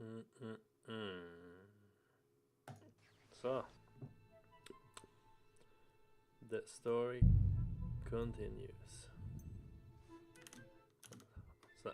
Mm, mm, mm. Så. The story continues. Så.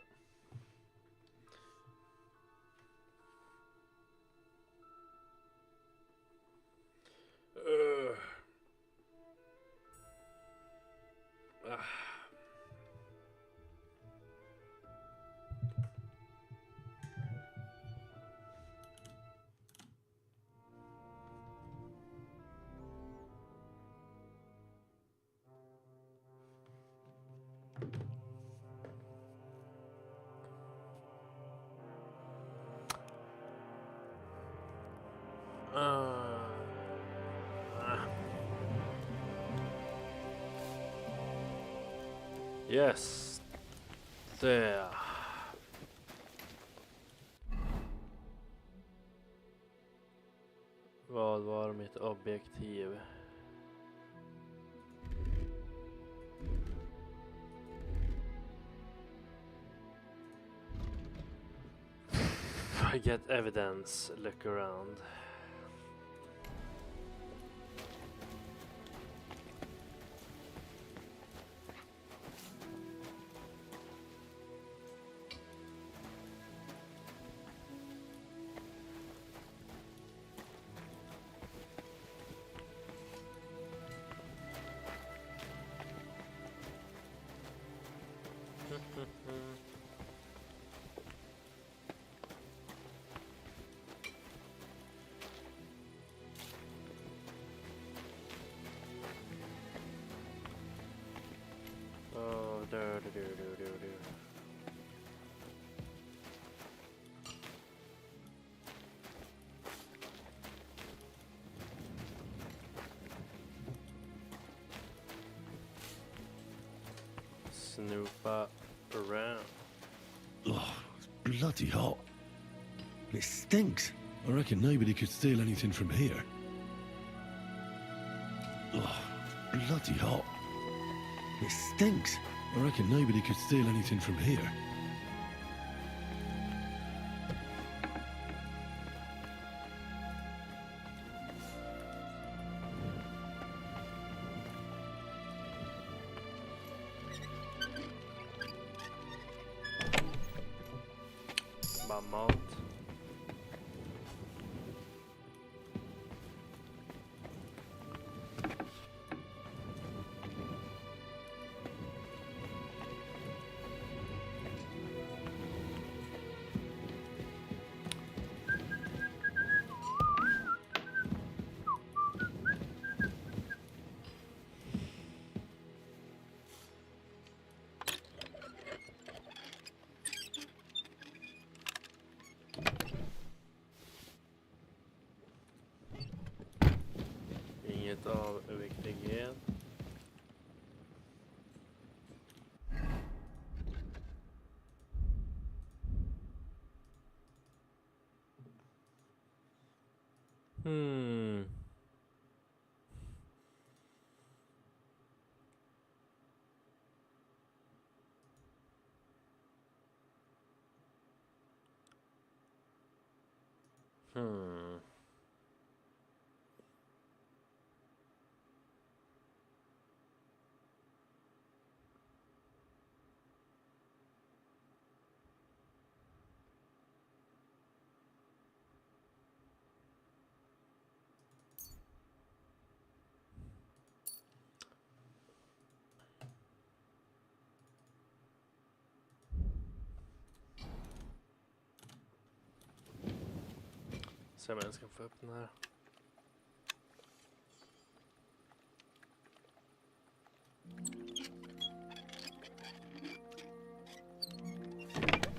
Ah. Ah. Yes. Där. Vad var mitt objektiv? Get evidence, look around. Oh, do. Snoopa around. Oh, it's bloody hot. And it stinks. I reckon nobody could steal anything from here. Oh, it's bloody hot. And it stinks. I reckon nobody could steal anything from here. Bara mat. Inget av överviktighet. Hmm. Hmm. Se om jag ska få upp den här.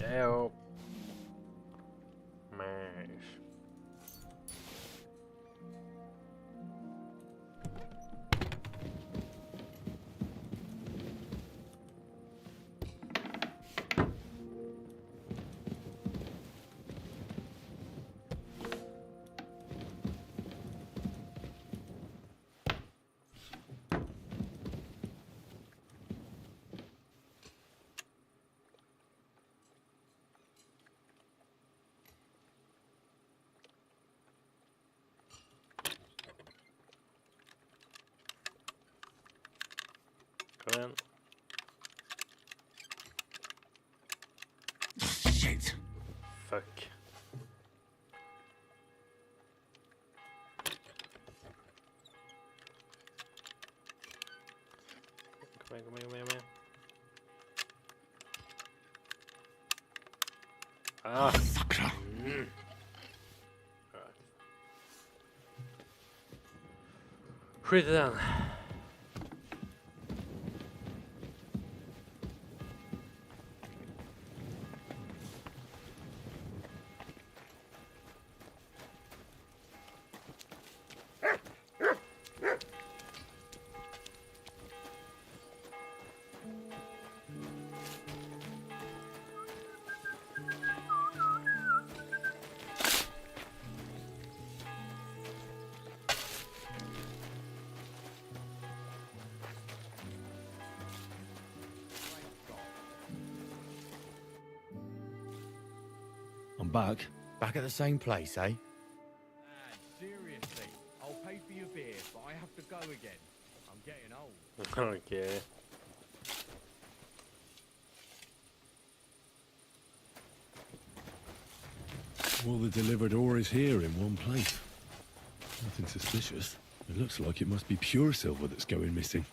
Ew. Mash. fuck. Kom igen. Ah! Fucker. Mm. Alright. Skit i den. I'm back. Back at the same place, eh? Man, seriously, I'll pay for your beer, but I have to go again. I'm getting old. Okay. All the delivered ore is here in one place. Nothing suspicious. It looks like it must be pure silver that's going missing.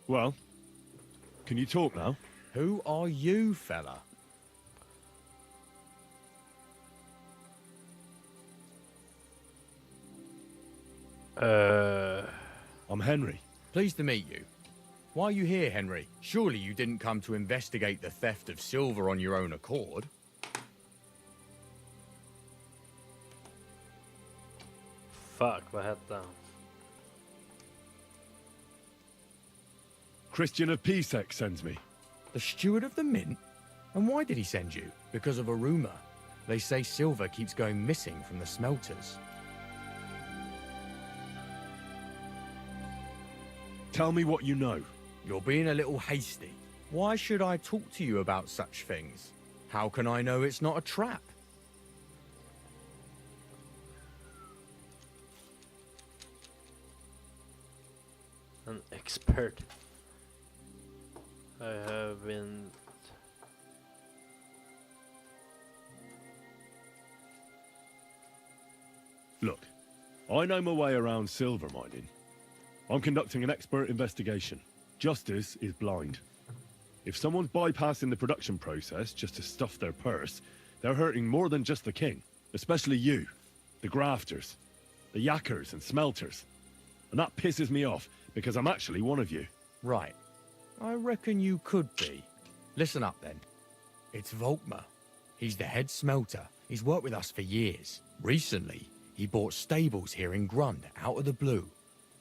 Well, can you talk now? Who are you, fella? I'm Henry. Pleased to meet you. Why are you here, Henry? Surely you didn't come to investigate the theft of silver on your own accord? Fuck, vad hette han? Christian of Pisek sends me. The steward of the mint? And why did he send you? Because of a rumor. They say silver keeps going missing from the smelters. Tell me what you know. You're being a little hasty. Why should I talk to you about such things? How can I know it's not a trap? An expert. I have been... Look, I know my way around silver mining. I'm conducting an expert investigation. Justice is blind. If someone's bypassing the production process just to stuff their purse, they're hurting more than just the king. Especially you, the grafters, the yackers and smelters. And that pisses me off, because I'm actually one of you. Right. I reckon you could be. Listen up then. It's Volkmar. He's the head smelter. He's worked with us for years. Recently, he bought stables here in Grund out of the blue.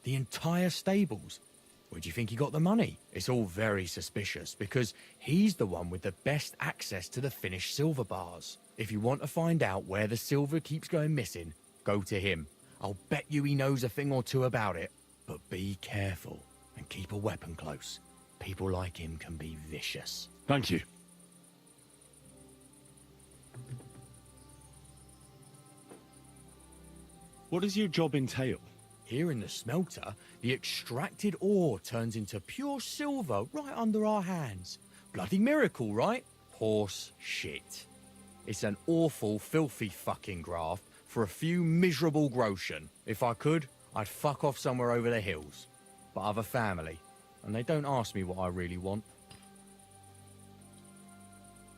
The entire stables. Where do you think he got the money? It's all very suspicious because he's the one with the best access to the finished silver bars. If you want to find out where the silver keeps going missing, go to him. I'll bet you he knows a thing or two about it. But be careful and keep a weapon close. People like him can be vicious. Thank you. What does your job entail? Here in the smelter, the extracted ore turns into pure silver right under our hands. Bloody miracle, right? Horse shit. It's an awful, filthy fucking graft for a few miserable groschen. If I could, I'd fuck off somewhere over the hills. But I've a family, and they don't ask me what I really want.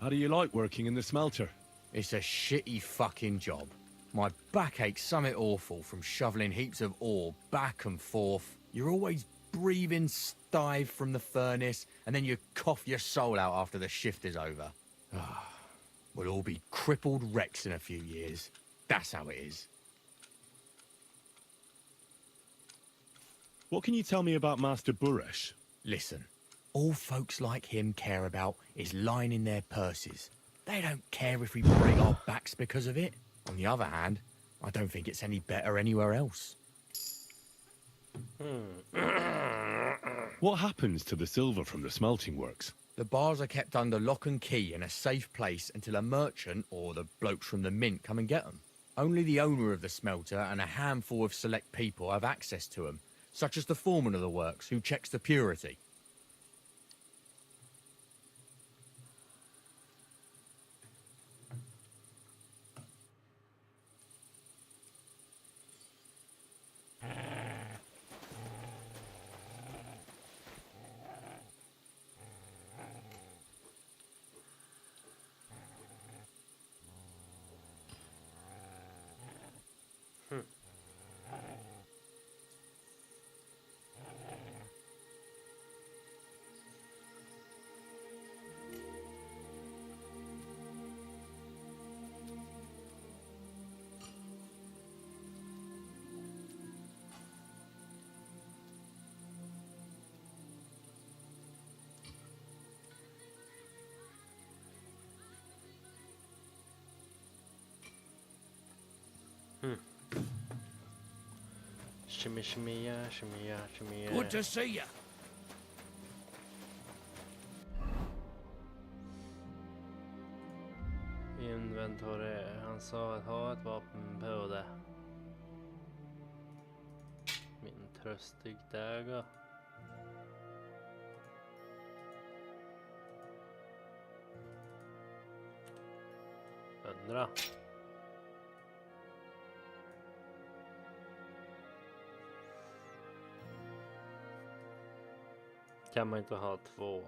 How do you like working in the smelter? It's a shitty fucking job. My back aches something awful from shoveling heaps of ore back and forth. You're always breathing stive from the furnace, and then you cough your soul out after the shift is over. We'll all be crippled wrecks in a few years. That's how it is. What can you tell me about Master Buresh? Listen, all folks like him care about is lining their purses. They don't care if we break our backs because of it. On the other hand, I don't think it's any better anywhere else. What happens to the silver from the smelting works? The bars are kept under lock and key in a safe place until a merchant or the blokes from the mint come and get them. Only the owner of the smelter and a handful of select people have access to them, such as the foreman of the works who checks the purity. Shimmy, shimmy, yeah, shimmy, yeah, shimmy, yeah. Good to see you. Inventory. Han sa att ha ett vapen på det. Min tröstig dagger. Undra. Kan man inte ha två?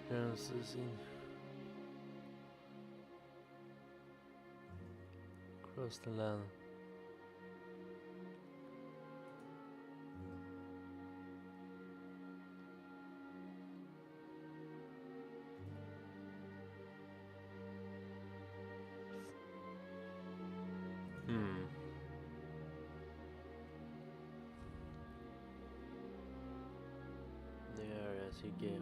Gränses in. Cross the land. The areas you give.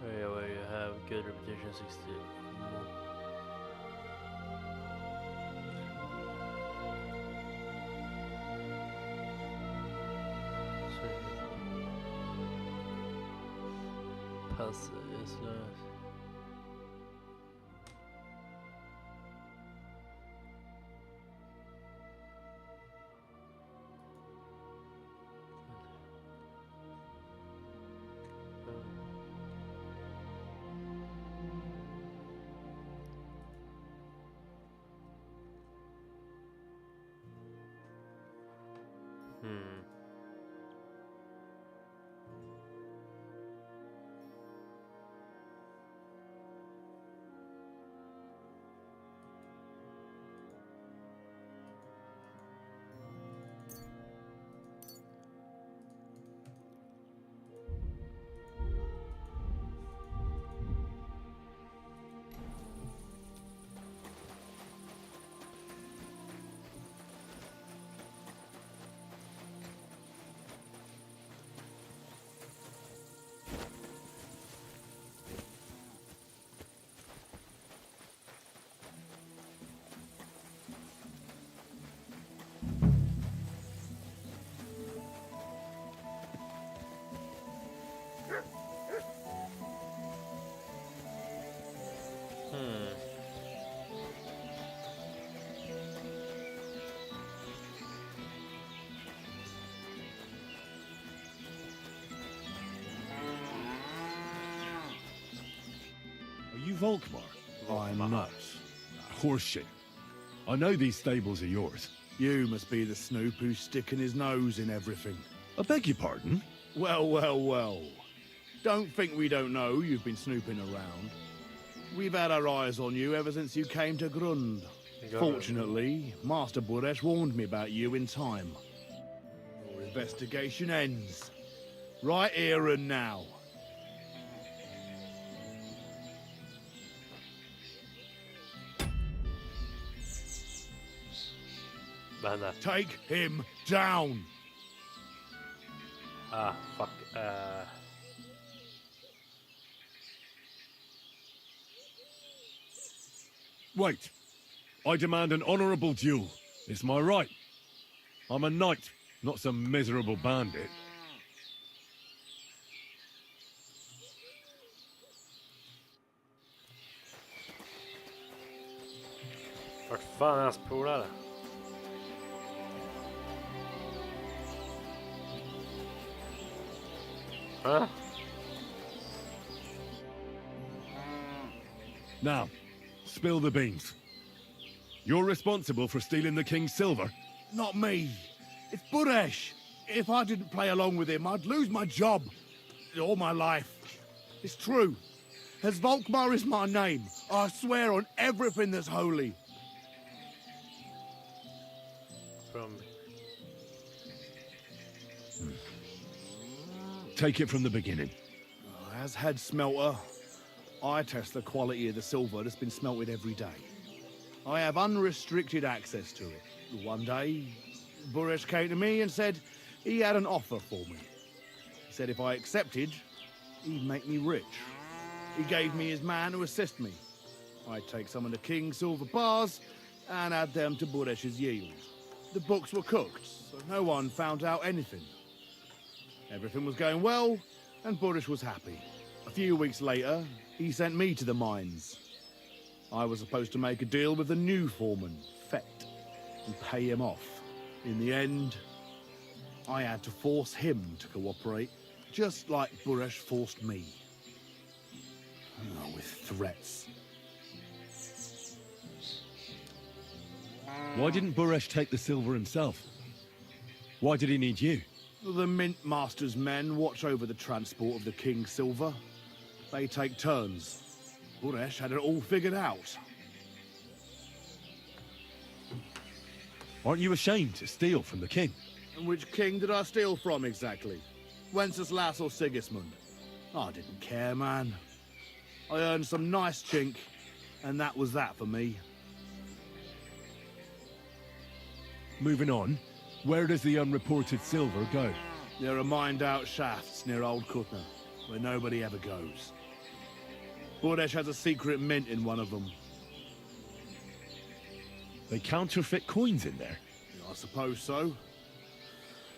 Area where you have good repetition 60. Pass is nice. Volkmar? I'm not. Horseshit. I know these stables are yours. You must be the snoop who's sticking his nose in everything. I beg your pardon? Well, well, well. Don't think we don't know you've been snooping around. We've had our eyes on you ever since you came to Grund. Fortunately, Master Buresh warned me about you in time. Your investigation ends. Right here and now. Ben de. Take him down. Ah, fuck. Wait. I demand an honorable duel. It's my right. I'm a knight, not some miserable bandit. Vart fan är hans polare? Now, spill the beans. You're responsible for stealing the king's silver. Not me. It's Buresh. If I didn't play along with him, I'd lose my job. All my life. It's true. As Volkmar is my name, I swear on everything that's holy. From... Take it from the beginning. As head smelter, I test the quality of the silver that's been smelted every day. I have unrestricted access to it. One day, Buresh came to me and said he had an offer for me. He said if I accepted, he'd make me rich. He gave me his man to assist me. I'd take some of the king's silver bars and add them to Buresh's yield. The books were cooked, so no one found out anything. Everything was going well, and Buresh was happy. A few weeks later, he sent me to the mines. I was supposed to make a deal with the new foreman, Fett, and pay him off. In the end, I had to force him to cooperate, just like Buresh forced me. Oh, with threats. Why didn't Buresh take the silver himself? Why did he need you? The Mint Master's men watch over the transport of the king's silver. They take turns. Buresh had it all figured out. Aren't you ashamed to steal from the king? And which king did I steal from exactly? Wenceslas or Sigismund? I didn't care, man. I earned some nice chink, and that was that for me. Moving on, where does the unreported silver go? There are mined-out shafts near Old Kutna, where nobody ever goes. Buresh has a secret mint in one of them. They counterfeit coins in there. I suppose so.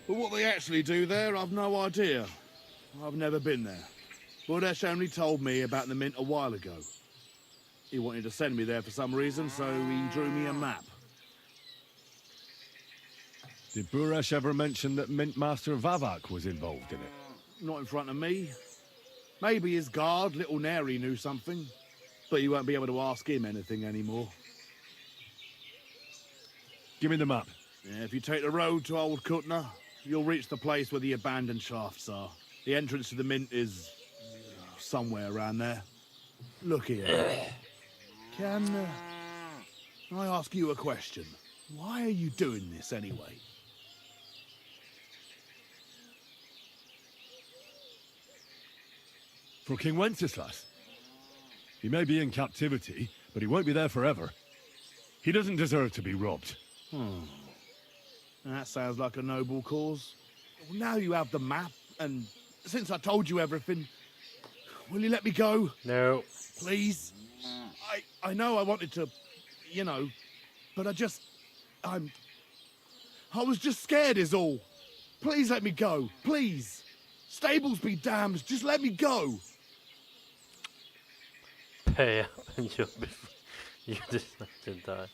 But what they actually do there, I've no idea. I've never been there. Buresh only told me about the mint a while ago. He wanted to send me there for some reason, so he drew me a map. Did Buresh ever mention that Mint Master Vavak was involved in it? Not in front of me. Maybe his guard, Little Neri, knew something. But you won't be able to ask him anything anymore. Give me the map. Yeah, if you take the road to Old Kutna, you'll reach the place where the abandoned shafts are. The entrance to the mint is somewhere around there. Look here. Can I ask you a question? Why are you doing this anyway? For King Wenceslas. He may be in captivity, but he won't be there forever. He doesn't deserve to be robbed. That sounds like a noble cause. Well, now you have the map, and since I told you everything, will you let me go? No. Please? I know I wanted to, but I was just scared is all. Please let me go, please. Stables be damned, just let me go. Pay up and you'll be... You just not die.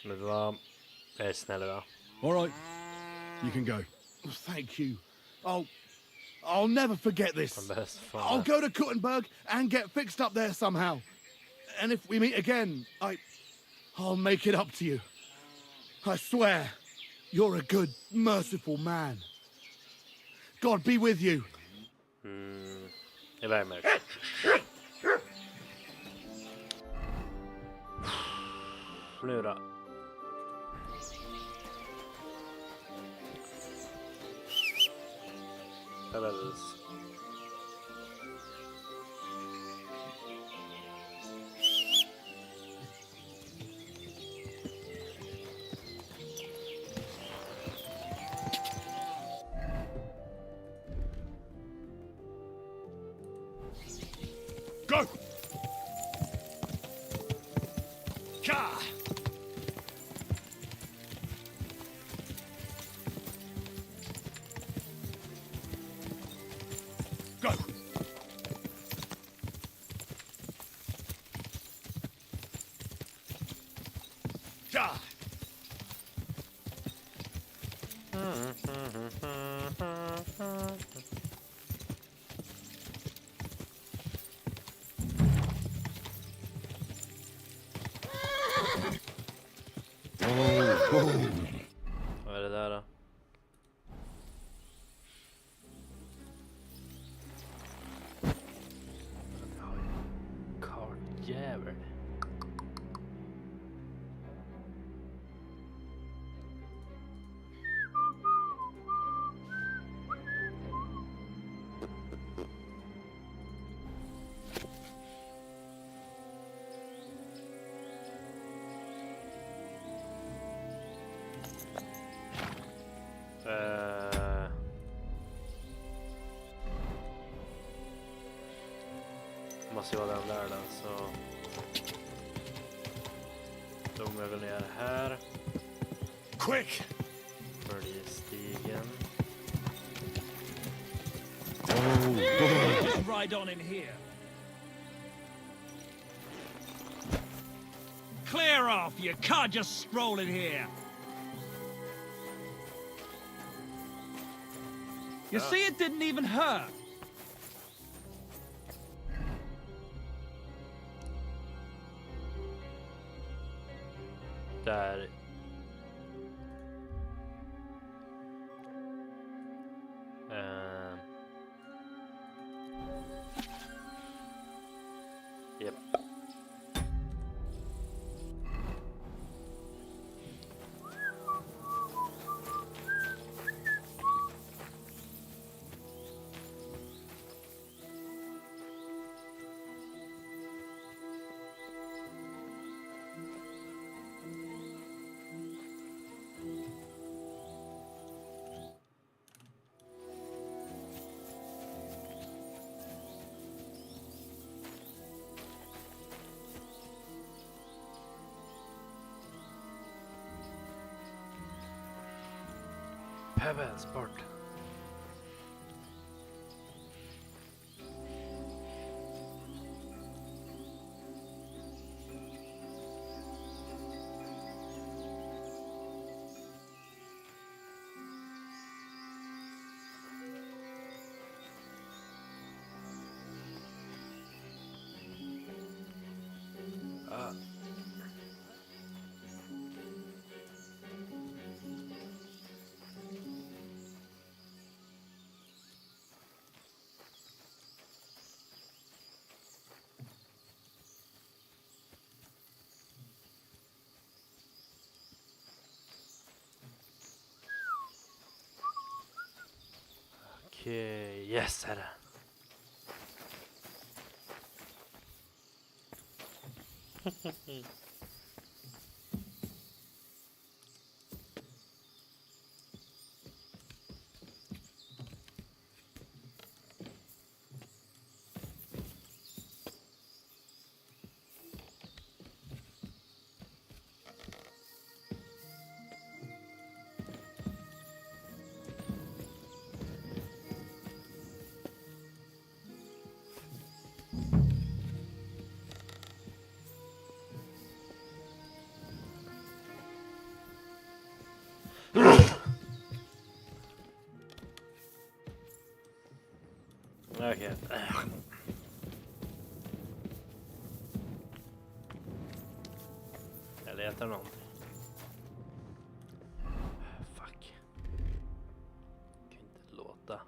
Men det var... Jag är snäll va? All right. You can go. Thank you. I'll I'll never forget this. Han behövs fan. I'll go to Kuttenberg and get fixed up there somehow. And if we meet again, I'll make it up to you. I swear, you're a good, merciful man. God be with you. Iväg med. Nu då. Pebbles. Go! Ka! Go! Ka! Vad är det där då? Kartjävel. Måste ju vara den där då, så då går jag ner här. Quick! Följer stigen. Just ride on in here. Clear off! You can't just stroll in here. You see, it didn't even hurt. Där. Japp. Pebbles bort. Okej, yes är det. Okej. Jag letar någonting. Fuck. Kan inte låta.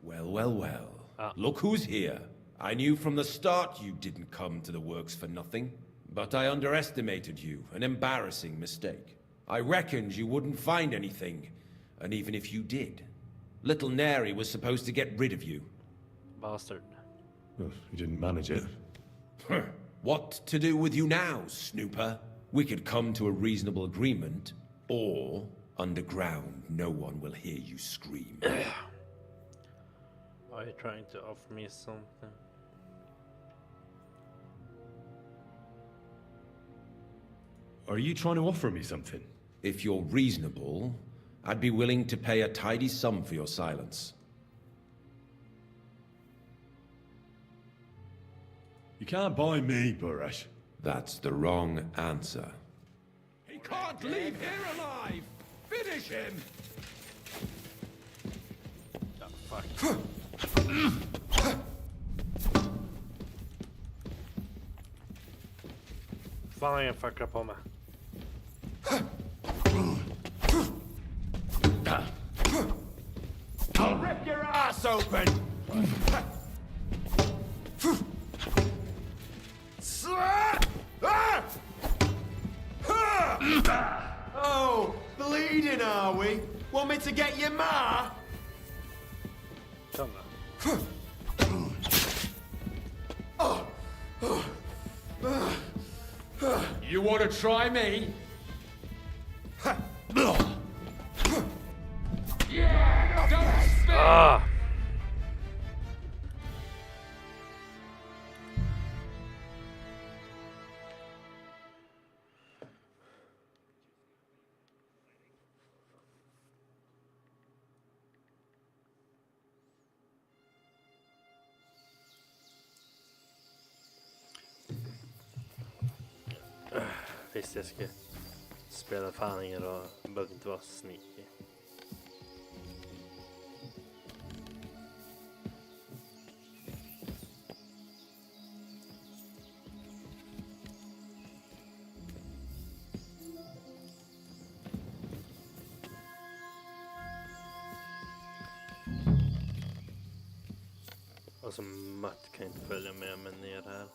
Well, well, well. Ah. Look who's here. I knew from the start you didn't come to the works for nothing. But I underestimated you, an embarrassing mistake. I reckoned you wouldn't find anything, and even if you did, little Neri was supposed to get rid of you. Bastard. Oh, you didn't manage it. What to do with you now, snooper? We could come to a reasonable agreement, or underground no one will hear you scream. Are you trying to offer me something? Are you trying to offer me something? If you're reasonable, I'd be willing to pay a tidy sum for your silence. You can't buy me, Buresh. That's the wrong answer. He can't leave here alive! Finish him! Oh, fuck. Fan, jag fuckar på mig. I'll rip your ass open! Oh, bleeding are we? Want me to get your ma? Kom då. You want to try me? Ah! Visst, jag ska spela fan ingen roll. Jag behöver inte vara sneaky. Och så Matt kan inte följa med mig ner här.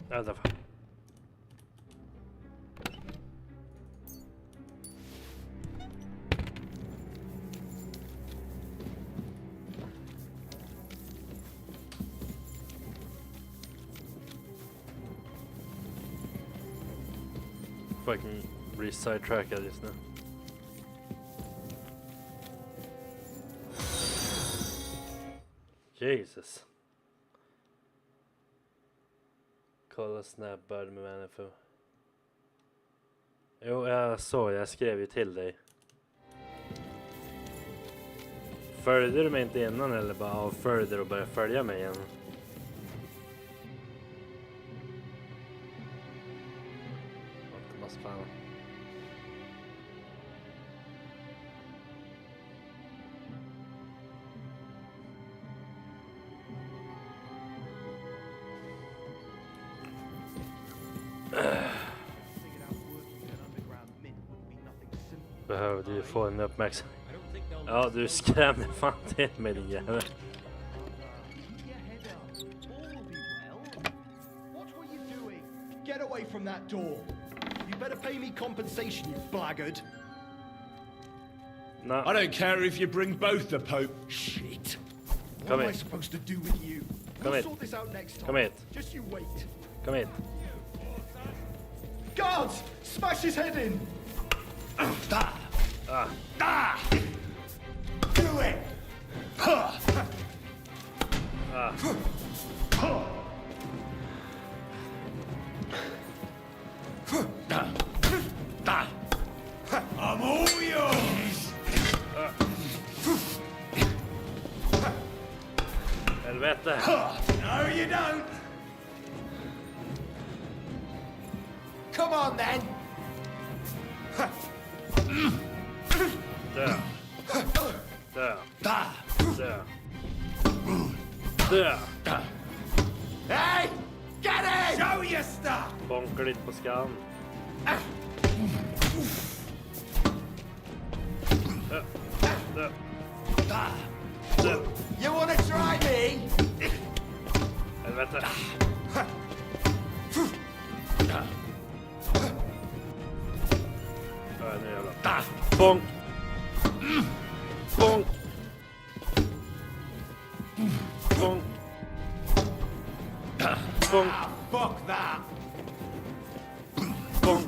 Vänta fan. Fucking re-sidetrackad just nu. Jesus. Kolla snabbad med människor. Jo, jag skrev ju till dig. Följde du mig inte innan eller bara avföljde och började följa mig igen? måste fan. Behövde ju få en uppmärksamhet. Ja, du skrämde fan till mig din jävel. Get away from that door. You better pay me compensation, you blackguard. No. I don't care if you bring both the Pope. Shit. What Come am I here. supposed to do with you? Come We'll here. sort this out next time. Come here. Just you wait. Kom hit. Guards! Smash his head in! Do it! I'm all yours! Helvete. No, you don't! Come on, then! Dö. Dö. Dö. Dö. Hey! Get in! Show your stuff! Bonkar lite på skallen. Dö. Dö. Dö. You wanna try me? Helvete. Nu jävlar. Bonk. Bonk. Bonk. Bonk. Fuck that! Bonk.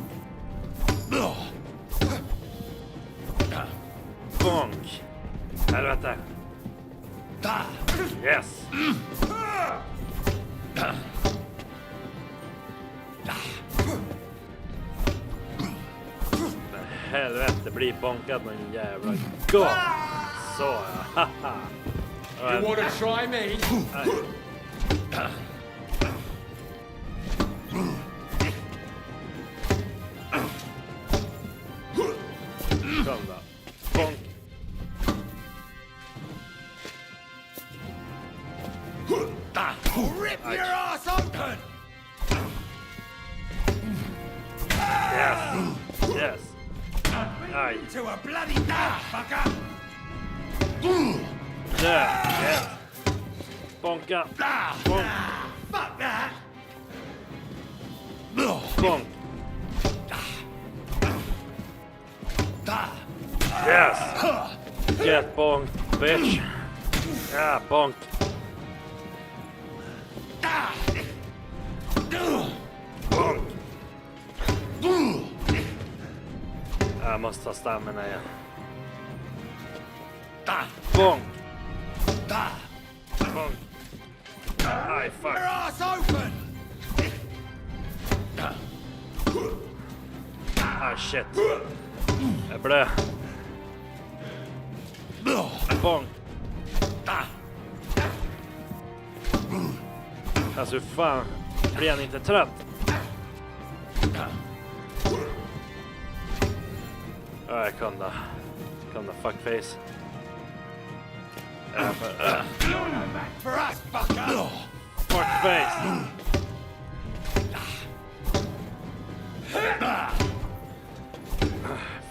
Bonk. Helvete. Yes. Helvete, blir bonkad någon jävla gång. Så ja. Haha. You want to try me? Kom då. Bonk. Rip your ass open! Yes. Yes. Aj. To a bloody death, fucker! Dö. Yes. Bonka. Bonk. Fuck that! Bonk. Yes. Get bonked, bitch. Ja, bonk. Bonk. Jag måste ha stammen igen. Bonk. Bonk. Aj, fuck. Your ass open! Ah, shit. Jag blöder. Bonk. Alltså hur fan blir han inte trött? Ja, jag kunde. Fuckface. For us, fucker! Fuckface.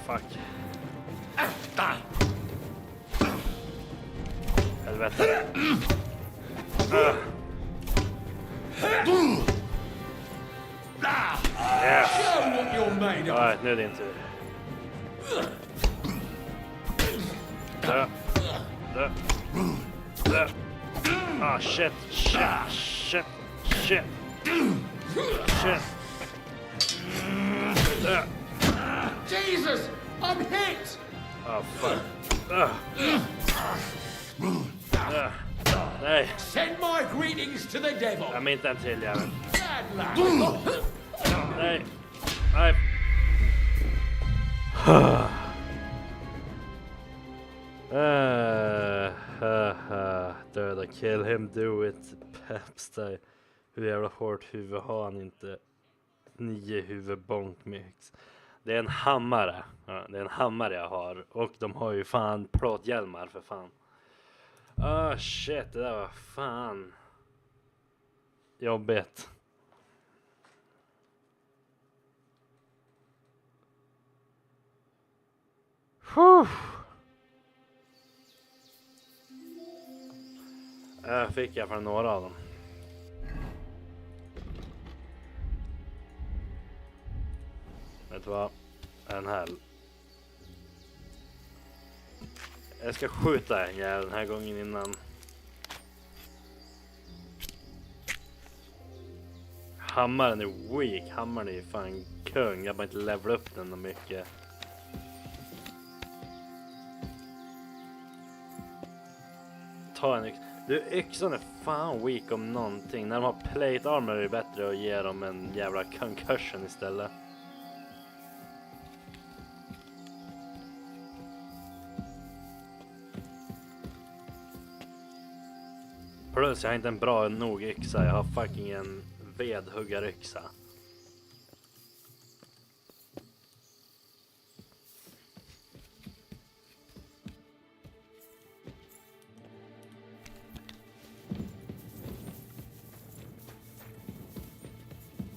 Fuck. Helvete. Yes. Show what you're made of. Alright, nu är det din tur. Dö. Dö. Dö. Ah, shit. Shit. Shit. Shit. Shit. Dö. Jesus, I'm hit. Oh, fuck. Nej, Send my greetings to the devil. jag minns en till jävel. Bad luck. Nej. Nej. Döda, kill him, do it. Pepstay. Hur jävla hårt huvud har han inte? 9 huvudbonkmix. Det är en hammare. Ja, det är en hammare jag har. Och de har ju fan plåthjälmar för fan. Shit, det där var fan jobbigt. Fick jag för några av dem. Vet du vad? En här. Jag ska skjuta en jävel den här gången innan. Hammaren är weak. Hammaren är fan kung. Jag bara inte levla upp den så mycket. Ta en yxa. Du, yxan är fan weak om någonting. När de har plate armor är det bättre att ge dem en jävla concussion istället. Plus jag har inte en bra nog yxa. Jag har fucking en vedhuggaryxa.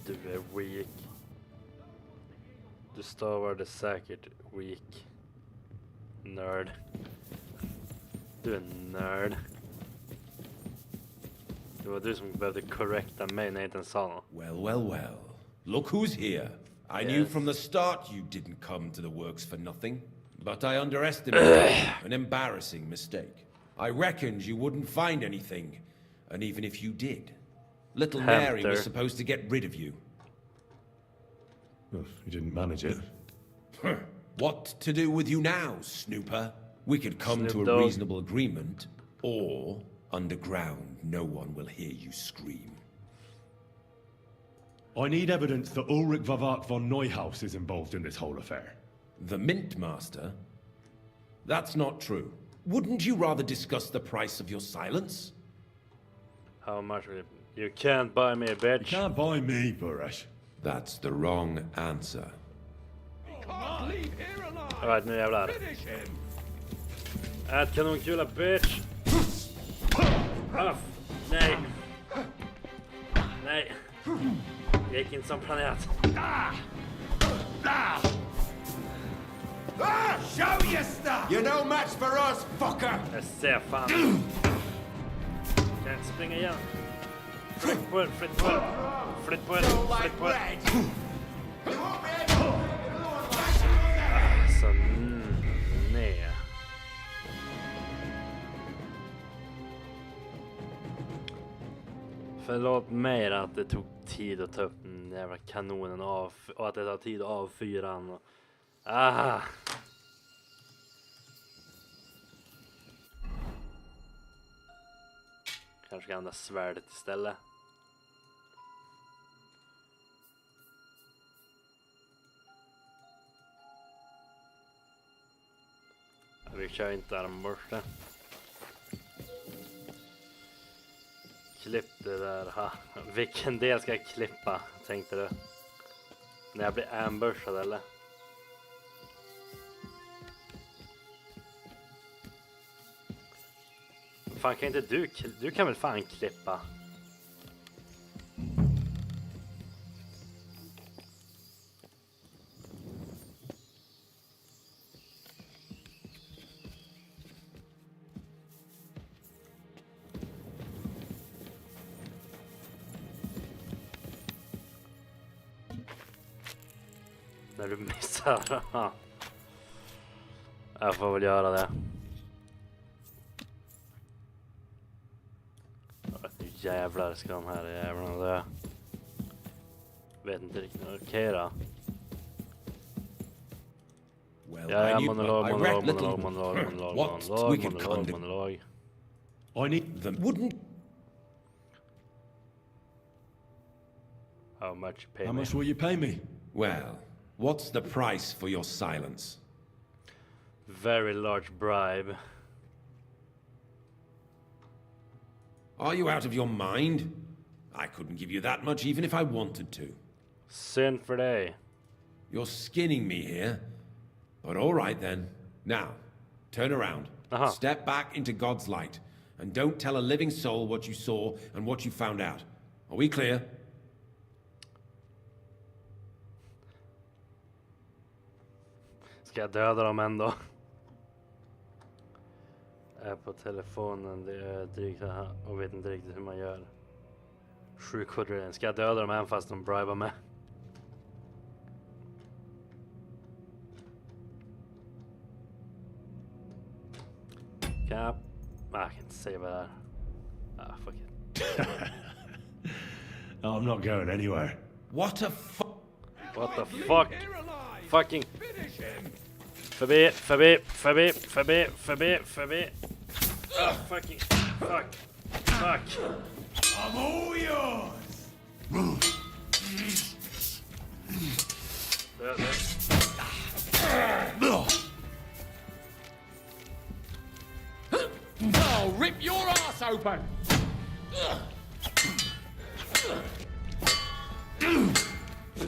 Du är weak. Du stavade säkert weak. Nörd. Du är nörd. Det var du som behövde correcta mig när jag inte sa något. Well. Look who's here. I knew from the start you didn't come to the works for nothing. But I underestimated you. An embarrassing mistake. I reckoned you wouldn't find anything. And even if you did, little Mary was supposed to get rid of you. Well, you didn't manage it. What to do with you now, Snooper? We could come to a reasonable agreement, or underground, no one will hear you scream. I need evidence that Ulrich Vavart von Neuhaus is involved in this whole affair. The Mint Master? That's not true. Wouldn't you rather discuss the price of your silence? How much will it... You can't buy me a bitch. You can't buy me, Buresh. That's the wrong answer. Alright, nu jävlar. Ät kanonkula, bitch! Nej! Nej! Jag gick inte som planerat. Show your stuff! You're no match for us, fucker! Jag ser fan. Kan jag springa igen? Flytt på den, flytt på den. Flytt på den, flytt på den. Alltså, nej. Förlåt mig att det tog tid att ta upp den jävla kanonen av och att det tar tid att avfyra den. Kanske ska använda svärdet istället. Vi kör inte armborste. Klipp det där. Ha. Vilken del ska jag klippa, tänkte du? När jag blir ambushad eller? Fan, kan inte du... Du kan väl fan klippa? När du missar. Jag får väl göra det. Nu jävlar ska de här jävlarna dö. Vet inte riktigt. Okej då. Ja, monolog. I need them. Wouldn't... How much you pay How me? much will you pay me? Well, what's the price for your silence? Very large bribe. Are you out of your mind? I couldn't give you that much even if I wanted to. Synd för dig. You're skinning me here. But all right then. Now, turn around. Aha. Step back into God's light. And don't tell a living soul what you saw and what you found out. Are we clear? Ska jag döda dem ändå? Är på telefonen, det är drygt här och vet inte riktigt hur man gör. Sjukvårdaren, ska jag döda dem även fast de bribar med? Kan jag... Jag kan inte säga vad det är. Ah, fuck it. I'm not going anywhere. What a fuck. What the fuck? Fucking... Förbi, förbi, förbi, förbi, förbi, förbi. Ah, fucking... Fuck. Fuck. I'm all yours! I'll rip your ass open!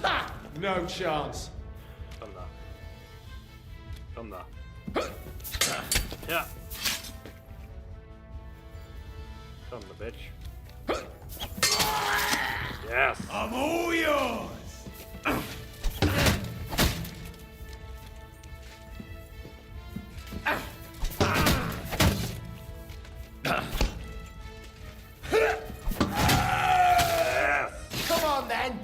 Ha! No chance. Kom då. Kom då. Ja. Kom då, bitch. Yes. I'm all yours! Come on then!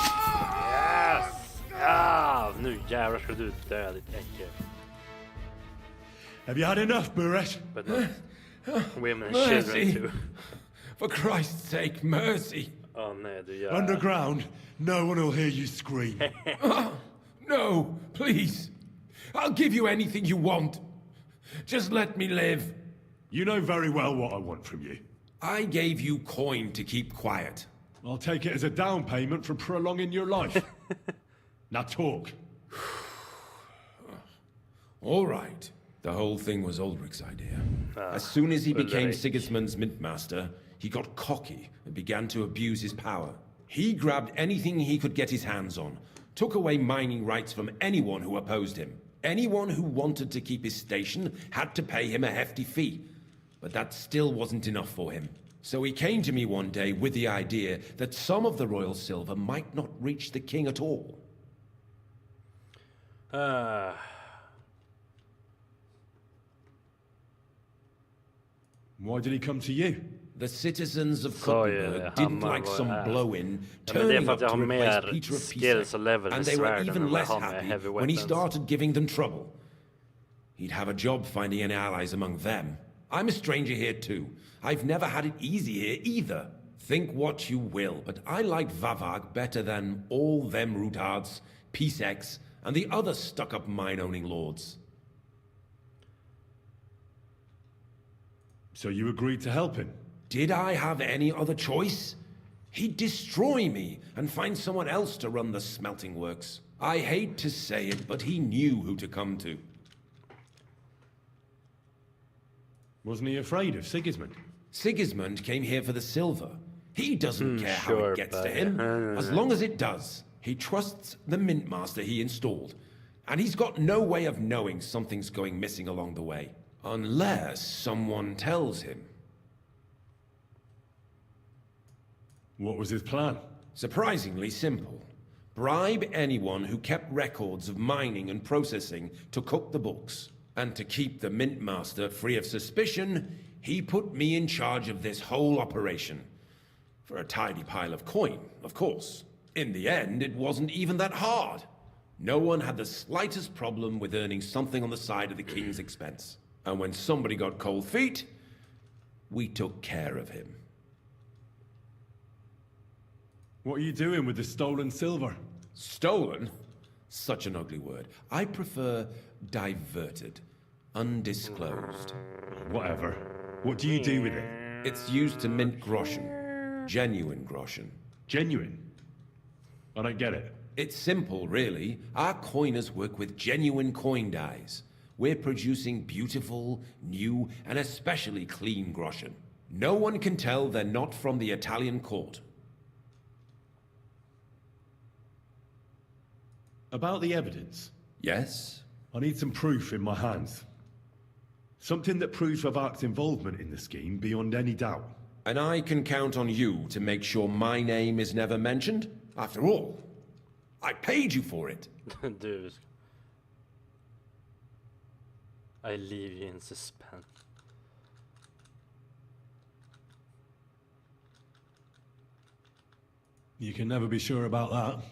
Yes. Ah, nu jävlar ska du dö, ditt äckel. Have you had enough, Buresh? But no. Women and children Mercy. too. For Christ's sake, mercy. Åh nej, du gör... Underground, no one will hear you scream. No, please. I'll give you anything you want. Just let me live. You know very well what I want from you. I gave you coin to keep quiet. I'll take it as a down payment for prolonging your life. Now talk. All right. The whole thing was Ulrich's idea. As soon as he became Ulrich. Sigismund's mintmaster, he got cocky and began to abuse his power. He grabbed anything he could get his hands on, took away mining rights from anyone who opposed him. Anyone who wanted to keep his station had to pay him a hefty fee. But that still wasn't enough for him. So he came to me one day with the idea that some of the royal silver might not reach the king at all. Why did he come to you? The citizens of Så är Kuttenberg det. didn't Hammar like var some här. blow-in, Ja, men det är turning för up att jag to har replace mer Peter of skills och Pisek, level i and they were svärden even än vad less jag har med happy heavy when he weapons. started giving them trouble. He'd have a job finding any allies among them. I'm a stranger here too. I've never had it easy here either. Think what you will, but I like Vavag better than all them Rutards, Piseks, and the other stuck-up mine-owning lords. So you agreed to help him? Did I have any other choice? He'd destroy me and find someone else to run the smelting works. I hate to say it, but he knew who to come to. Wasn't he afraid of Sigismund? Sigismund came here for the silver. He doesn't care how sure, it gets to but- him, as long as it does. He trusts the mint master he installed, and he's got no way of knowing something's going missing along the way. Unless someone tells him. What was his plan? Surprisingly simple. Bribe anyone who kept records of mining and processing to cook the books. And to keep the mint master free of suspicion, he put me in charge of this whole operation. For a tidy pile of coin, of course. In the end, it wasn't even that hard. No one had the slightest problem with earning something on the side of the king's expense. And when somebody got cold feet, we took care of him. What are you doing with the stolen silver? Stolen? Such an ugly word. I prefer diverted, undisclosed. Whatever. What do you do with it? It's used to mint groschen. Genuine groschen. Genuine? I don't get it. It's simple, really. Our coiners work with genuine coin dies. we're producing beautiful, new, and especially clean Groschen. No one can tell they're not from the Italian court. About the evidence, Yes? I need some proof in my hands. Something that proves Ravak's involvement in the scheme beyond any doubt. And I can count on you to make sure my name is never mentioned? After all, I paid you for it. Du. I leave you in suspense. You can never be sure about that.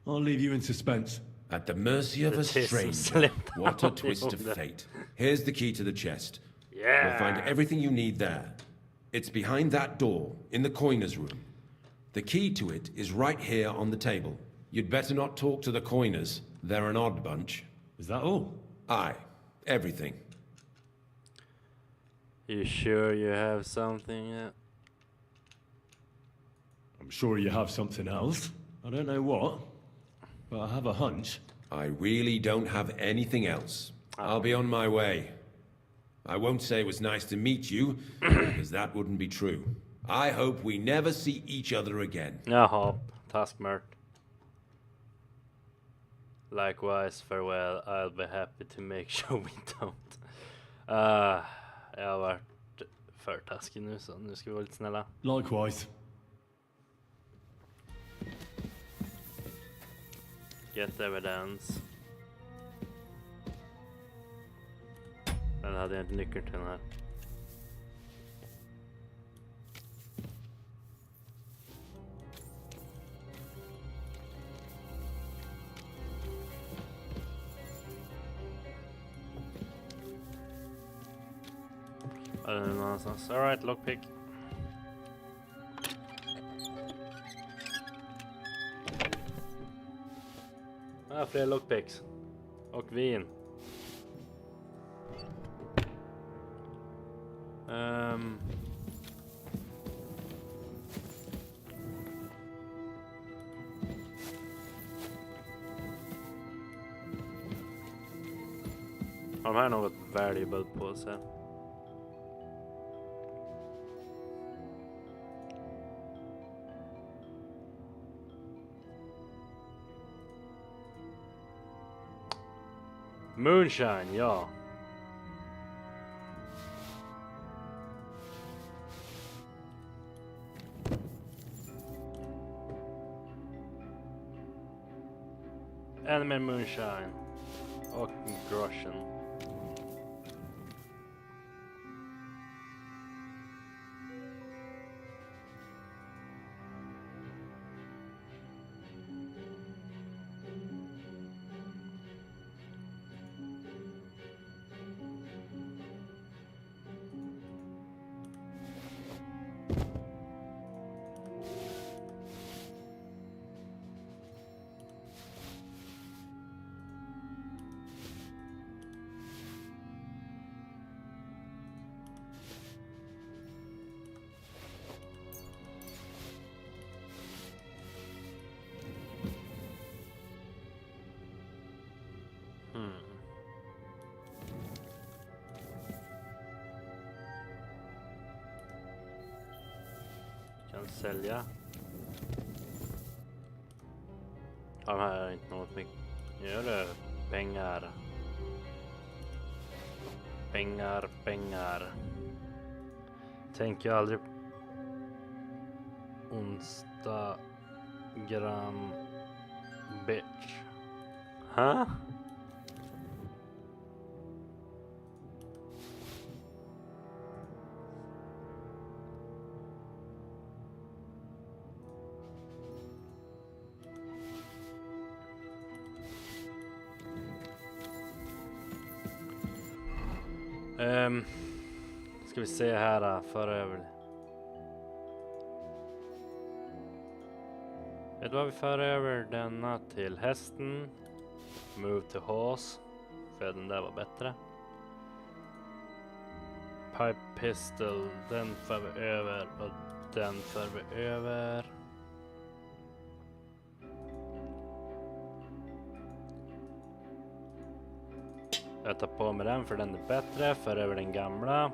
I'll leave you in suspense. At the mercy of a tis som stranger. släppte What a honom twist of där. fate. Here's the key to the chest. Yeah. You'll find everything you need there. It's behind that door, in the coiner's room. The key to it is right here on the table. You'd better not talk to the coiners. They're an odd bunch. Is that all? Aye. Everything. You sure you have something yet? I'm sure you have something else. I don't know what, but I have a hunch. I really don't have anything else. I'll be on my way. I won't say it was nice to meet you, because that wouldn't be true. I hope we never see each other again. Jaha, taskmört. Likewise, farewell. I'll be happy to make sure we don't. Jag har varit för taskig nu, så nu ska vi vara lite snälla. Likewise. Get evidence. Men hade jag inte nyckeln till den här. I don't know nonsense. Alright, lockpick. Fler lockpicks. Och vin. Har de här något valuable på sig? Moonshine, ja. Ännu mer moonshine. Och groschen. Kan sälja. Ja, de här är inte något mycket. Gör det. Pengar. Pengar, pengar. Tänker jag aldrig. Instagram. Bitch. Huh? Ska vi se här, föra över. Vet du vad, vi för över denna till hästen. Move to horse. För den där var bättre. Pipe pistol, den för vi över och den för vi över. Jag tar på mig den för den är bättre, för över den gamla.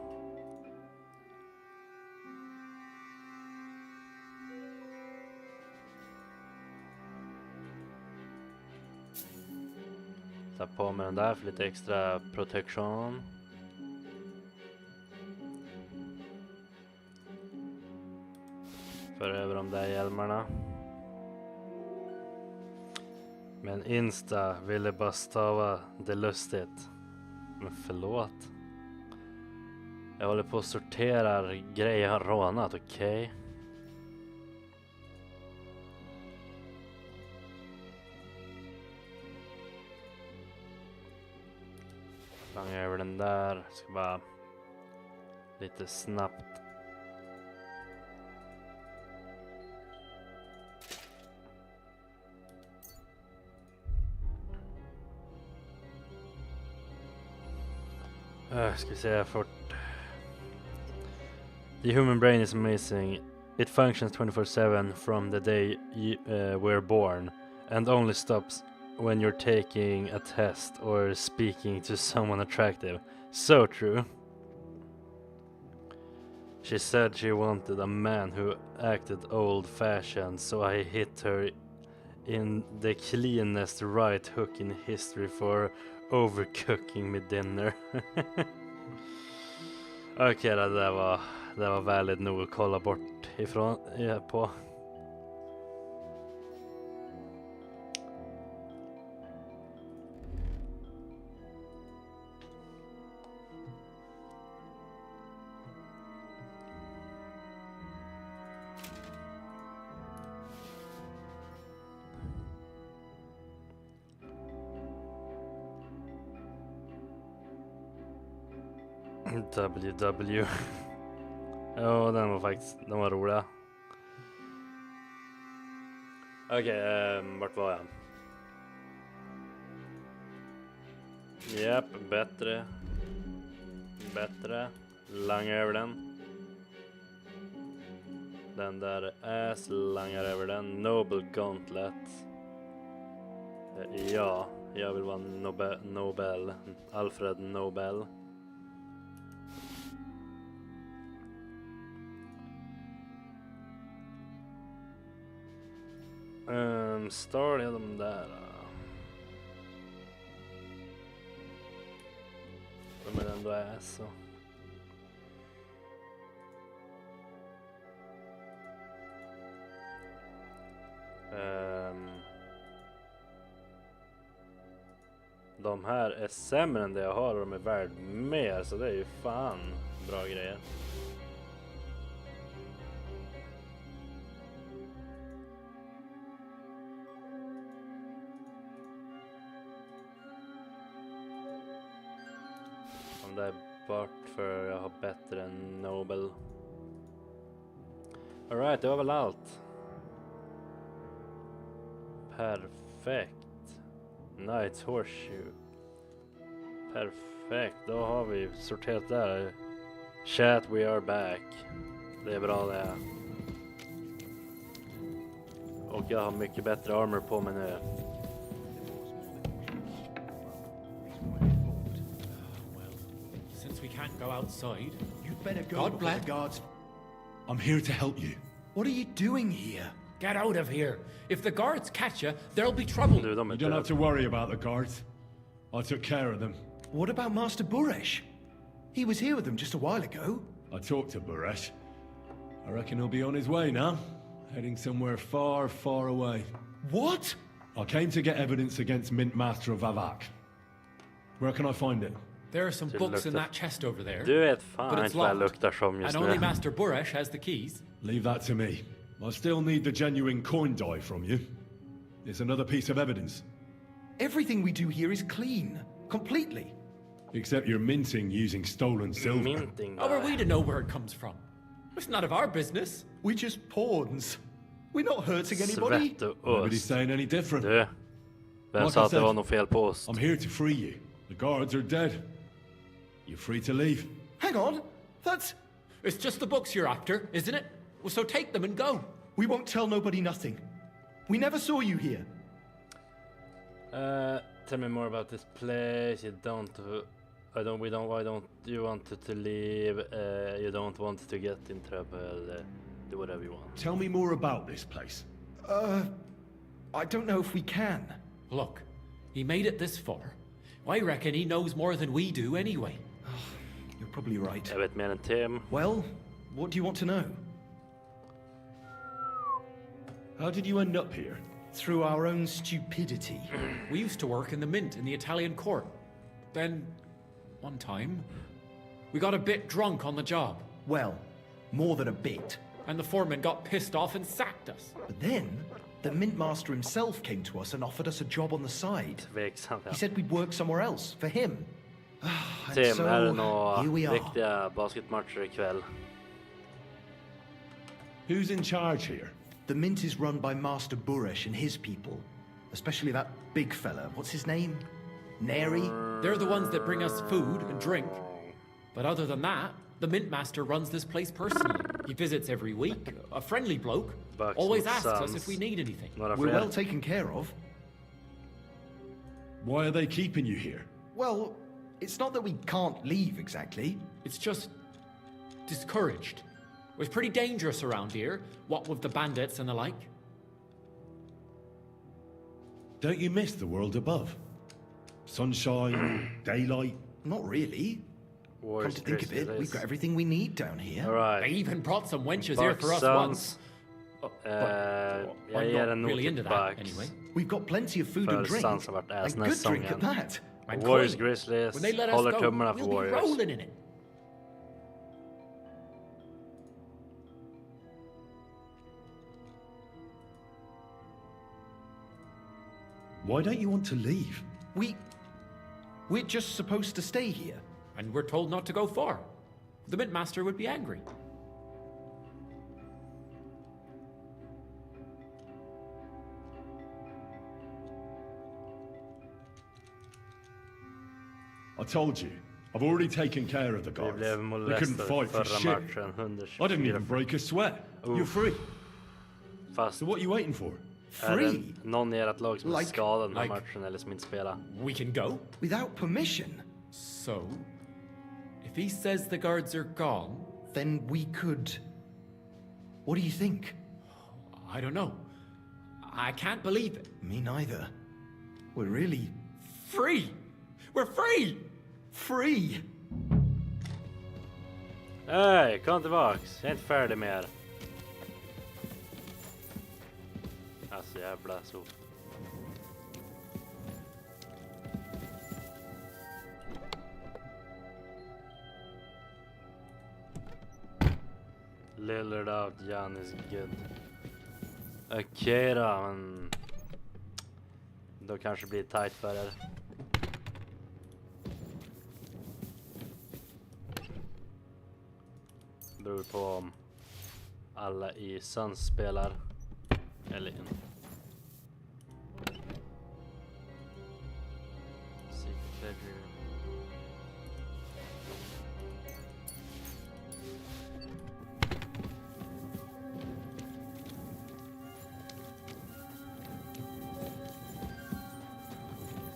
Ta på mig den där för lite extra protektion. För över de där hjälmarna. Men Insta ville bara stava det lustigt. Men förlåt. Jag håller på att sortera grejer jag har rånat, okej? Fångar över den där. Ska bara lite snabbt. Ska vi säga fort. The human brain is amazing. It functions 24/7 from the day you were born and only stops when you're taking a test or speaking to someone attractive. So true. She said she wanted a man who acted old-fashioned, so I hit her in the cleanest right hook in history for overcooking me dinner. Okej, det var väldigt nog att kolla bort ifrån på. WW. Ja, den var rolig. Okej, vart var jag? Japp, bättre. Langa över den. Den där är langar över den. Noble Gauntlet. Ja, jag vill vara Nobel. Alfred Nobel. Står jag de där? De är ändå är så. De här är sämre än det jag har och de är värd mer, så det är ju fan bra grejer. Det är bort för jag har bättre än Nobel. Alright, det var väl allt. Perfekt. Knight's Horseshoe. Perfekt, då har vi sorterat där. Chat, we are back. Det är bra det. Och jag har mycket bättre armor på mig nu. We can't go outside. You'd better go God before bless. the guards. I'm here to help you. What are you doing here? Get out of here. If the guards catch you, there'll be trouble. Du, de är You don't have döda. to worry about the guards. I took care of them. What about Master Buresh? He was here with them just a while ago. I talked to Buresh. I reckon he'll be on his way now. Heading somewhere far, far away. What? I came to get evidence against Mint Master of Vavak. Where can I find it? There are some Du books in luktar- that chest over there. Du vet But fan it's inte vad jag locked. luktar som just And only nu. Master Buresh has the keys. Leave that to me. I still need the genuine coin die from you. It's another piece of evidence. Everything we do here is clean. Completely. Except you're minting using stolen silver. Minting How are där. we to know where it comes from? It's none of our business. We're just pawns. We're not hurting anybody. Svett och Nobody's ost. saying any different. Du, vem Like sa I att det said, var något fel på ost? I'm here to free you. The guards are dead. You're free to leave. Hang on. That's... It's just the books you're after, isn't it? Well, so take them and go. We won't tell nobody nothing. We never saw you here. Tell me more about this place. You don't. I don't. We don't. Why don't you want to leave? You don't want to get in trouble. Do whatever you want. Tell me more about this place. I don't know if we can. Look, he made it this far. I reckon he knows more than we do anyway. You're probably right. Jag vet mer än Tim. Well, what do you want to know? How did you end up here? Through our own stupidity. We used to work in the mint in the Italian court. Then, one time, we got a bit drunk on the job. Well, more than a bit. And the foreman got pissed off and sacked us. But then, the mint master himself came to us and offered us a job on the side. Tveksamt, ja. He said we'd work somewhere else, for him. And Tim, so, är det here några we are. viktiga basketmatcher ikväll? Who's in charge here? The mint is run by Master Buresh and his people. Especially that big fella. What's his name? Neri? They're the ones that bring us food and drink. But other than that, the mint master runs this place personally. He visits every week. A friendly bloke. Bucks Always and asks us Suns. if we need anything. Några We're fler? well taken care of. Why are they keeping you here? Well, it's not that we can't leave exactly. It's just discouraged. It was pretty dangerous around here, what with the bandits and the like. Don't you miss the world above? Sunshine, daylight. Not really. Come Wars, to think of it, Grizzlies. we've got everything we need down here. I Alright. even brought some wenches here for us Bucks, once. Suns. But Jag I'm ger not en not really till into that Bucks. anyway. We've got plenty of food and För drink. Suns har varit ass And den här good drink at säsongen. that. And Warriors, clean. Grizzlies. When they let us Håller go, tummarna för we'll be Warriors. rolling in it. Why don't you want to leave? We're just supposed to stay here. And we're told not to go far. The mint master would be angry. I told you. I've already taken care of the Vi guards. blev They couldn't molestade fight for förra shit. matchen. 124. I didn't even break a sweat. You're free. Fast So what are you waiting for? är det Free? någon i ert lag som är Like- skadad den här like- matchen eller som inte spelar? We can go? Without permission. So, if he says the guards are gone, Then we could... What do you think? I don't know. I can't believe it. Me neither. We're really Free! We're free! free. Hej, kom tillbaks. Jag är inte färdig med er. Alltså jävla så. Lillard out, Jan is good. Okej då, men... Då kanske det blir tight för er. Beror på om alla i Suns spelar eller inte. Secret Ledger.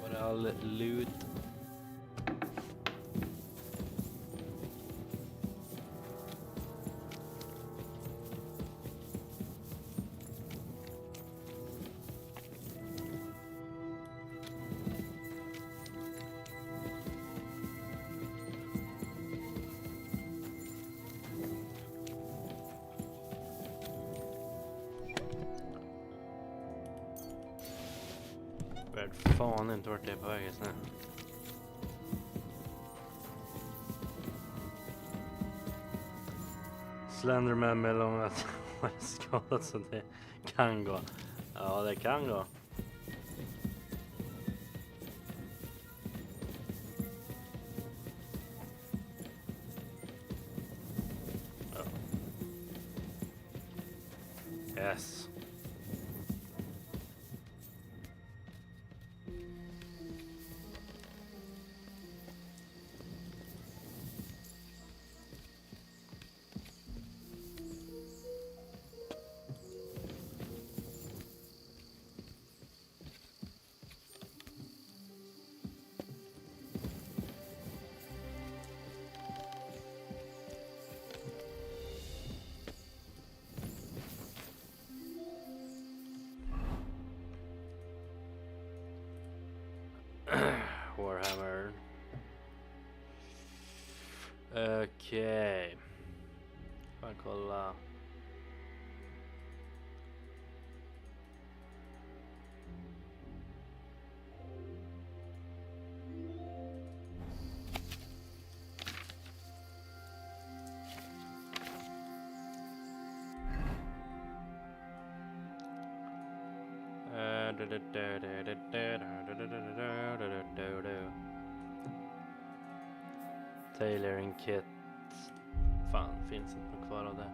Var det all loot? Vet fan inte vart det är på väg just nu. Slenderman med långa skadat så det kan gå. Ja, det kan gå. Ja. Yes. Okej. Fan kolla. Tailoring kit. Fan, finns inte något kvar av det.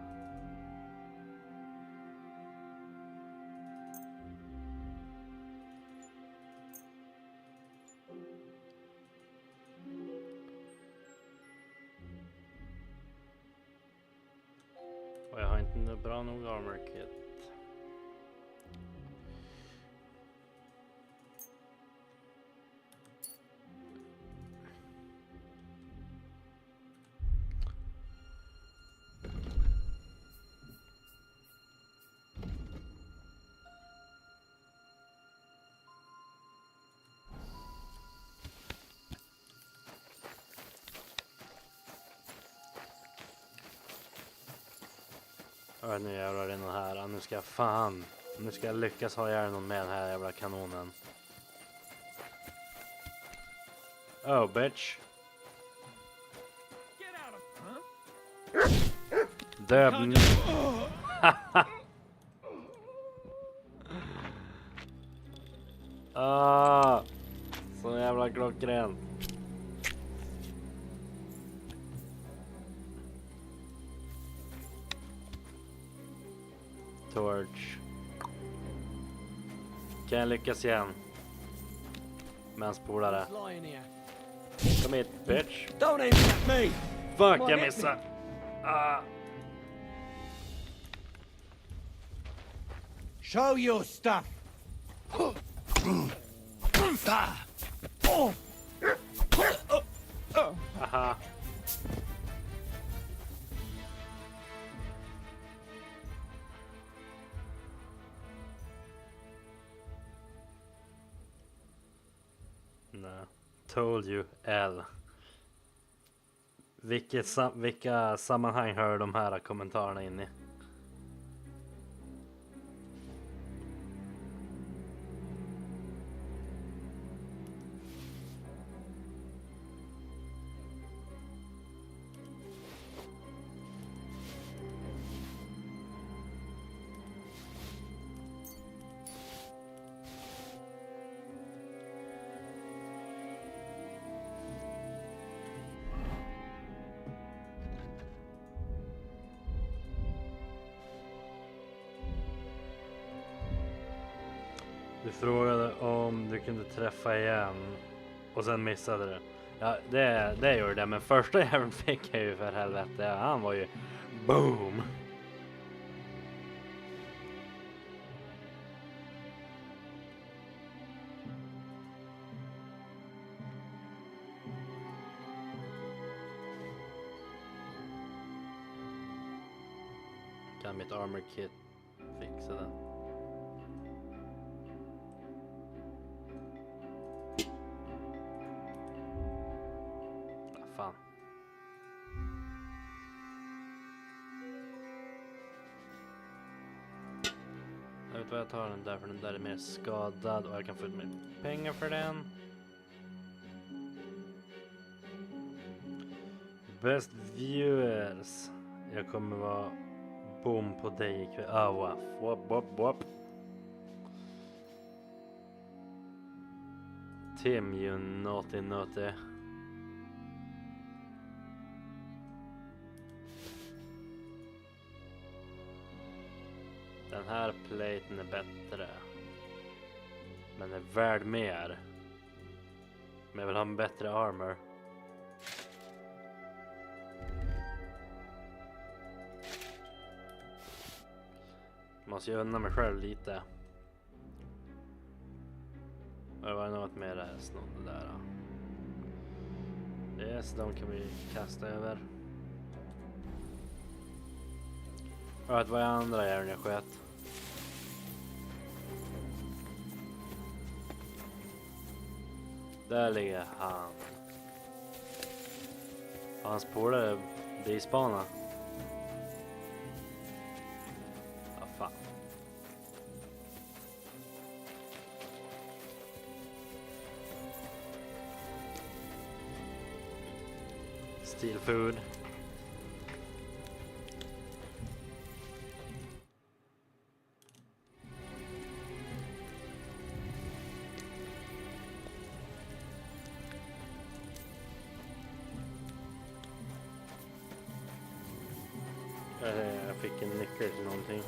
Och jag har inte något bra nog armor kit. Nu jävlar är det någon här. Nu ska jag fan. Nu ska jag lyckas ha ihjäl någon med den här jävla kanonen. Oh bitch. Get out of... Huh? Död nu. Ah, så jävla klockren. Torch. Kan jag lyckas igen? Med en spolare. Kom hit, bitch. Don't aim at me! Fuck, jag missade. Ah. Show your stuff! Aha. Nej. Told you, L. Vilka sammanhang hör de här kommentarerna in i? Du frågade om du kunde träffa igen och sen missade du. Ja, det gjorde det, men första jäveln fick jag ju för helvete. Ja, han var ju boom. Kan mitt armor kit fixa det? Fan. Jag vet vad jag tar den där, för den där är mer skadad och jag kan få ut mer pengar för den. Best viewers. Jag kommer vara boom på dig ikväll. Ah, wap. Tim, you naughty. Den här platen är bättre. Men är värd mer. Men jag vill ha en bättre armor. Måste jag unna mig själv lite. Det var något mer där snodde där. Yes, de kan vi kasta över. Vad är andra jävla jag sköt? Där ligger han. Hans polare Bispana. Ja, fan. Steal food. Jag fick en nyckel till någonting.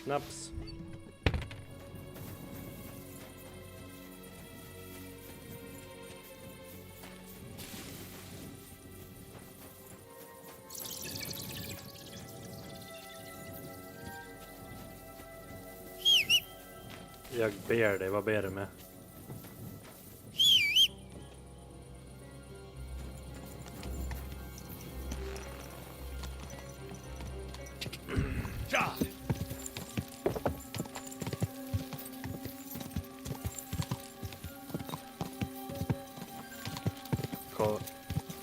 Snaps. Jag ber dig, vad ber du med?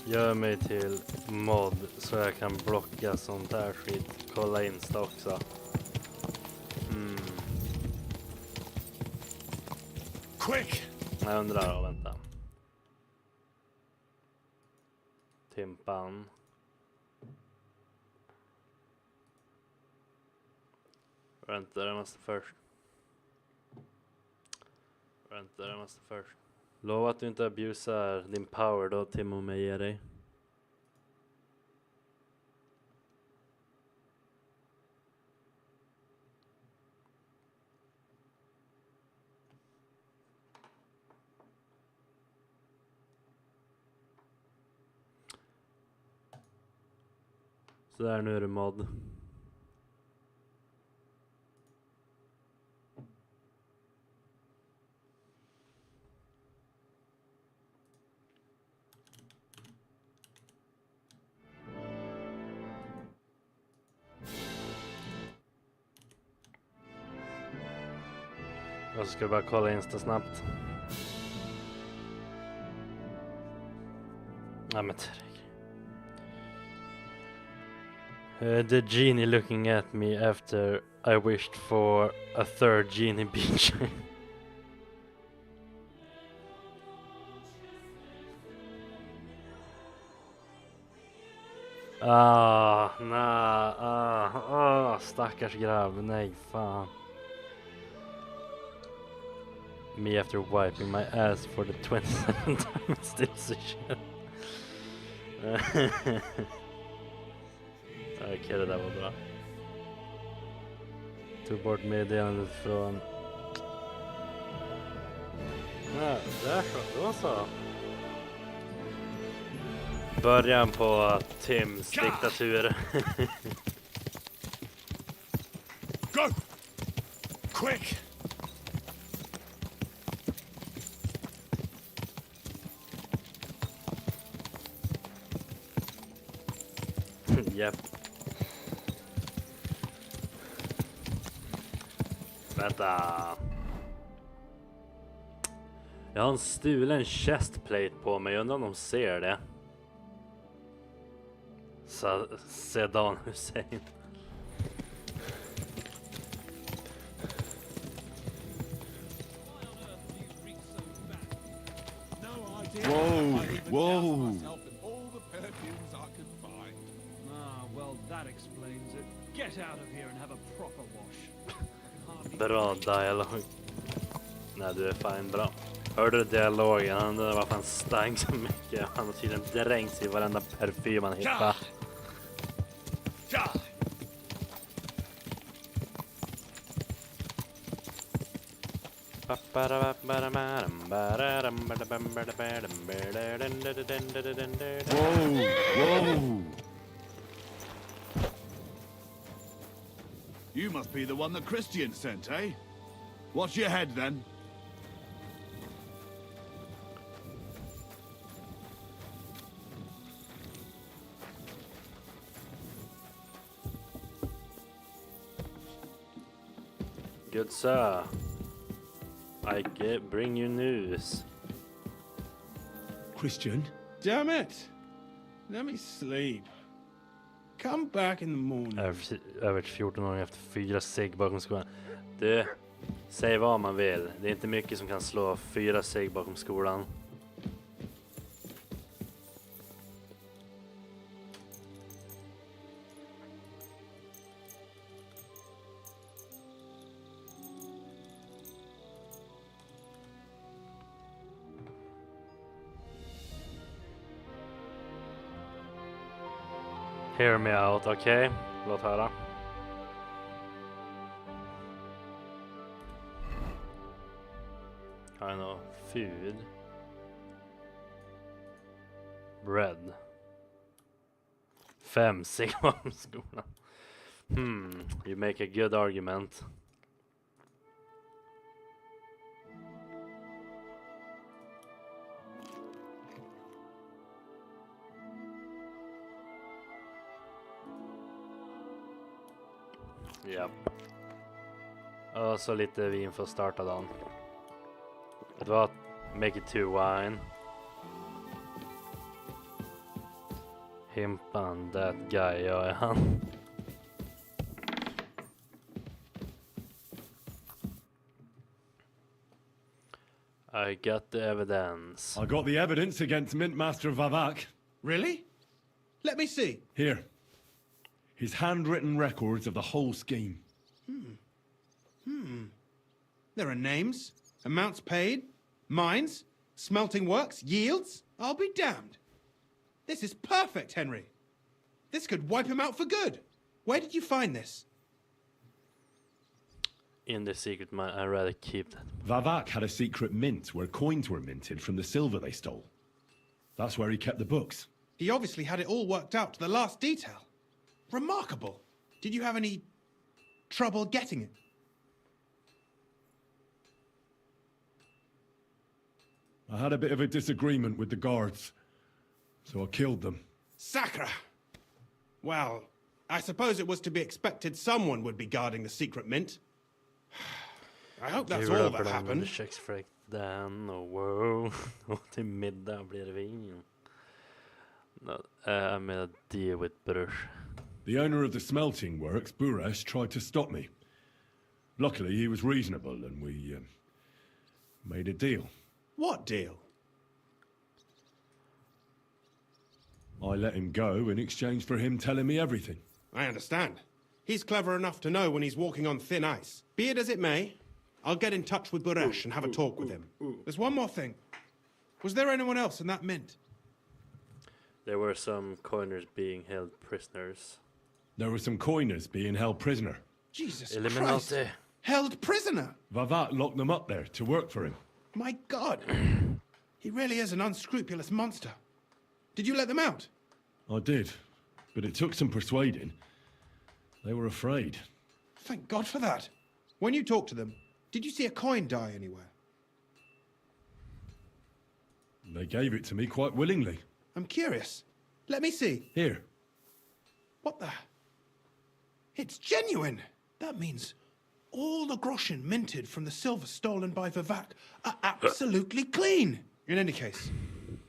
Gör mig till mod så jag kan blocka sånt här skit. Kolla Insta också. Quick! Jag undrar, vänta. Timpan. Vänta, det måste först. Lova att du inte abusar din power då, Timo, mig ger dig. Så där, nu är det mod. Och så ska vi bara kolla Insta snabbt. Ja, men the genie looking at me after I wished for a third genie beach. Stackars grabb, nej fan. Me after wiping my ass for the 27th time, still so shit. Okej, det där var bra. Tog bort meddelandet från... Nej, där så, då så. Början på Tims diktatur. Go! Quick! Japp. Vänta. Jag har en stulen chestplate på mig. Jag undrar om de ser det. Saddam Hussein. Whoa, whoa. Well, that explains it. Get out of here and have a proper wash. Bra dialog. Nej, du är fine, bra. Hörde du dialogen? Han undrar varför han stank så mycket. Han har tydligen dränkt sig i varenda parfym han hittar. Whoa! You must be the one that Christian sent, eh? Watch your head, then. Good sir. Bring you news. Christian? Damn it! Let me sleep. Come back in the morning. Över 14 år efter 4 cigg bakom skolan. Du, säg vad man vill. Det är inte mycket som kan slå 4 cigg bakom skolan. Hear me out, okej? Låt höra. I know. Food. Bread. 5 cigg bakom skolan. You make a good argument. Ja. Och så lite vin för att starta dagen. Det var make it 2 wine. Himpan, that guy, ja är han. I got the evidence. I got the evidence against Mintmaster Vavak. Really? Let me see. Here. His handwritten records of the whole scheme. There are names, amounts paid, mines, smelting works, yields. I'll be damned. This is perfect, Henry. This could wipe him out for good. Where did you find this? In the secret mine, I'd rather keep that. Vavak had a secret mint where coins were minted from the silver they stole. That's where he kept the books. He obviously had it all worked out to the last detail. Remarkable. Did you have any trouble getting it? I had a bit of a disagreement with the guards, so I killed them. Sacre! Well, I suppose it was to be expected someone would be guarding the secret mint. I hope that's all that happened. Köksfläkten och wow. Och till middag blir det vin. No, I made a deal with Brush. The owner of the smelting works, Buresh, tried to stop me. Luckily, he was reasonable and we made a deal. What deal? I let him go in exchange for him telling me everything. I understand. He's clever enough to know when he's walking on thin ice. Be it as it may, I'll get in touch with Buresh and have a talk with him. There's one more thing. Was there anyone else in that mint? There were some coiners being held prisoners. There were some coiners being held prisoner. Jesus Illuminati. Christ. Held prisoner? Vavak locked them up there to work for him. My God. He really is an unscrupulous monster. Did you let them out? I did, but it took some persuading. They were afraid. Thank God for that. When you talked to them, did you see a coin die anywhere? They gave it to me quite willingly. I'm curious. Let me see. Here. What the? It's genuine. That means all the groschen minted from the silver stolen by Vivak are absolutely clean. In any case,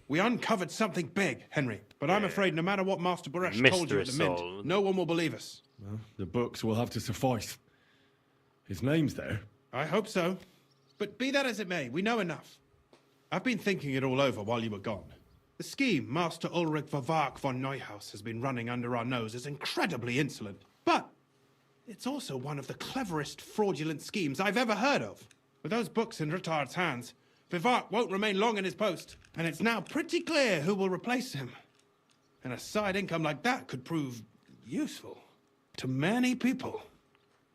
we uncovered something big, Henry. But I'm afraid no matter what Master Buresh told you at the mint, no one will believe us. Well, the books will have to suffice. His name's there. I hope so. But be that as it may, we know enough. I've been thinking it all over while you were gone. The scheme Master Ulrich Vavak von Neuhaus has been running under our nose is incredibly insolent. But it's also one of the cleverest fraudulent schemes I've ever heard of. With those books in Rittard's hands, Vivart won't remain long in his post, and it's now pretty clear who will replace him. And a side income like that could prove useful to many people,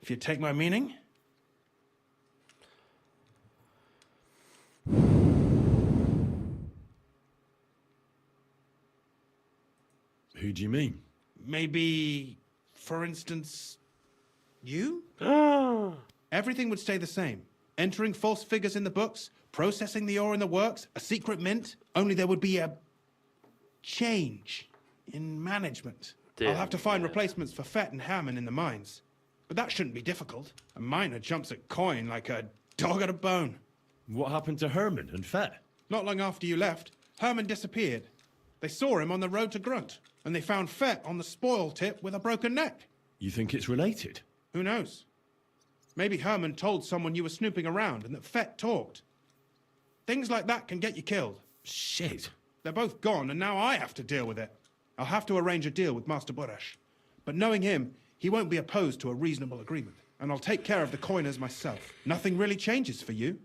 if you take my meaning. Who do you mean? Maybe, for instance, you? Everything would stay the same. Entering false figures in the books, processing the ore in the works, a secret mint, only there would be a change in management. I'll have to find replacements for Fett and Hammond in the mines. But that shouldn't be difficult. A miner jumps at coin like a dog at a bone. What happened to Herman and Fett? Not long after you left, Herman disappeared. They saw him on the road to Grunt, and they found Fett on the spoil tip with a broken neck. You think it's related? Who knows? Maybe Herman told someone you were snooping around and that Fett talked. Things like that can get you killed. Shit. They're both gone, and now I have to deal with it. I'll have to arrange a deal with Master Boresh. But knowing him, he won't be opposed to a reasonable agreement. And I'll take care of the coiners myself. Nothing really changes for you.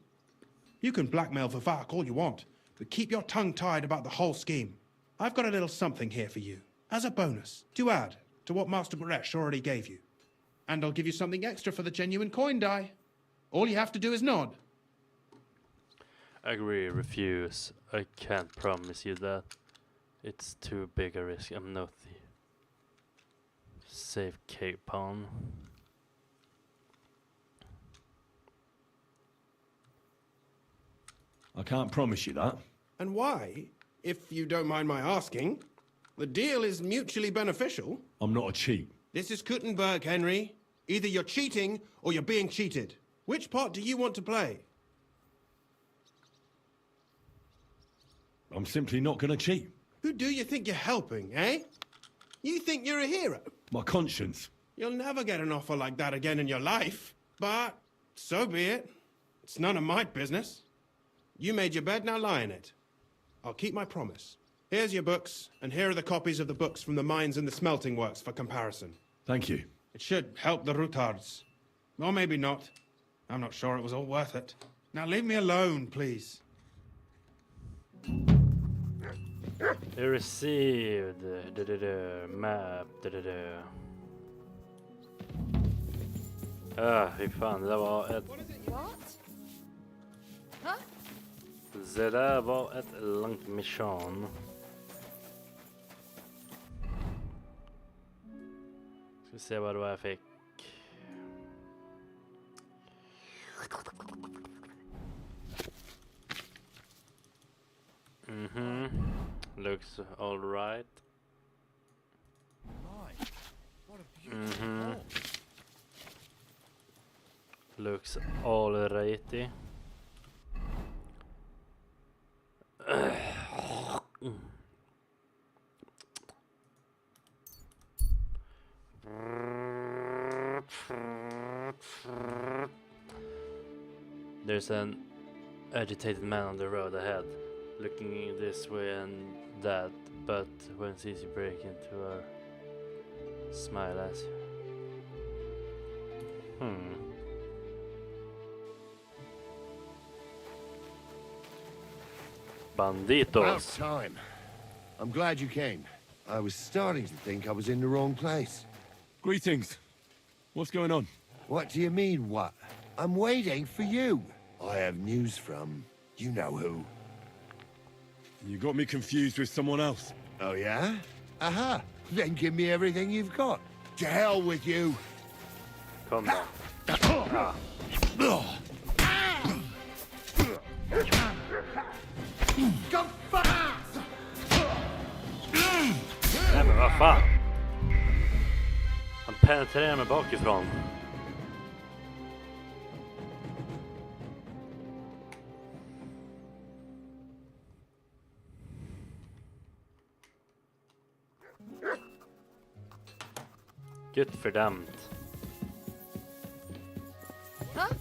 You can blackmail Vivak all you want, but keep your tongue tied about the whole scheme. I've got a little something here for you, as a bonus, to add to what Master Boresh already gave you. And I'll give you something extra for the genuine coin die. All you have to do is nod. Agree, refuse. I can't promise you that. It's too big a risk. I'm not the safe capon. I can't promise you that. And why, if you don't mind my asking? The deal is mutually beneficial. I'm not a cheat. This is Kuttenberg, Henry. Either you're cheating or you're being cheated. Which part do you want to play? I'm simply not going to cheat. Who do you think you're helping, eh? You think you're a hero? My conscience. You'll never get an offer like that again in your life. But so be it. It's none of my business. You made your bed, now lie in it. I'll keep my promise. Here's your books, and here are the copies of the books from the mines and the smelting works for comparison. Thank you. It should help the Rutards. Or maybe not. I'm not sure it was all worth it. Now leave me alone, please. You received map. Fy fan, det där var ett... What? Huh? Det där var ett långt mission. Ska vi se vad det var jag fick. Looks all right. Looks all righty. There's an agitated man on the road ahead, looking this way and that, but when sees you break into a smile at you. Banditos. About time. I'm glad you came. I was starting to think I was in the wrong place. Greetings. What's going on? What do you mean, what? I'm waiting for you. I have news from you know who. You got me confused with someone else. Oh, yeah? Aha. Then give me everything you've got. To hell with you. Come down. Come fast! Nej men vad fan. Han penetrerar mig bakifrån. Gud fördömt. Huh?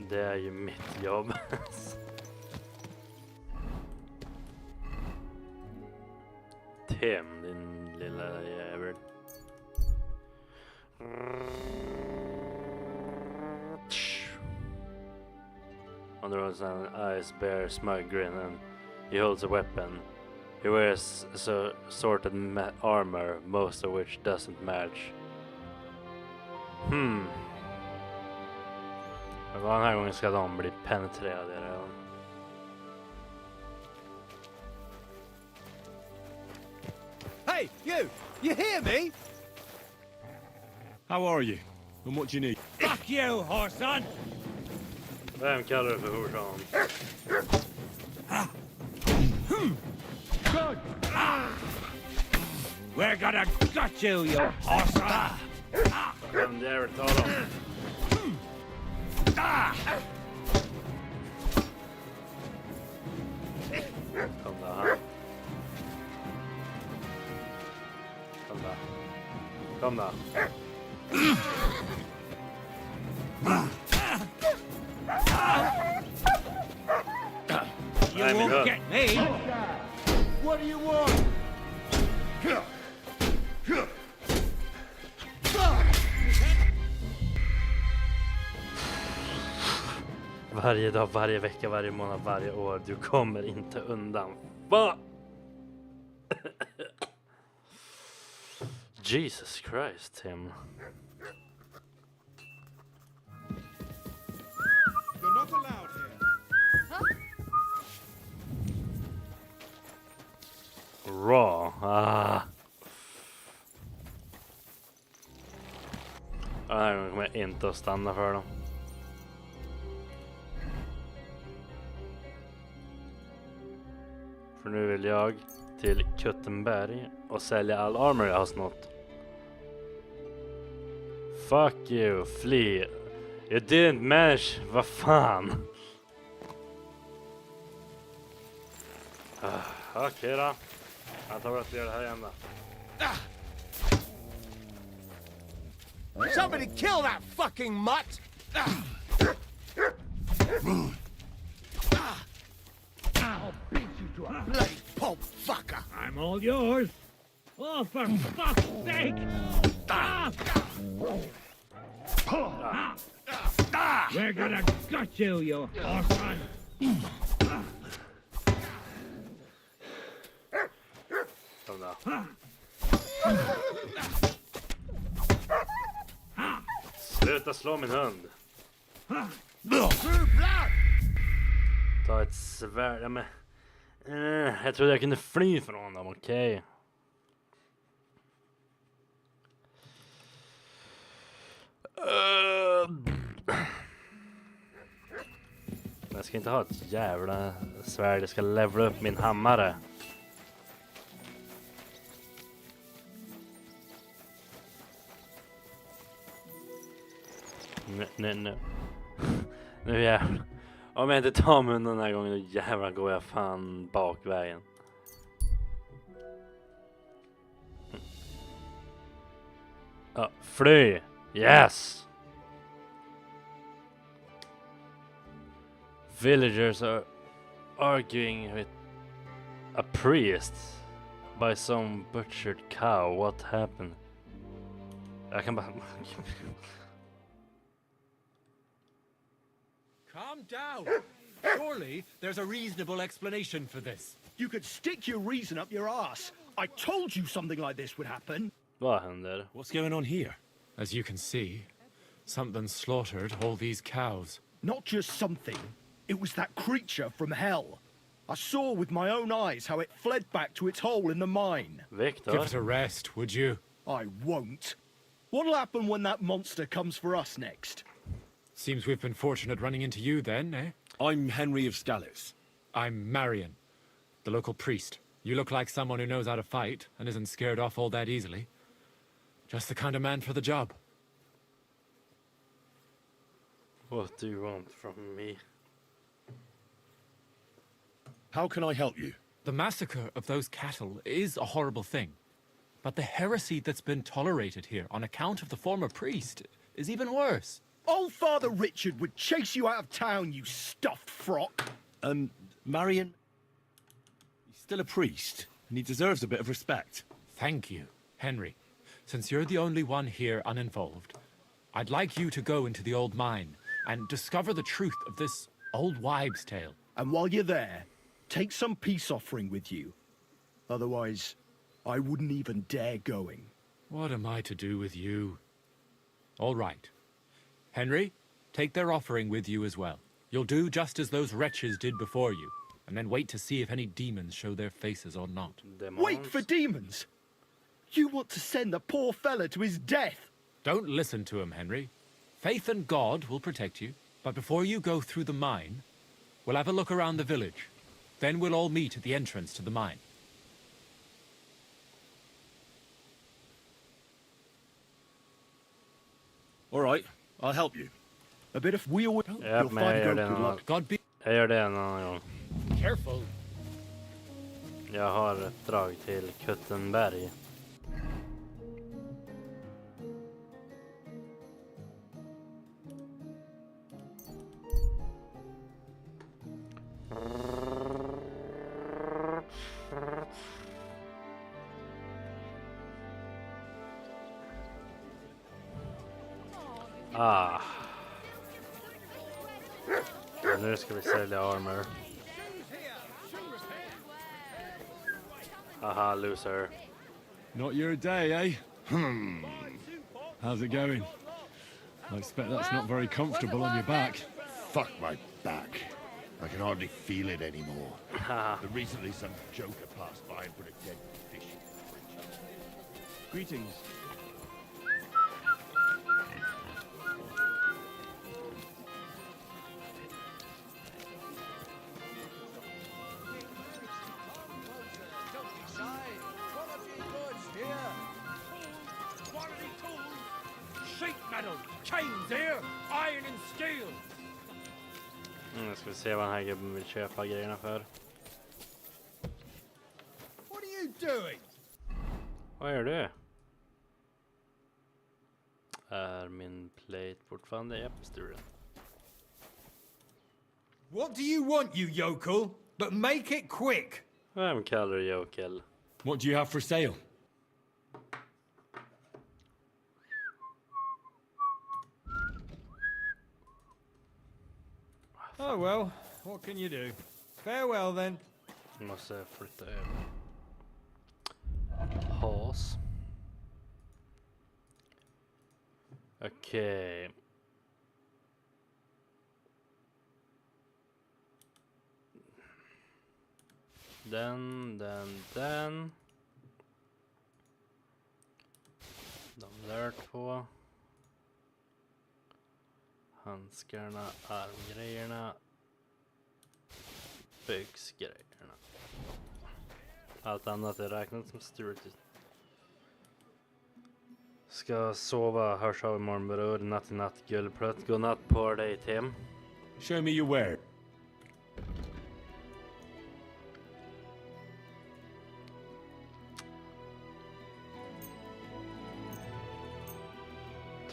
Det är ju mitt jobb. hem, din lilla jävel. On the road, an eyes bear smug grin, and he holds a weapon. He wears sorted armor, most of which doesn't match. Men den här gången ska de bli penetrerade redan. Hey, you hear me? How are you? And what do you need? Fuck you, horson! Vem kallar du för horsan? Good! We're gonna gut you, you horson! Vem jävel tar dem? Kom där. Kom där. Kom där. You won't get me! What do you want? Varje dag, varje vecka, varje månad, varje år. Du kommer inte undan. Va? Jesus Christ, Tim. You're not allowed here. Raw. Den här gången kommer jag inte att stanna för dem. För nu vill jag till Kuttenberg och sälja all armor jag har snott. Fuck you, flee. You didn't manage, vad fan. Okej då. Jag tar att vi gör det här igen då. Somebody kill that fucking mutt! I'll beat you to a bloody pulp fucker! I'm all yours! Oh, for fuck's sake! We're gonna gut you, you horson! Kom då. Sluta slå min hund. Ta ett svärd. Ja, men, jag trodde jag kunde fly från dem, okej. Jag ska inte ha ett jävla svärd. Jag ska levla upp min hammare. Nej. Nu jävlar. Om jag inte tar mig undan den här gången, då jävlar går jag fan bakvägen. Ja, fly! Yes! Villagers are arguing with a priest by some butchered cow. What happened? Jag kan bara... Calm down. Surely there's a reasonable explanation for this. You could stick your reason up your ass. I told you something like this would happen. Vad händer? What's going on here? As you can see, something slaughtered all these cows. Not just something. It was that creature from hell. I saw with my own eyes how it fled back to its hole in the mine. Victor? Give it a rest, would you? I won't. What'll happen when that monster comes for us next? Seems we've been fortunate running into you then, eh? I'm Henry of Scalitz. I'm Marion, the local priest. You look like someone who knows how to fight and isn't scared off all that easily. Just the kind of man for the job. What do you want from me? How can I help you? The massacre of those cattle is a horrible thing. But the heresy that's been tolerated here on account of the former priest is even worse. Old Father Richard would chase you out of town, you stuffed frock. Marion? He's still a priest. and he deserves a bit of respect. Thank you, Henry. Since you're the only one here uninvolved, I'd like you to go into the old mine and discover the truth of this old wives' tale. And while you're there, take some peace offering with you. Otherwise, I wouldn't even dare going. What am I to do with you? All right. Henry, take their offering with you as well. You'll do just as those wretches did before you, and then wait to see if any demons show their faces or not. Demons? Wait for demons? You want to send the poor fella to his death? Don't listen to him, Henry. Faith in God will protect you, but before you go through the mine, we'll have a look around the village. Then we'll all meet at the entrance to the mine. All right, I'll help you. A bit of wheel. Japp, You'll men jag find gör out det good någon, luck. God be jag gör det en annan gång. careful. Jag har ett drag till Kuttenberg. Ah. Ja, nu ska vi sälja armor. Haha, loser. Not your day, eh? How's it going? I expect that's not very comfortable on your back. Fuck my back. I can hardly feel it anymore. But recently some joker passed by and put a dead fish in the fridge. Greetings. Sheet metal, chains here, iron and steel. Nu ska vi se vad den här gubben vill köpa grejerna för. What are you doing? Vad gör du? Är min plate fortfarande uppstulen? What do you want, you yokel? But make it quick. Vem kallar du jokel? What do you have for sale? Oh well, what can you do? Farewell then. Måste flytta över. Has. Okej. Den. De där två. Handskarna, armgrejerna. Byxgrejerna. Allt annat är räknat som stulet. Ska sova, hörs av imorgon bror. Natt i natt, gullplött. Godnatt på dig, Tim. Show me your wear.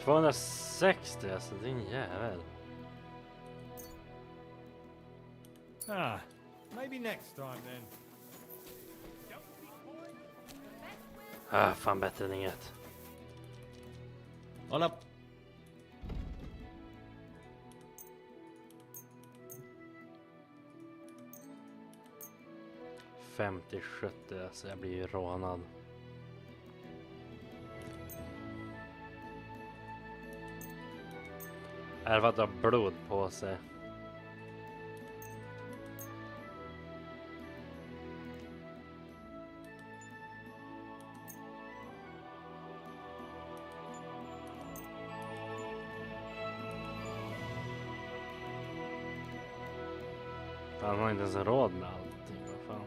$260, alltså din jävel. Ah, maybe next time then. Ah, fan bättre än inget. Håll upp. $50-70, alltså jag blir ju rånad. Är för att ha blod på sig. Han har inte ens råd med allting, vad fan.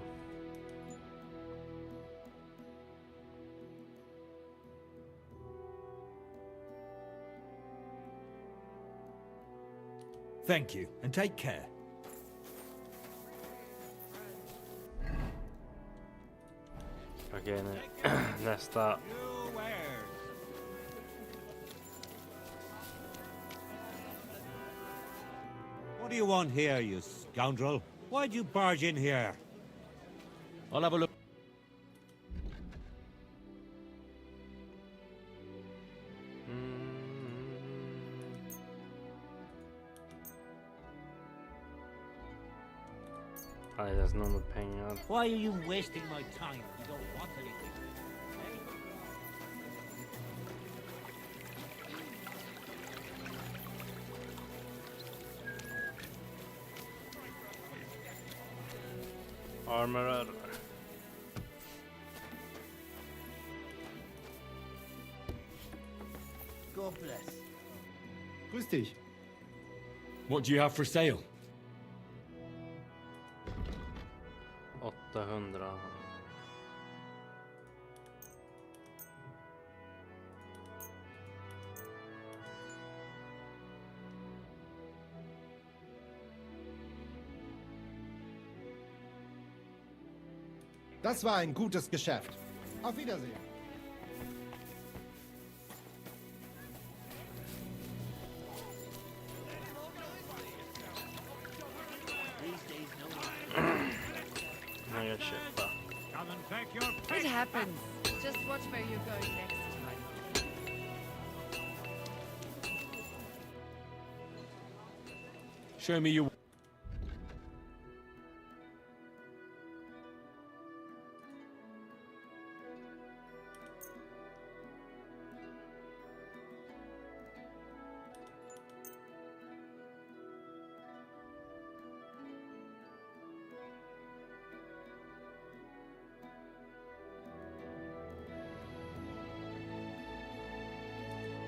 Thank you, and take care. Okej, nu nästa. What do you want here, you scoundrel? Why'd you barge in here? I'll have a look. Nej, det är nog med pengar. Why are you wasting my time? You don't want anything. Armorer. God bless. Grüß dich. What do you have for sale? 800. Das war ein gutes Geschäft. Auf Wiedersehen. Jag kan köpa. Come and take your It happens. Just watch where you're going next time. Show me your...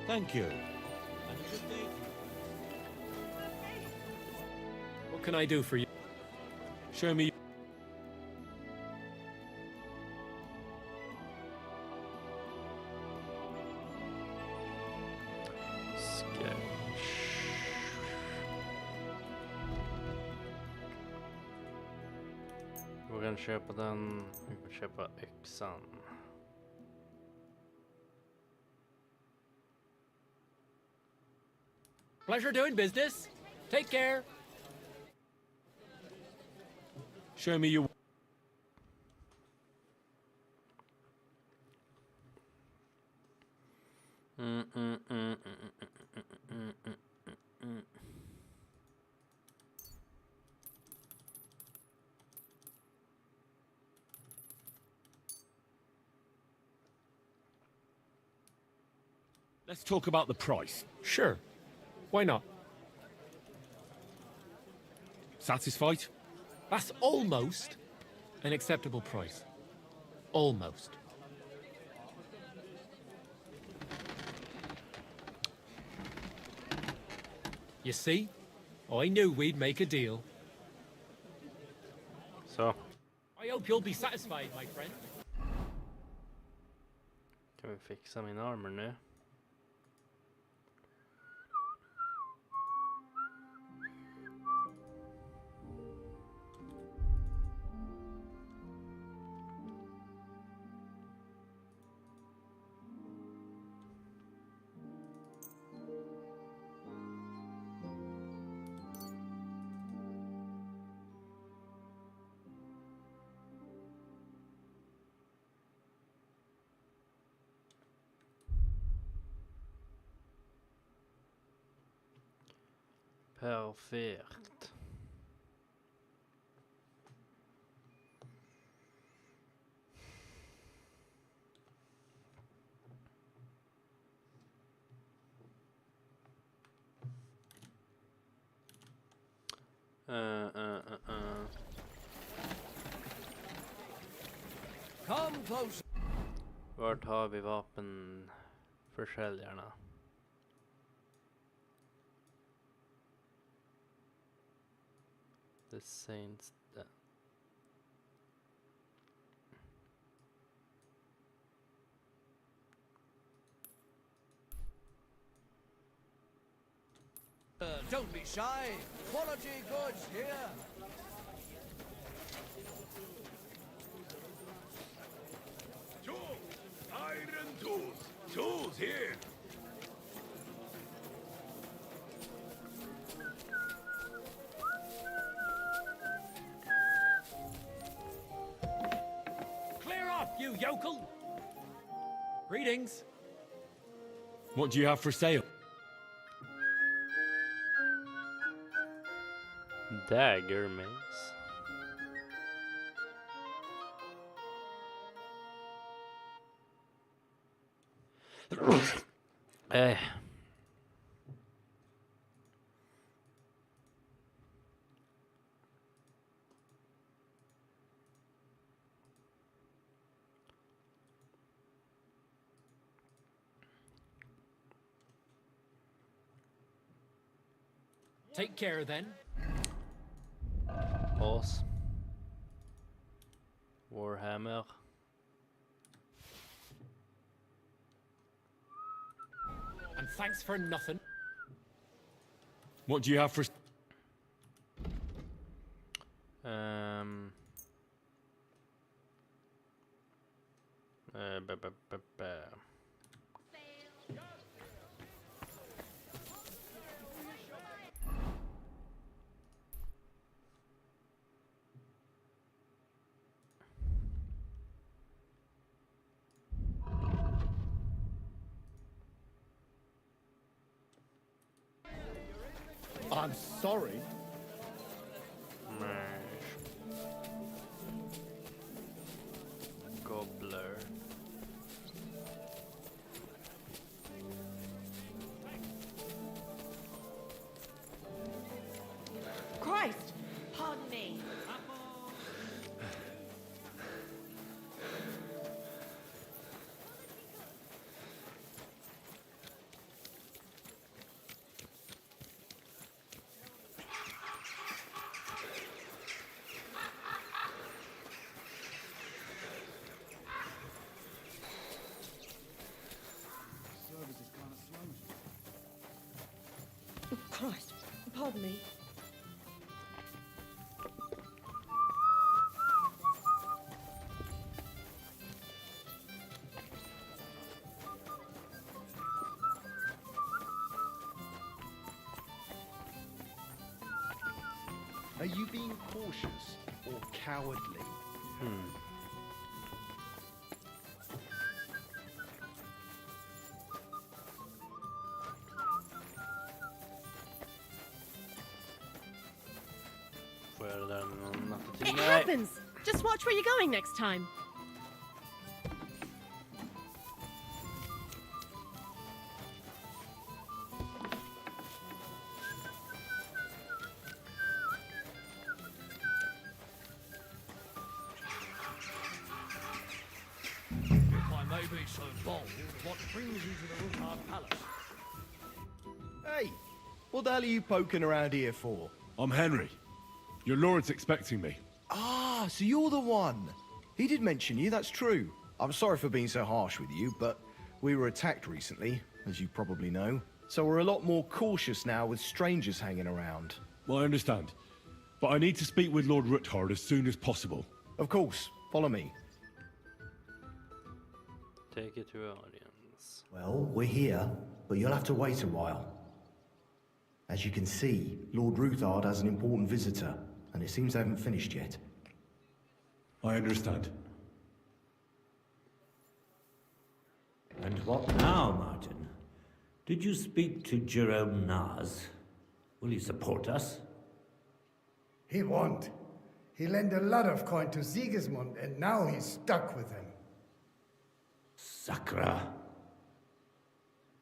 Thank you. And a good day. What can I do for you? Show me... Vi kan köpa den. Vi kan köpa yxan. Pleasure doing business. Take care. Show me your... Let's talk about the price. Sure. Why not? Satisfied? That's almost an acceptable price. Almost. You see? I knew we'd make a deal. Så. I hope you'll be satisfied, my friend. Kan vi fixa min armor nu? Perfekt. Come close. Vart har vi vapenförsäljarna? The Saints Den. Don't be shy. Quality goods here. Tools! Iron tools! Tools here! Clear off, you yokel! Greetings. What do you have for sale? Dagger mace. Eh. Take care then. Pause. Warhammer. And thanks for nothing. What do you have for... Um. I'm sorry. Gobbler. Christ! Pardon me. Christ! Pardon me. Are you being cautious or cowardly? It happens! Just watch where you're going next time. If I may be so bold, what brings you to the Ruthard Palace? Hey, what the hell are you poking around here for? I'm Henry. Your lord's expecting me. Ah, so you're the one. He did mention you, that's true. I'm sorry for being so harsh with you, but we were attacked recently, as you probably know. So we're a lot more cautious now with strangers hanging around. Well, I understand. But I need to speak with Lord Ruthard as soon as possible. Of course, follow me. Take it to audience. Well, we're here, but you'll have to wait a while. As you can see, Lord Ruthard has an important visitor, and it seems they haven't finished yet. I understand. And what now, Martin? Did you speak to Jerome Naz? Will he support us? He won't. He lent a lot of coin to Sigismund, and now he's stuck with him. Sakra.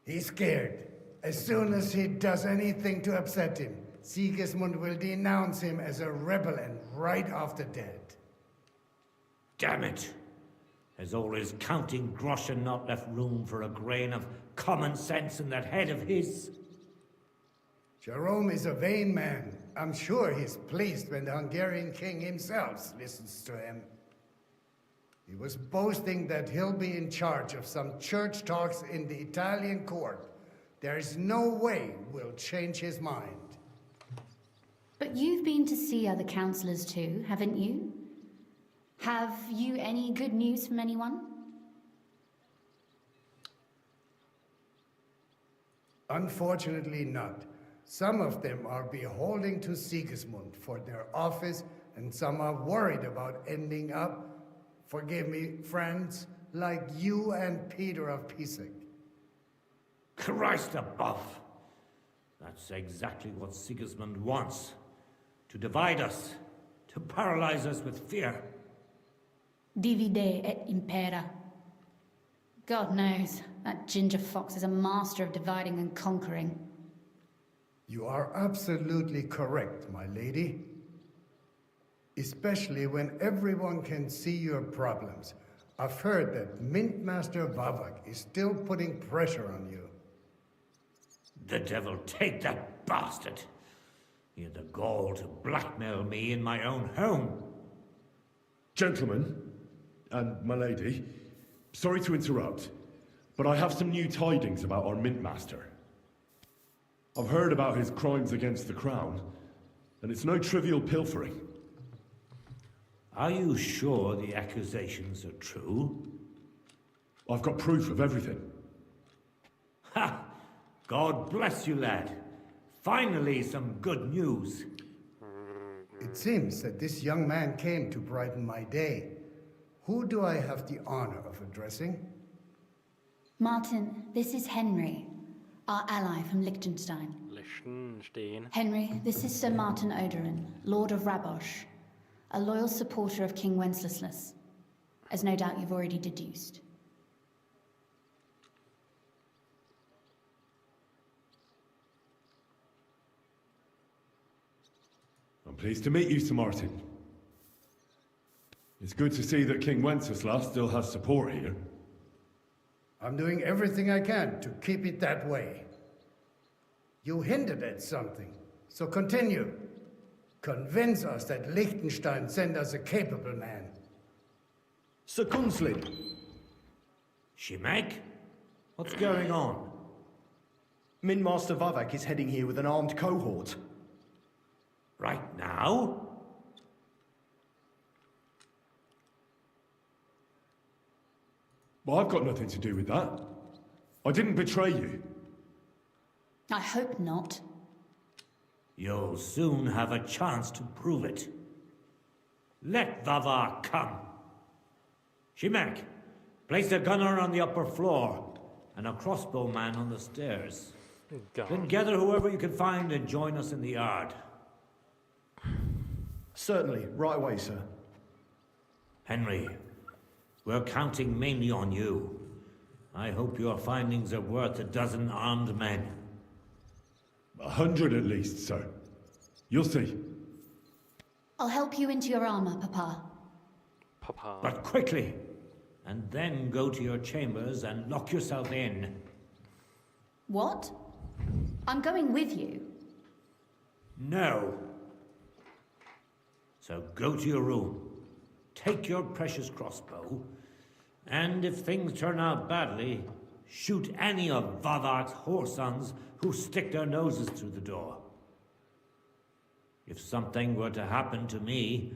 He's scared. As soon as he does anything to upset him, Sigismund will denounce him as a rebel and right off the dead. Damn it! Has all his counting groschen not left room for a grain of common sense in that head of his? Jerome is a vain man. I'm sure he's pleased when the Hungarian king himself listens to him. He was boasting that he'll be in charge of some church talks in the Italian court. There is no way we'll change his mind. But you've been to see other councillors too, haven't you? Have you any good news from anyone? Unfortunately not. Some of them are beholden to Sigismund for their office, and some are worried about ending up, forgive me, friends, like you and Peter of Pisek. Christ above! That's exactly what Sigismund wants. To divide us. To paralyze us with fear. Divide et impera. God knows, that ginger fox is a master of dividing and conquering. You are absolutely correct, my lady. Especially when everyone can see your problems. I've heard that Mint Master Vavak is still putting pressure on you. The devil take that bastard! He had the gall to blackmail me in my own home. Gentlemen, and my lady, sorry to interrupt, but I have some new tidings about our Mint Master. I've heard about his crimes against the Crown, and it's no trivial pilfering. Are you sure the accusations are true? I've got proof of everything. Ha! God bless you, lad. Finally, some good news. It seems that this young man came to brighten my day. Who do I have the honor of addressing? Martin, this is Henry, our ally from Liechtenstein. Liechtenstein. Henry, this is Sir Martin Odorin, Lord of Rabosh, a loyal supporter of King Wenceslas, as no doubt you've already deduced. I'm pleased to meet you, Sir Martin. It's good to see that King Wenceslas still has support here. I'm doing everything I can to keep it that way. You hinted at something, so continue. Convince us that Liechtenstein sent us a capable man. Sir Kunslin. Shimek? What's going on? Mint Master Vavak is heading here with an armed cohort. Right now? Well, I've got nothing to do with that. I didn't betray you. I hope not. You'll soon have a chance to prove it. Let Vavar come. Shimek, place a gunner on the upper floor and a crossbowman on the stairs. Then gather whoever you can find and join us in the yard. Certainly, right away, sir. Henry, we're counting mainly on you. I hope your findings are worth a dozen armed men. 100 at least, sir. You'll see. I'll help you into your armor, Papa. Papa. But quickly, and then go to your chambers and lock yourself in. What? I'm going with you. No. So go to your room, take your precious crossbow, and if things turn out badly, shoot any of Vavar's whoresons who stick their noses through the door. If something were to happen to me,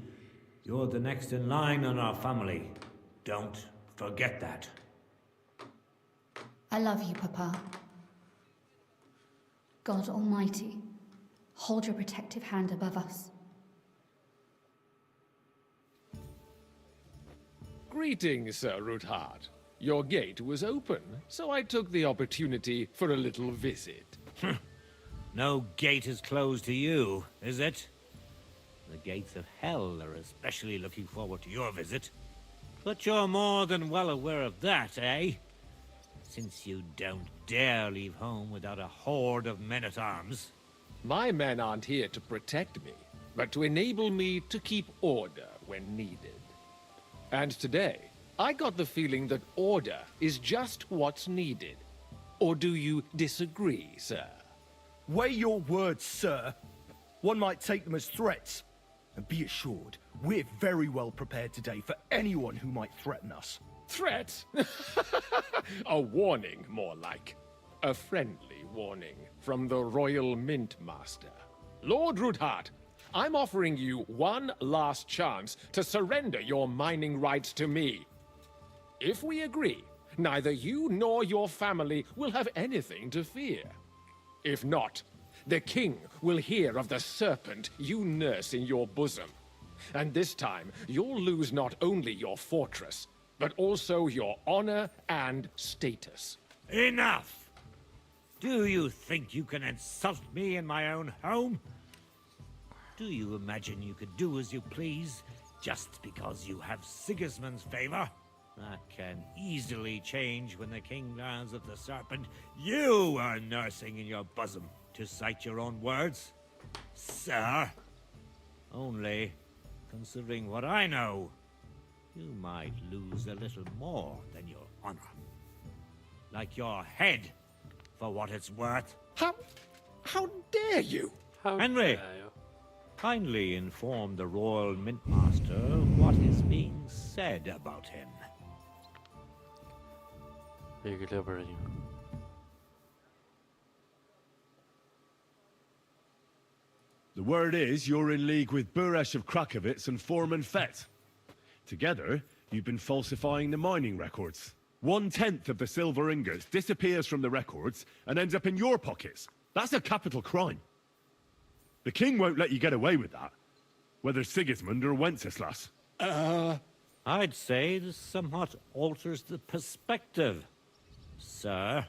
you're the next in line in our family. Don't forget that. I love you, Papa. God Almighty, hold your protective hand above us. Greetings, Sir Ruthard. Your gate was open, so I took the opportunity for a little visit. No gate is closed to you, is it? The gates of hell are especially looking forward to your visit. But you're more than well aware of that, eh? Since you don't dare leave home without a horde of men-at-arms. My men aren't here to protect me, but to enable me to keep order when needed. And today, I got the feeling that order is just what's needed. Or do you disagree, sir? Weigh your words, sir. One might take them as threats. And be assured, we're very well prepared today for anyone who might threaten us. Threat? A warning, more like. A friendly warning from the Royal Mint Master. Lord Ruthard, I'm offering you one last chance to surrender your mining rights to me. If we agree, neither you nor your family will have anything to fear. If not, the king will hear of the serpent you nurse in your bosom. And this time, you'll lose not only your fortress, but also your honor and status. Enough! Do you think you can insult me in my own home? Do you imagine you could do as you please, just because you have Sigismund's favor? That can easily change when the king learns of the serpent you are nursing in your bosom, to cite your own words, sir. Only, considering what I know, you might lose a little more than your honor. Like your head, for what it's worth. How dare you? Henry, kindly inform the Royal Mintmaster what is being said about him. The word is you're in league with Buresh of Krakowitz and Foreman Fett. Together, you've been falsifying the mining records. 1/10 of the silver ingots disappears from the records and ends up in your pockets. That's a capital crime. The king won't let you get away with that, whether Sigismund or Wenceslas. I'd say this somewhat alters the perspective, sir.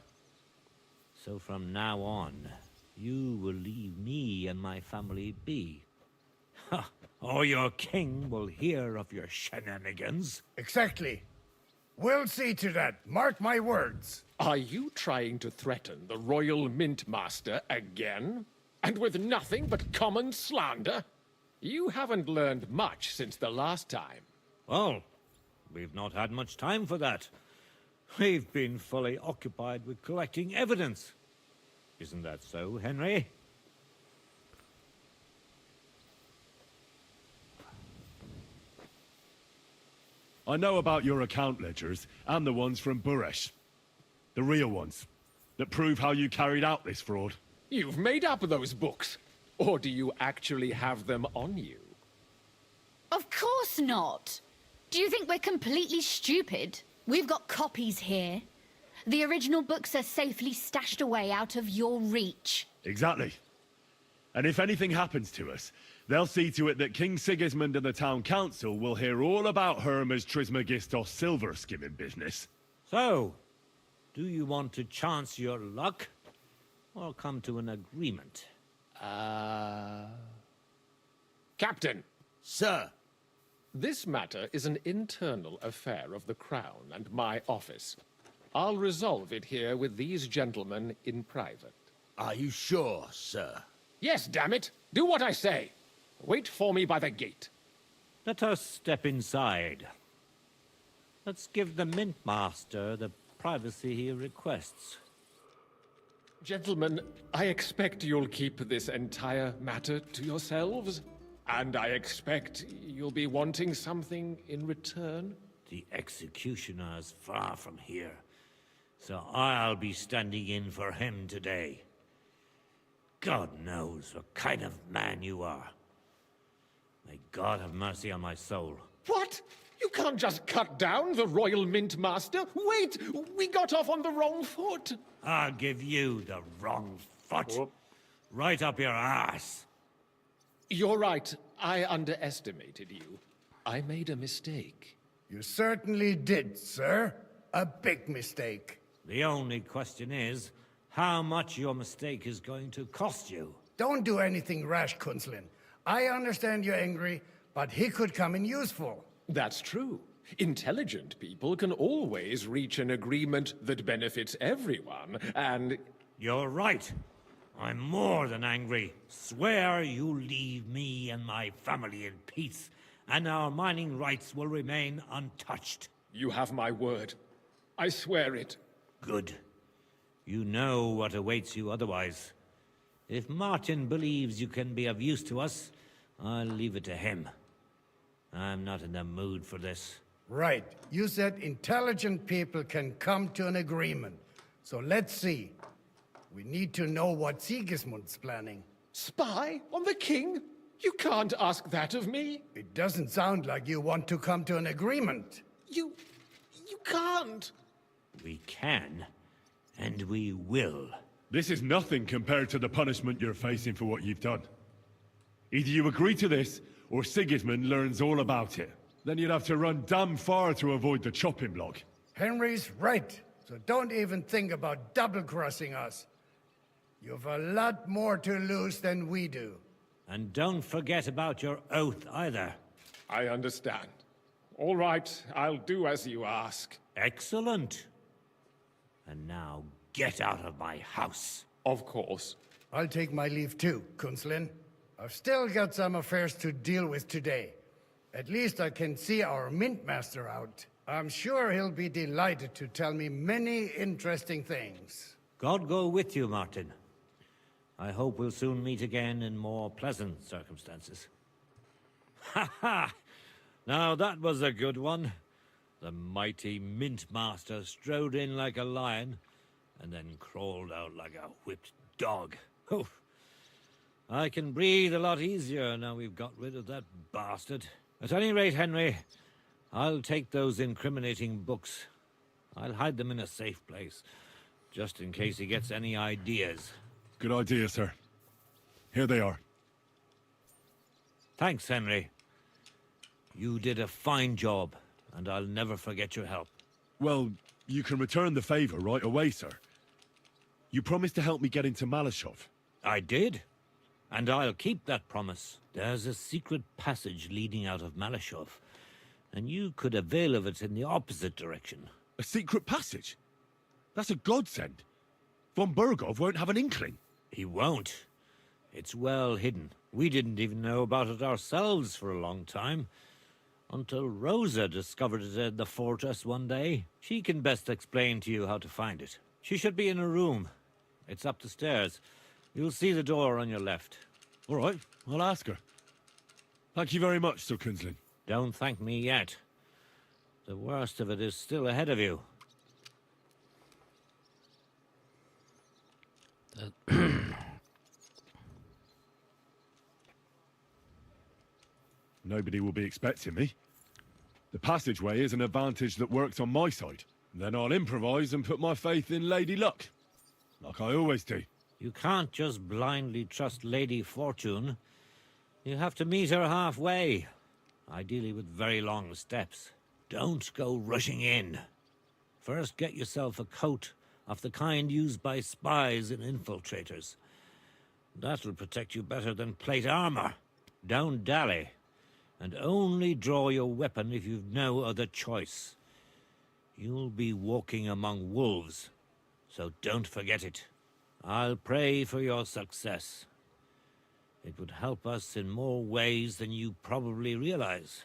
So from now on, you will leave me and my family be. Or your king will hear of your shenanigans. Exactly. We'll see to that. Mark my words. Are you trying to threaten the Royal Mintmaster again? And with nothing but common slander? You haven't learned much since the last time. Well, we've not had much time for that. We've been fully occupied with collecting evidence. Isn't that so, Henry? I know about your account ledgers and the ones from Buresh. The real ones, that prove how you carried out this fraud. You've made up those books. Or do you actually have them on you? Of course not. Do you think we're completely stupid? We've got copies here. The original books are safely stashed away out of your reach. Exactly. And if anything happens to us, they'll see to it that King Sigismund and the town council will hear all about Herma's Trismegistos silver skimming business. So, do you want to chance your luck? Or come to an agreement? Captain! Sir! This matter is an internal affair of the Crown and my office. I'll resolve it here with these gentlemen in private. Are you sure, sir? Yes, damn it! Do what I say! Wait for me by the gate. Let us step inside. Let's give the Mintmaster the privacy he requests. Gentlemen, I expect you'll keep this entire matter to yourselves. And I expect you'll be wanting something in return. The executioner's far from here, so I'll be standing in for him today. God knows what kind of man you are. May God have mercy on my soul. What? You can't just cut down the Royal Mintmaster. Wait! We got off on the wrong foot. I'll give you the wrong foot. Right up your ass. You're right. I underestimated you. I made a mistake. You certainly did, sir. A big mistake. The only question is, how much your mistake is going to cost you. Don't do anything rash, Kunslin. I understand you're angry, but he could come in useful. That's true. Intelligent people can always reach an agreement that benefits everyone, and... You're right. I'm more than angry. Swear you leave me and my family in peace, and our mining rights will remain untouched. You have my word. I swear it. Good. You know what awaits you otherwise. If Martin believes you can be of use to us, I'll leave it to him. I'm not in the mood for this. Right. You said intelligent people can come to an agreement. So let's see. We need to know what Sigismund's planning. Spy on the king? You can't ask that of me. It doesn't sound like you want to come to an agreement. You can't. We can, and we will. This is nothing compared to the punishment you're facing for what you've done. Either you agree to this, or Sigismund learns all about it. Then you'd have to run damn far to avoid the chopping block. Henry's right, so don't even think about double-crossing us. You've a lot more to lose than we do. And don't forget about your oath either. I understand. All right, I'll do as you ask. Excellent. And now get out of my house. Of course. I'll take my leave too, Kunslin. I've still got some affairs to deal with today. At least I can see our mint master out. I'm sure he'll be delighted to tell me many interesting things. God go with you, Martin. I hope we'll soon meet again in more pleasant circumstances. Ha ha! Now that was a good one. The mighty Mint Master strode in like a lion, and then crawled out like a whipped dog. Oof. I can breathe a lot easier now we've got rid of that bastard. At any rate, Henry, I'll take those incriminating books. I'll hide them in a safe place, just in case he gets any ideas. Good idea, sir. Here they are. Thanks, Henry. You did a fine job, and I'll never forget your help. Well, you can return the favor right away, sir. You promised to help me get into Malashov. I did, and I'll keep that promise. There's a secret passage leading out of Malashov, and you could avail of it in the opposite direction. A secret passage? That's a godsend. Von Burgov won't have an inkling. He won't. It's well hidden. We didn't even know about it ourselves for a long time. Until Rosa discovered it in the fortress one day. She can best explain to you how to find it. She should be in a room. It's up the stairs. You'll see the door on your left. All right, I'll ask her. Thank you very much, Sir Kunslin. Don't thank me yet. The worst of it is still ahead of you. Nobody will be expecting me. The passageway is an advantage that works on my side. Then I'll improvise and put my faith in Lady Luck. Like I always do. You can't just blindly trust Lady Fortune. You have to meet her halfway. Ideally with very long steps. Don't go rushing in. First get yourself a coat of the kind used by spies and infiltrators. That'll protect you better than plate armor. Don't dally. And only draw your weapon if you've no other choice. You'll be walking among wolves, so don't forget it. I'll pray for your success. It would help us in more ways than you probably realize.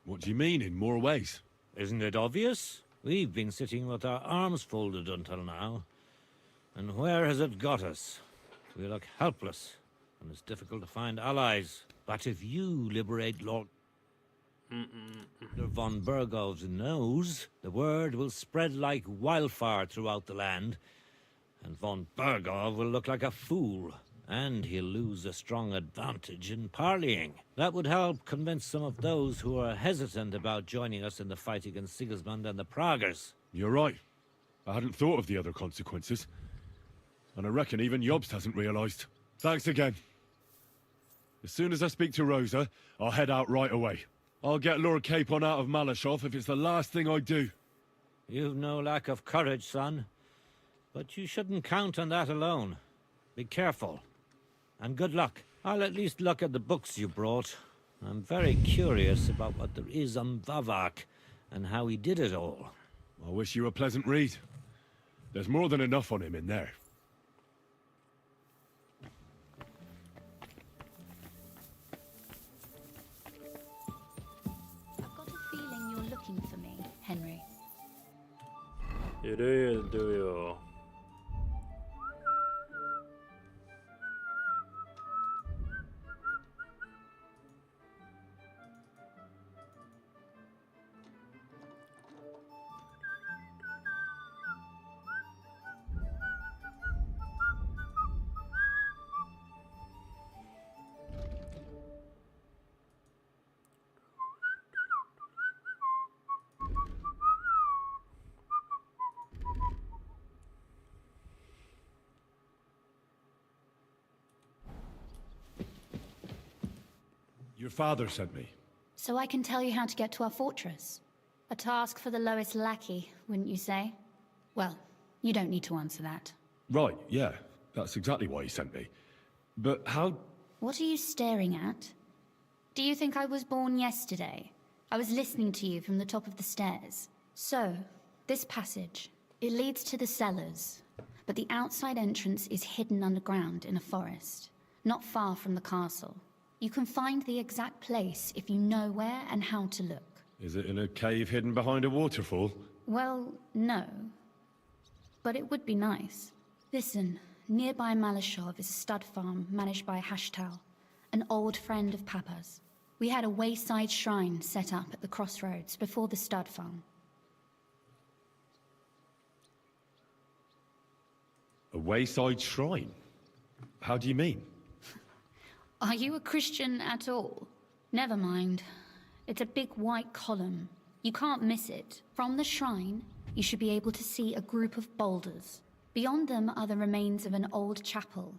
What do you mean, in more ways? Isn't it obvious? We've been sitting with our arms folded until now. And where has it got us? We look helpless. And it's difficult to find allies. But if you liberate Lord von Burgov's nose, the word will spread like wildfire throughout the land, and von Burgov will look like a fool, and he'll lose a strong advantage in parleying. That would help convince some of those who are hesitant about joining us in the fight against Sigismund and the Praguers. You're right. I hadn't thought of the other consequences. And I reckon even Jobst hasn't realized. Thanks again. As soon as I speak to Rosa, I'll head out right away. I'll get Lord Capon out of Malashov if it's the last thing I do. You've no lack of courage, son. But you shouldn't count on that alone. Be careful. And good luck. I'll at least look at the books you brought. I'm very curious about what there is on Vavak and how he did it all. I wish you a pleasant read. There's more than enough on him in there. For me, Henry. You do you? Your father sent me. So I can tell you how to get to our fortress. A task for the lowest lackey, wouldn't you say? Well, you don't need to answer that. Right, yeah. That's exactly why he sent me. But how... What are you staring at? Do you think I was born yesterday? I was listening to you from the top of the stairs. So, this passage, it leads to the cellars, but the outside entrance is hidden underground in a forest, not far from the castle. You can find the exact place if you know where and how to look. Is it in a cave hidden behind a waterfall? Well, no. But it would be nice. Listen, nearby Malashov is a stud farm managed by Hashtal, an old friend of Papa's. We had a wayside shrine set up at the crossroads before the stud farm. A wayside shrine? How do you mean? Are you a Christian at all? Never mind. It's a big white column. You can't miss it. From the shrine, you should be able to see a group of boulders. Beyond them are the remains of an old chapel.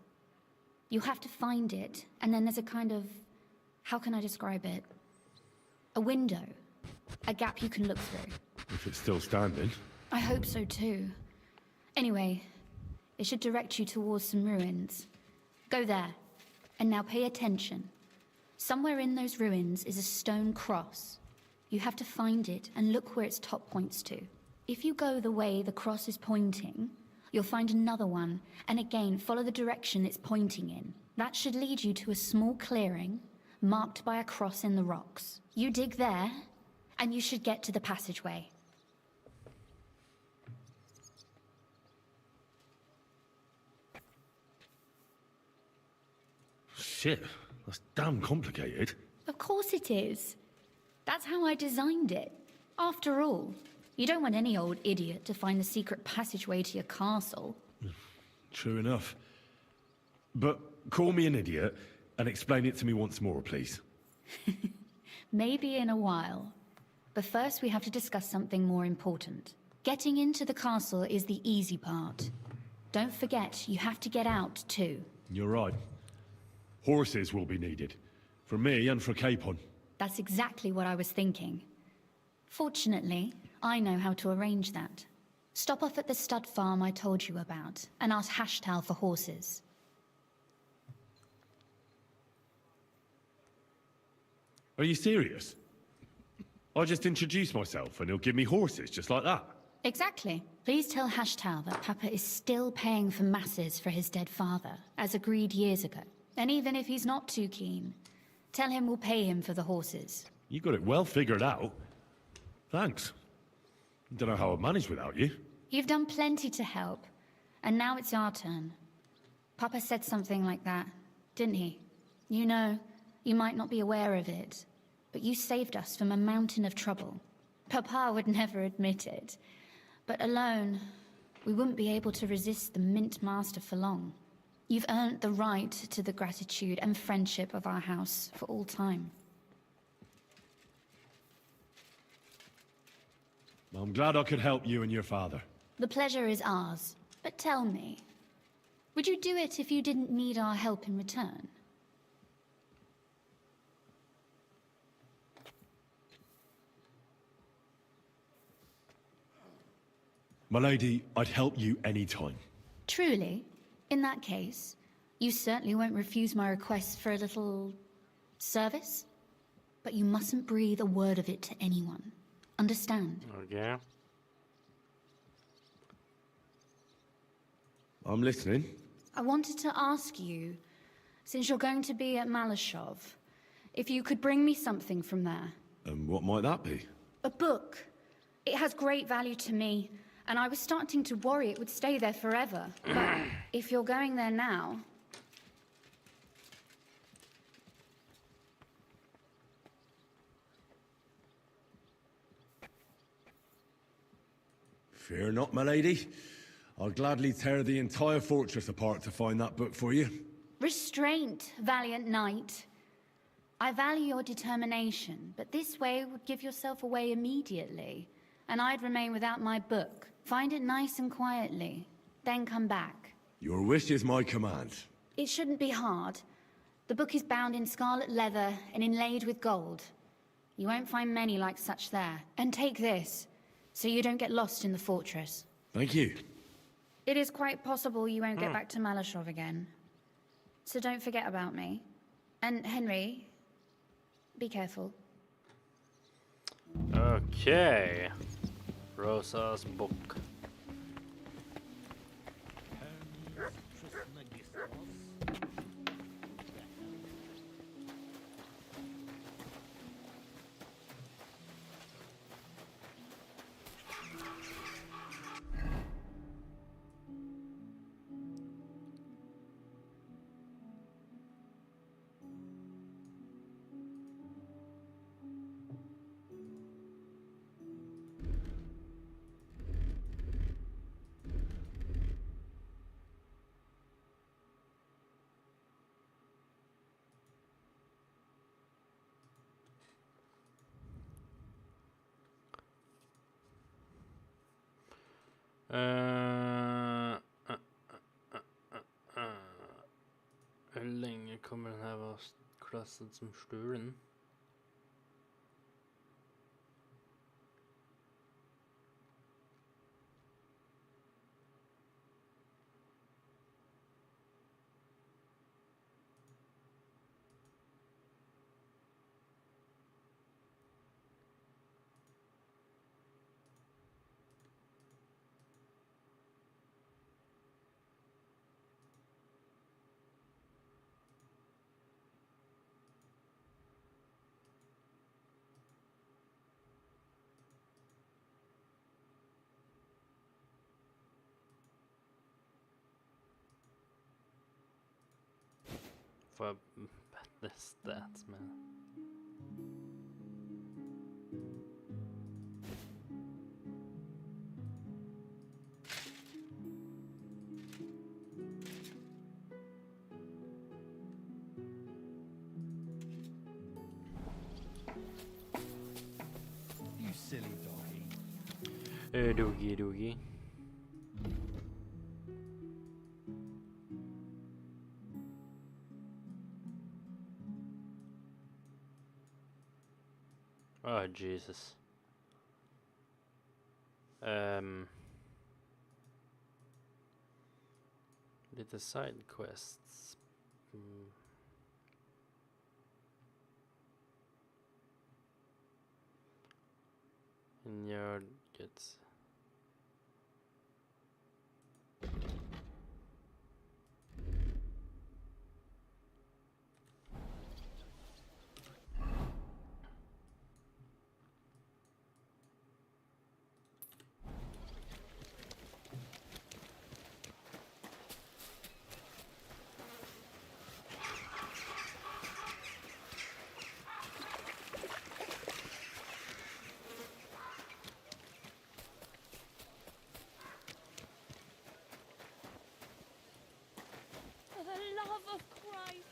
You have to find it, and then there's a kind of... how can I describe it? A window. A gap you can look through. If it's still standing. I hope so too. Anyway, it should direct you towards some ruins. Go there. And now pay attention. Somewhere in those ruins is a stone cross. You have to find it and look where its top points to. If you go the way the cross is pointing, you'll find another one, and again follow the direction it's pointing in. That should lead you to a small clearing, marked by a cross in the rocks. You dig there, and you should get to the passageway. Shit, that's damn complicated. Of course it is. That's how I designed it. After all, you don't want any old idiot to find the secret passageway to your castle. True enough. But call me an idiot and explain it to me once more, please. Maybe in a while. But first we have to discuss something more important. Getting into the castle is the easy part. Don't forget, you have to get out too. You're right. Horses will be needed. For me and for Capon. That's exactly what I was thinking. Fortunately, I know how to arrange that. Stop off at the stud farm I told you about, and ask Hashtal for horses. Are you serious? I'll just introduce myself and he'll give me horses just like that. Exactly. Please tell Hashtal that Papa is still paying for masses for his dead father, as agreed years ago. And even if he's not too keen, tell him we'll pay him for the horses. You got it well figured out. Thanks. Don't know how I'd manage without you. You've done plenty to help, and now it's our turn. Papa said something like that, didn't he? You know, you might not be aware of it, but you saved us from a mountain of trouble. Papa would never admit it, but alone, we wouldn't be able to resist the Mint Master for long. You've earned the right to the gratitude and friendship of our house for all time. I'm glad I could help you and your father. The pleasure is ours. But tell me, would you do it if you didn't need our help in return? My lady, I'd help you any time. Truly? In that case, you certainly won't refuse my request for a little... service? But you mustn't breathe a word of it to anyone. Understand? Okay. I'm listening. I wanted to ask you, since you're going to be at Malashov, if you could bring me something from there. And what might that be? A book. It has great value to me, and I was starting to worry it would stay there forever. But if you're going there now... Fear not, my lady. I'll gladly tear the entire fortress apart to find that book for you. Restraint, valiant knight. I value your determination, but this way would give yourself away immediately, and I'd remain without my book. Find it nice and quietly, then come back. Your wish is my command. It shouldn't be hard. The book is bound in scarlet leather and inlaid with gold. You won't find many like such there. And take this, so you don't get lost in the fortress. Thank you. It is quite possible you won't get back to Malashov again. So don't forget about me. And Henry, Be careful. Okay. Rosa's book. Hur länge kommer den här vara klassad som stulen? Får jag bättre stats med? You silly doggy. Doogie. Oh, Jesus. Lite side quests. In your gets. For the love of Christ!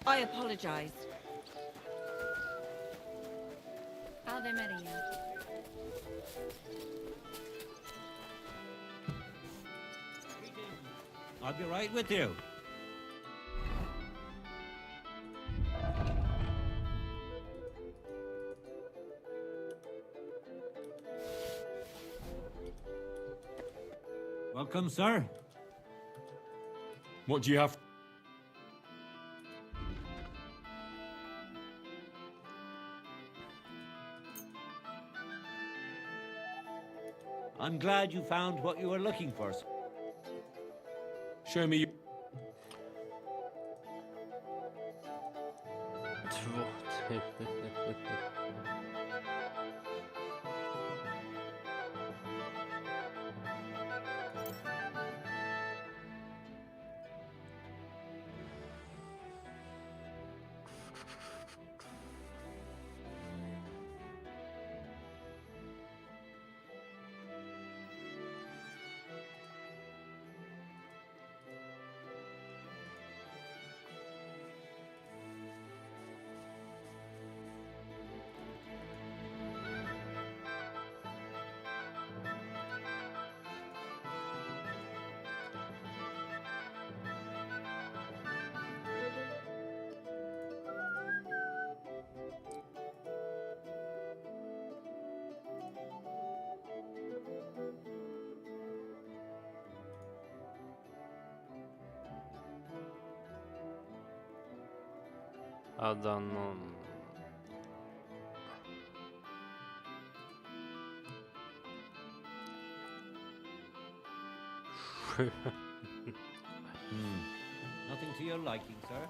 I apologize. Ave Maria. I'll be right with you. Welcome, sir. What do you have? I'm glad you found what you were looking for. Show me. I don't know. Nothing to your liking, sir?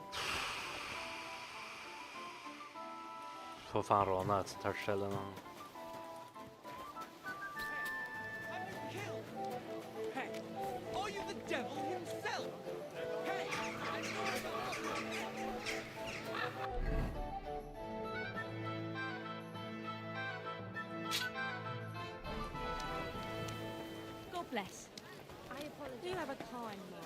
Får fan råna ett sånt här ställe någon. Hey, are you the devil himself? Hey, God bless. I apologize. You have a kind mind.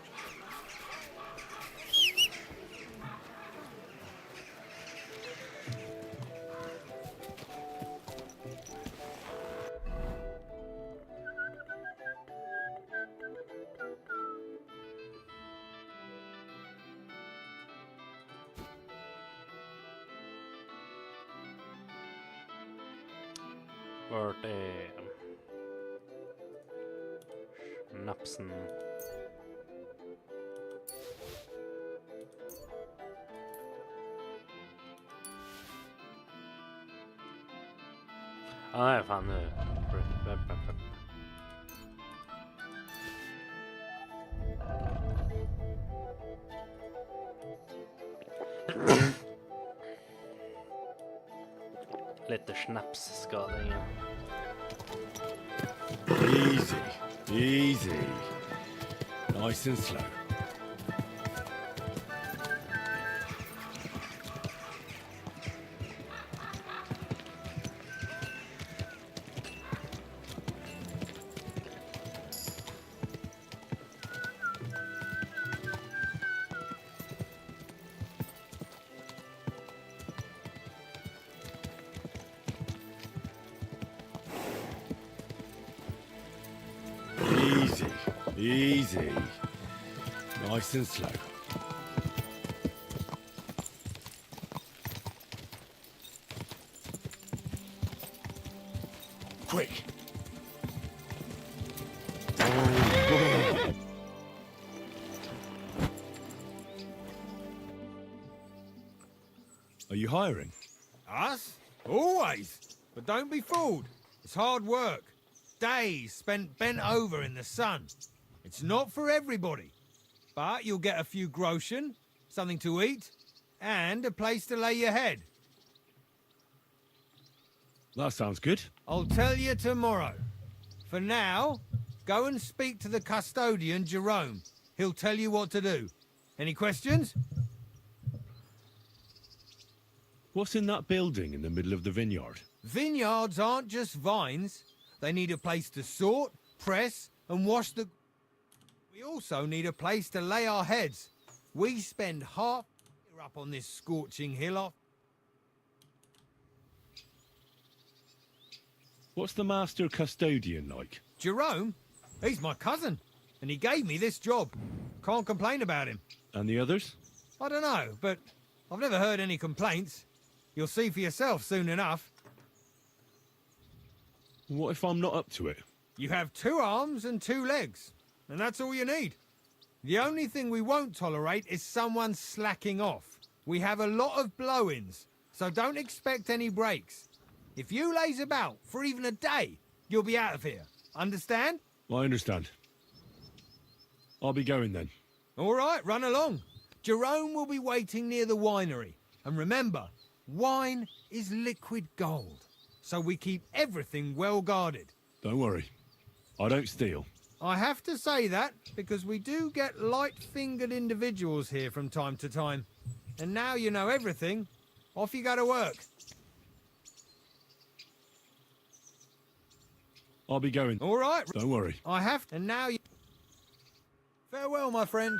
Vart är Napsen? Nej, fan nu. Lite snaps skadar ingen. Easy, easy. Nice and slow. Easy, easy. Nice and slow. Quick. Are you hiring? Us? Always. But don't be fooled. It's hard work. Days spent bent over in the sun. It's not for everybody. But you'll get a few groschen, something to eat, and a place to lay your head. That sounds good. I'll tell you tomorrow. For now, go and speak to the custodian, Jerome. He'll tell you what to do. Any questions? What's in that building in the middle of the vineyard? Vineyards aren't just vines. They need a place to sort, press, and wash the... We also need a place to lay our heads. We spend half the year up on this scorching hill off. What's the master custodian like? Jerome? He's my cousin, and he gave me this job. Can't complain about him. And the others? I don't know, but I've never heard any complaints. You'll see for yourself soon enough. What if I'm not up to it? You have 2 arms and 2 legs, and that's all you need. The only thing we won't tolerate is someone slacking off. We have a lot of blow-ins, so don't expect any breaks. If you laze about for even a day, you'll be out of here. Understand? I understand. I'll be going then. All right, run along. Jerome will be waiting near the winery. And remember, wine is liquid gold, so we keep everything well guarded. Don't worry. I don't steal. I have to say that because we do get light-fingered individuals here from time to time. And now you know everything, off you go to work. I'll be going. All right. Don't worry. I have, and now you... Farewell, my friend.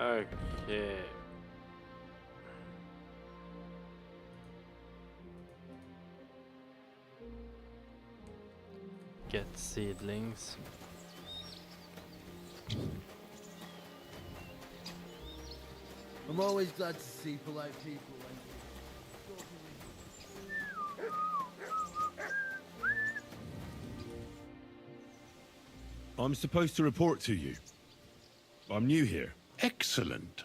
Okay. Get seedlings. I'm always glad to see polite people. I'm supposed to report to you. I'm new here. Excellent.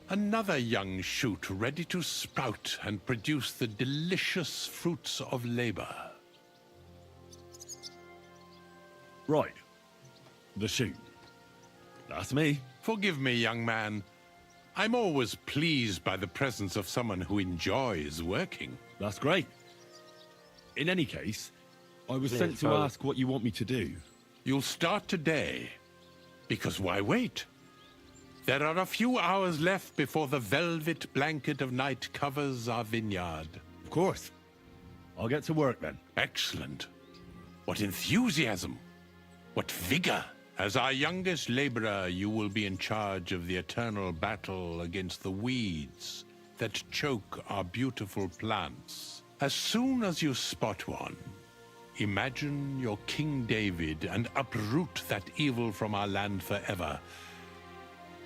Another young shoot ready to sprout and produce the delicious fruits of labor. Right. The shoot. That's me. Forgive me, young man. I'm always pleased by the presence of someone who enjoys working. That's great. In any case, I was Please sent to follow. ask what you want me to do. You'll start today. Because why wait? There are a few hours left before the velvet blanket of night covers our vineyard. Of course. I'll get to work then. Excellent. What enthusiasm. What vigor. As our youngest laborer, you will be in charge of the eternal battle against the weeds that choke our beautiful plants. As soon as you spot one, imagine you're King David and uproot that evil from our land forever,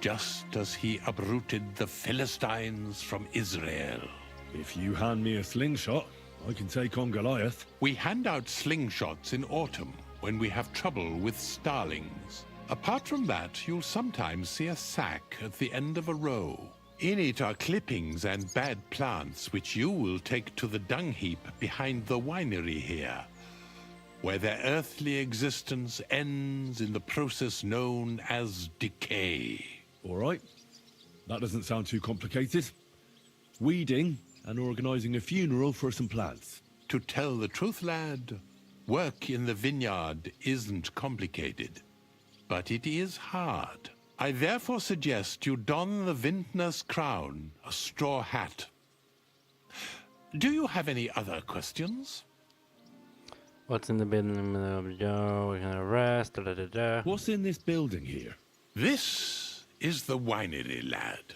just as he uprooted the Philistines from Israel. If you hand me a slingshot, I can take on Goliath. We hand out slingshots in autumn when we have trouble with starlings. Apart from that, you'll sometimes see a sack at the end of a row. In it are clippings and bad plants which you will take to the dung heap behind the winery here, where their earthly existence ends in the process known as decay. All right. That doesn't sound too complicated. Weeding and organizing a funeral for some plants. To tell the truth, lad, work in the vineyard isn't complicated, but it is hard. I therefore suggest you don the vintner's crown, a straw hat. Do you have any other questions? What's in the building? We're gonna rest. Da, da, da, da. What's in this building here? This is the winery, lad.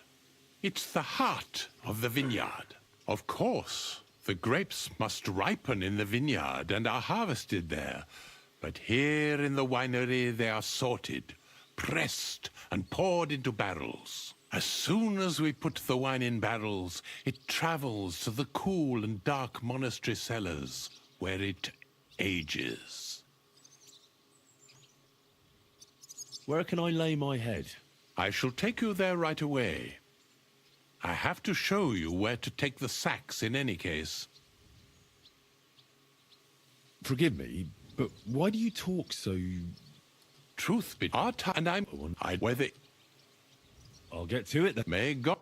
It's the heart of the vineyard. Of course, the grapes must ripen in the vineyard and are harvested there. But here in the winery they are sorted, pressed, and poured into barrels. As soon as we put the wine in barrels, it travels to the cool and dark monastery cellars, where it ages. Where can I lay my head? I shall take you there right away. I have to show you where to take the sacks in any case. Forgive me, but why do you talk so... Truth be and I'm... whether... I'll get to it then. May God...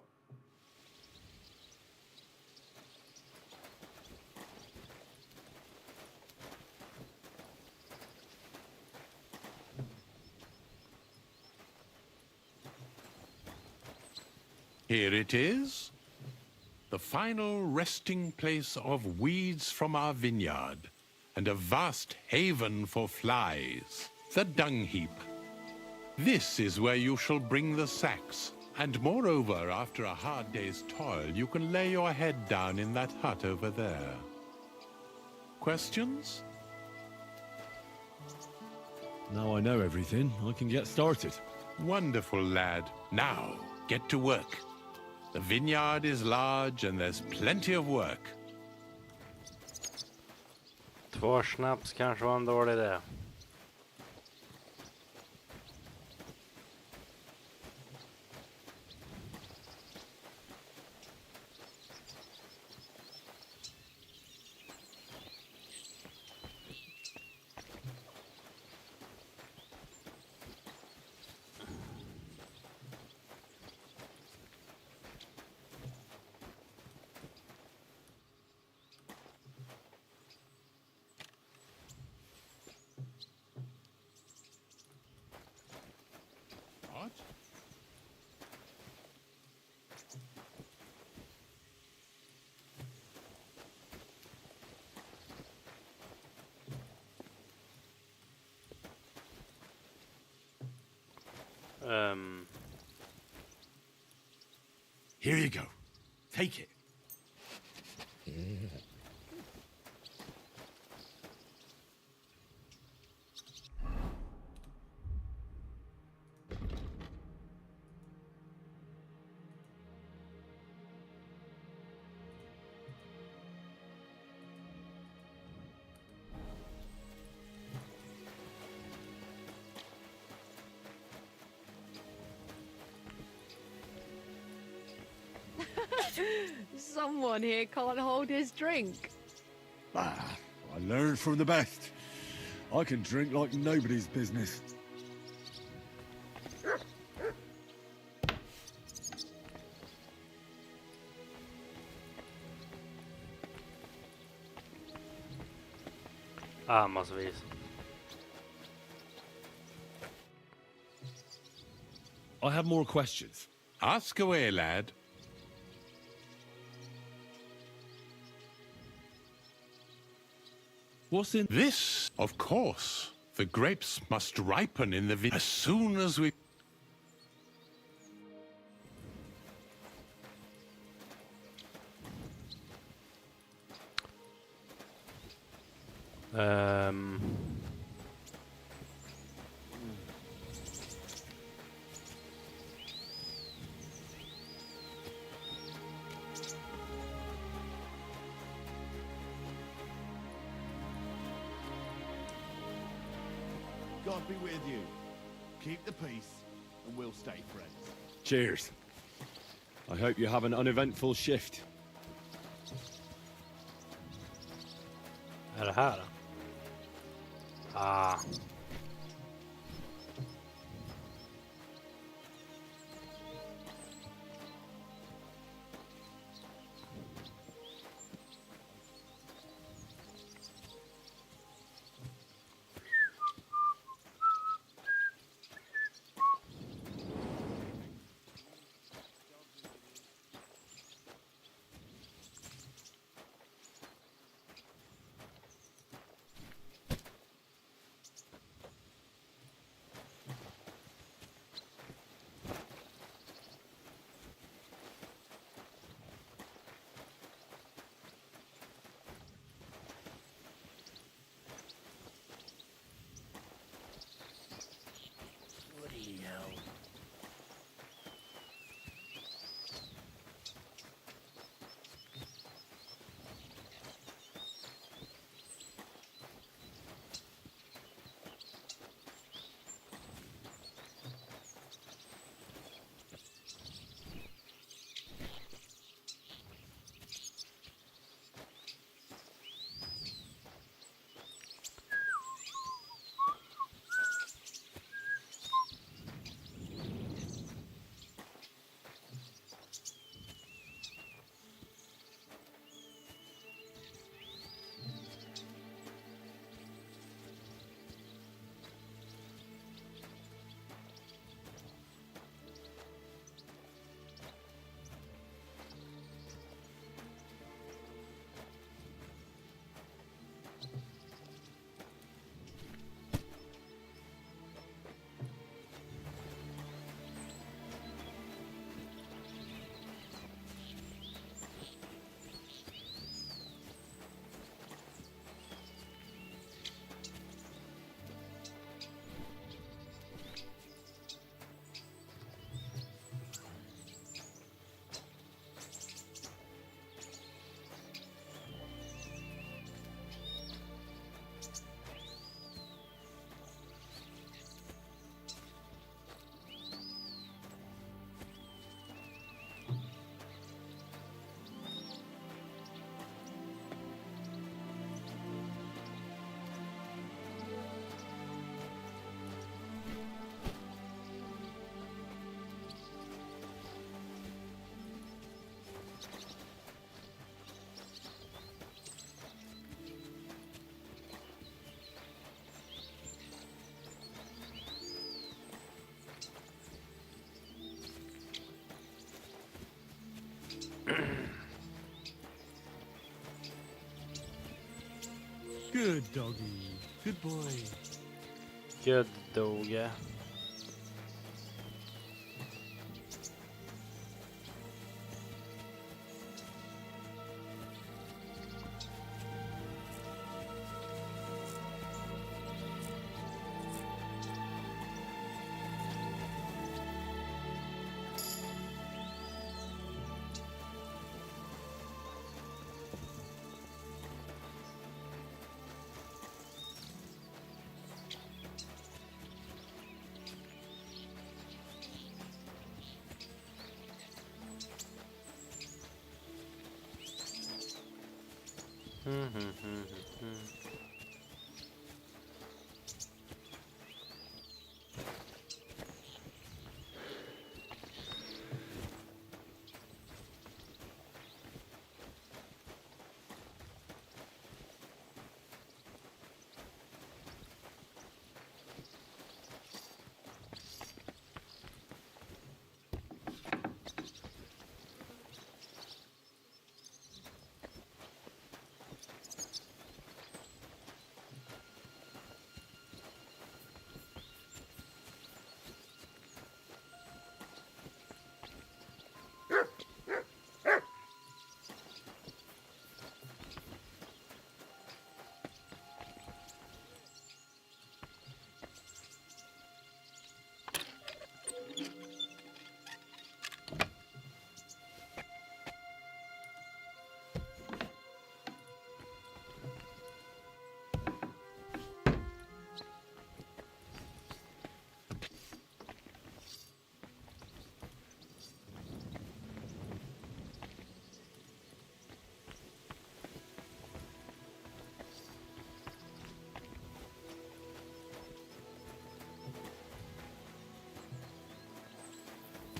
Here it is, the final resting place of weeds from our vineyard, and a vast haven for flies, the dung heap. This is where you shall bring the sacks, and moreover, after a hard day's toil, you can lay your head down in that hut over there. Questions? Now I know everything, I can get started. Wonderful, lad. Now, get to work. The vineyard is large and there's plenty of work. 2 snaps kanske var en dålig idé. What? Here you go. Take it. Someone here can't hold his drink. Ah, I learned from the best. I can drink like nobody's business. Massvis. I have more questions. Ask away, lad. What's in this? Of course. The grapes must ripen in the as soon as we... God be with you. Keep the peace, and we'll stay friends. Cheers. I hope you have an uneventful shift. Är det här? Good doggy. Good boy. Good dog.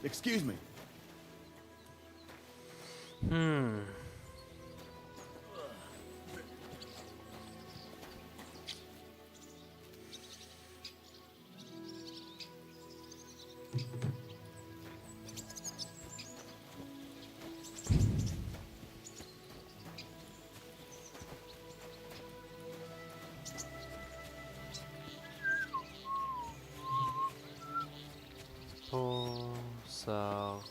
Excuse me. So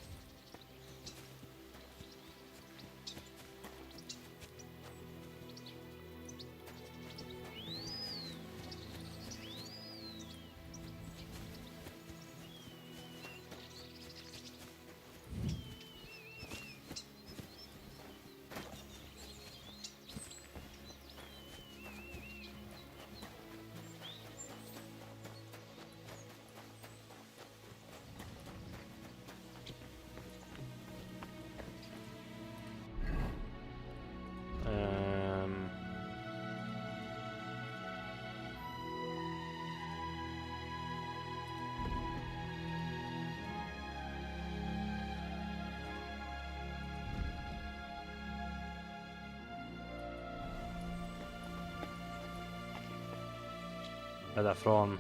är därifrån.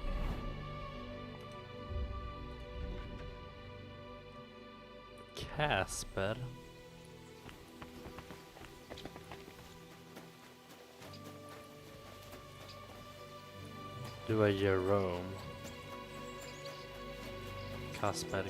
Casper. Du är Jerome. Casper.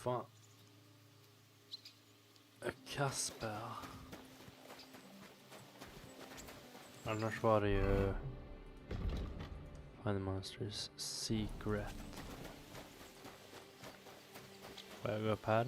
Fan. Casper. Annars var det ju Find the Monsters Secret. Får jag gå upp här?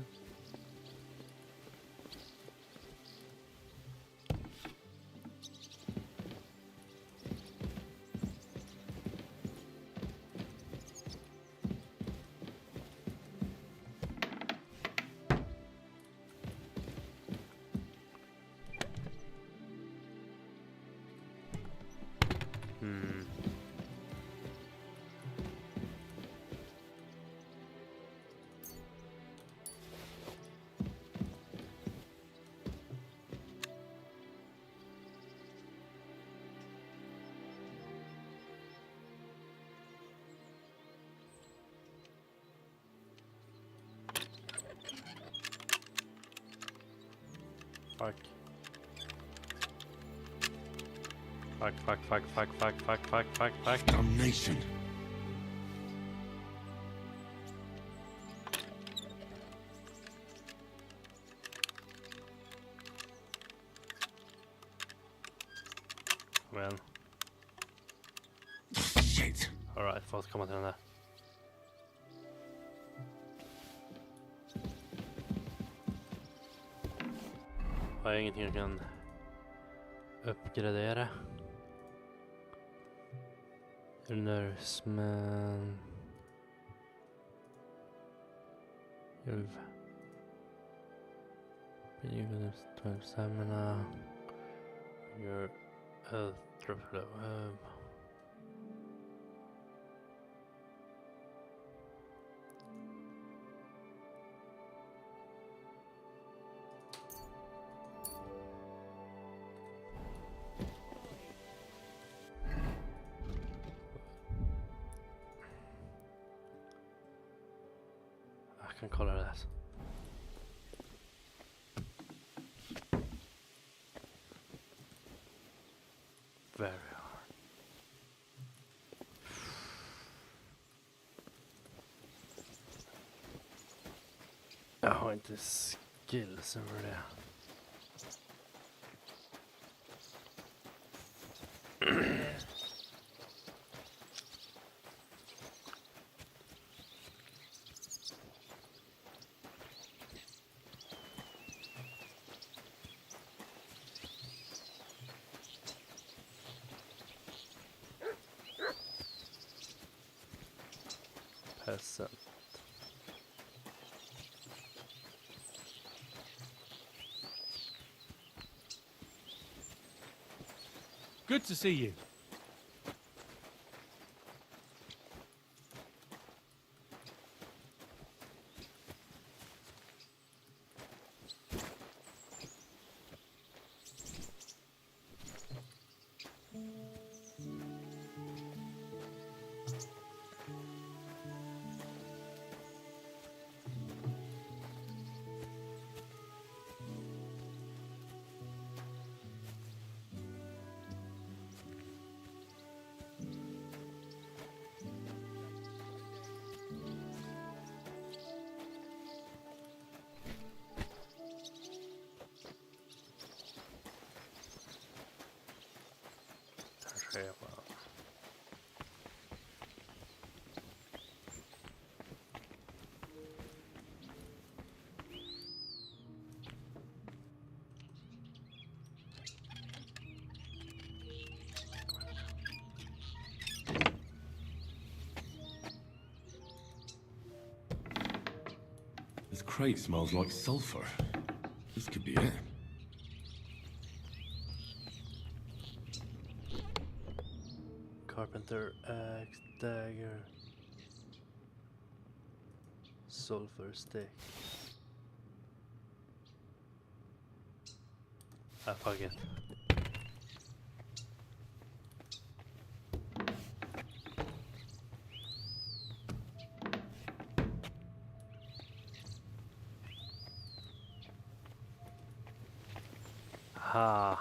Fuck. Fuck. Damnation. Men. Shit. Alright, får komma till den där. Har jag ingenting jag kan uppgradera? Nursman. Ulv. 12 stamina. Your health drop low. Jag kan kolla det här. Very hard. Jag har inte skills över det. Peasant. Good to see you. This crate smells like sulfur. This could be it. Carpenter, axe, dagger, sulfur stick. Ah, fuck it. Ha.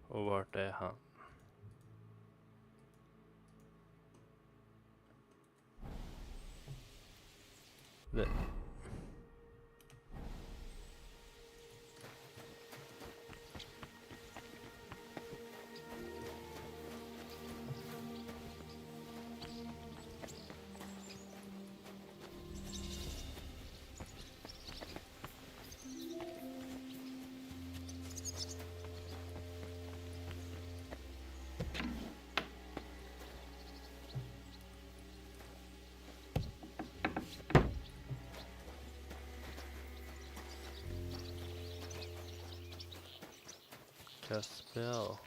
Och vart är han? Det. Cast spell.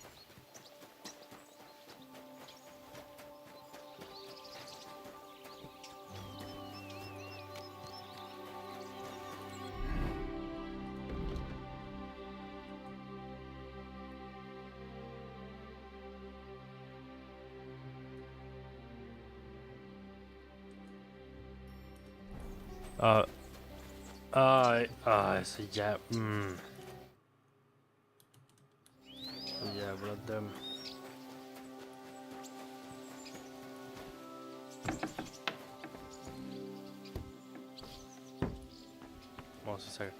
Så jävla... Så jävla dum. Måste säkert.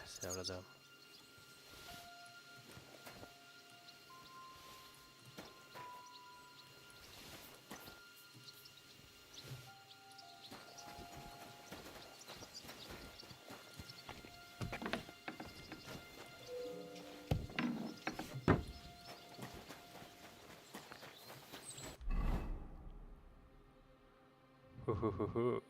Så jävla dum. Ho.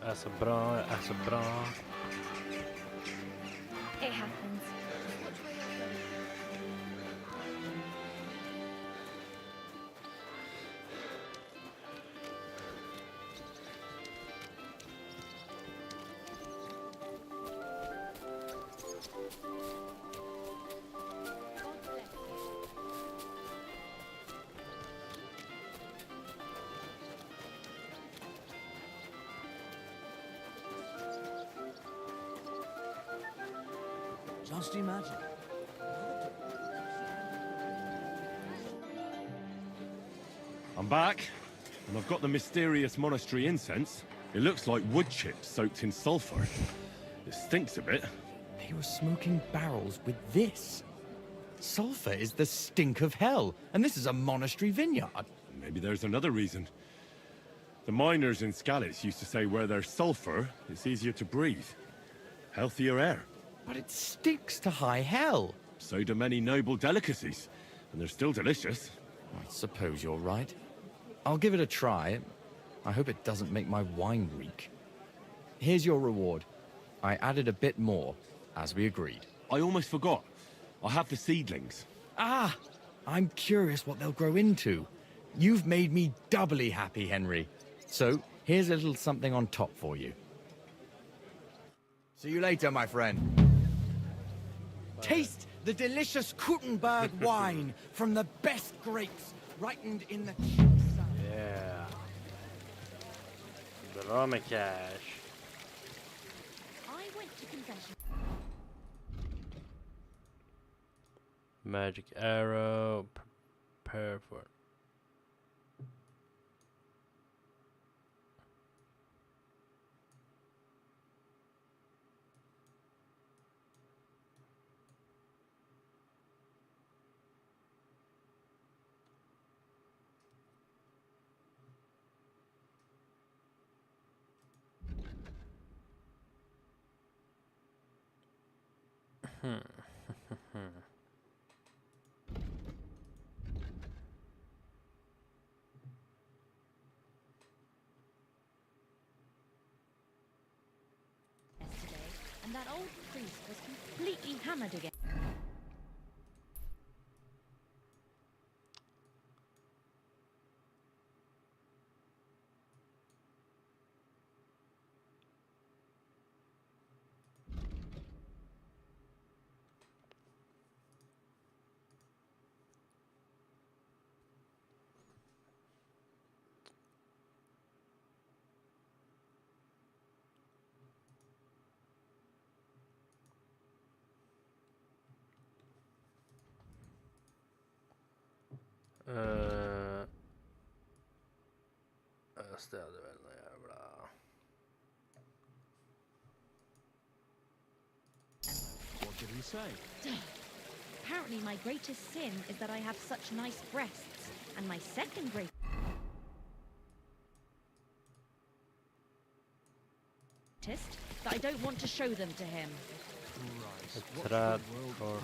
Är så bra, är så bra. It happens. Just imagine. I'm back, and I've got the mysterious monastery incense. It looks like wood chips soaked in sulfur. It stinks a bit. They were smoking barrels with this. Sulfur is the stink of hell, and this is a monastery vineyard. Maybe there's another reason. The miners in Scallis used to say where there's sulfur, it's easier to breathe. Healthier air. But it sticks to high hell. So do many noble delicacies, and they're still delicious. I suppose you're right. I'll give it a try. I hope it doesn't make my wine reek. Here's your reward. I added a bit more, as we agreed. I almost forgot. I have the seedlings. Ah! I'm curious what they'll grow into. You've made me doubly happy, Henry. So, here's a little something on top for you. See you later, my friend. Taste the delicious Kuttenberg wine from the best grapes, ripened in the... Yeah. Bra med cash. I went to confession. Magic arrow. Prepare for... And that old priest was completely hammered again. Städer väl jävla... What did he say? Apparently my greatest sin is that I have such nice breasts. And my second great artist that I don't want to show them to him. Ett träd och...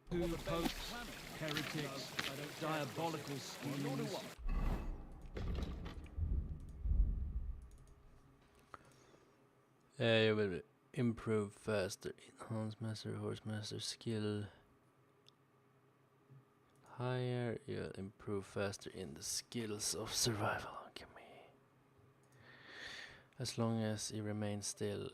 Who popes, heretics, diabolical schemes. You will improve faster, enhance master, horse master skill. Higher, you'll improve faster in the skills of survival alchemy. As long as you remain still.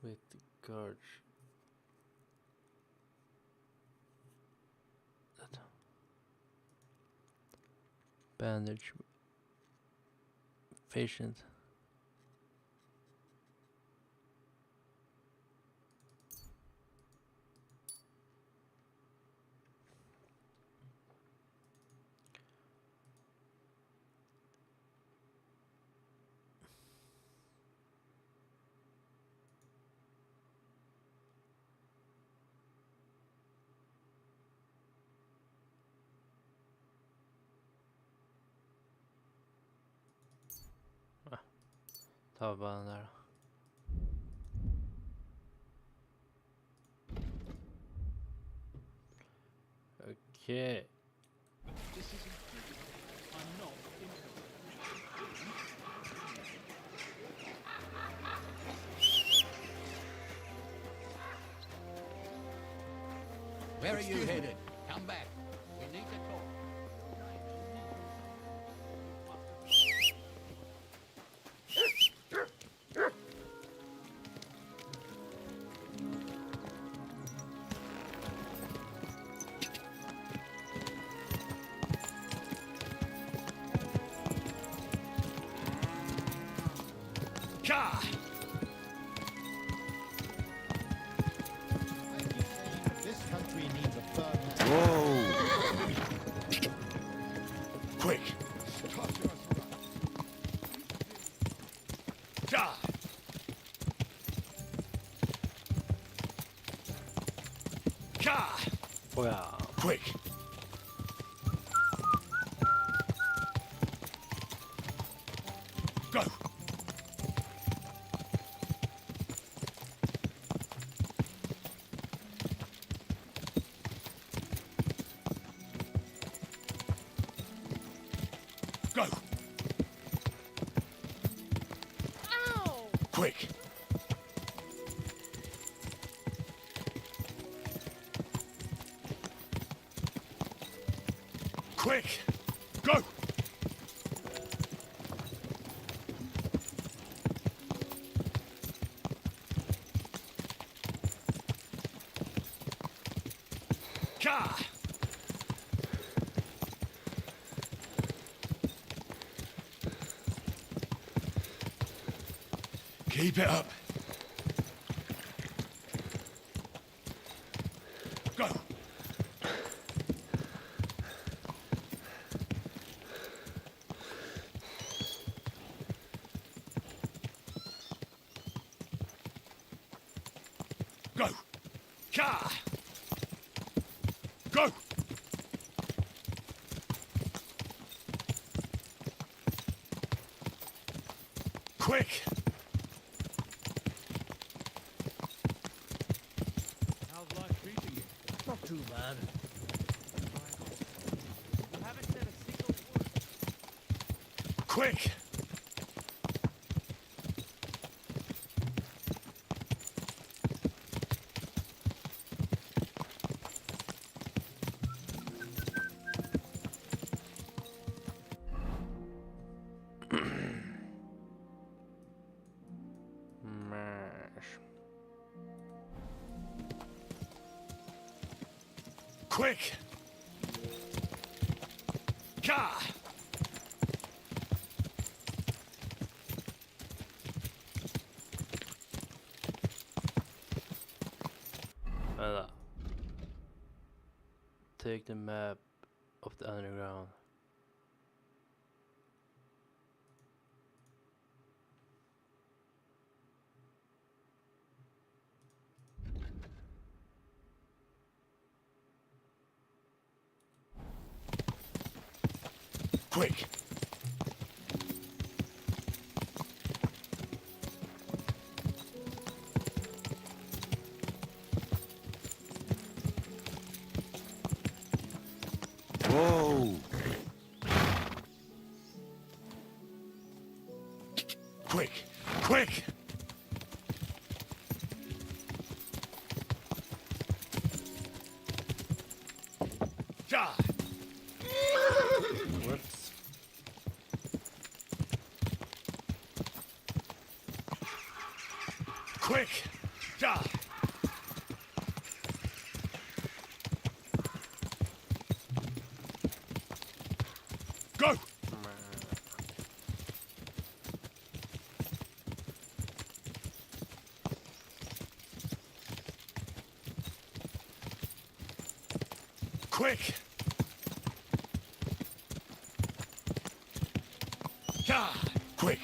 With the guard. Bandage. Patient. Ta bara den där. Okej. Where are you headed? Come back. We need to talk. This country needs a firm hand. Whoa! Quick! Oh ja. Quick! Go! Go! Ow! Quick! Quick! Go! Ka! Keep it up. Go! Go! Ka! Go! Quick! How's life treating you? Not too bad. You haven't said a single word. Quick! Mash. Quick! Ka! Vänta. Take the map of the underground. Quick! Whoa! Quick! Quick! Die! Whoops. Quick! Die! Go! Quick! Die! Quick!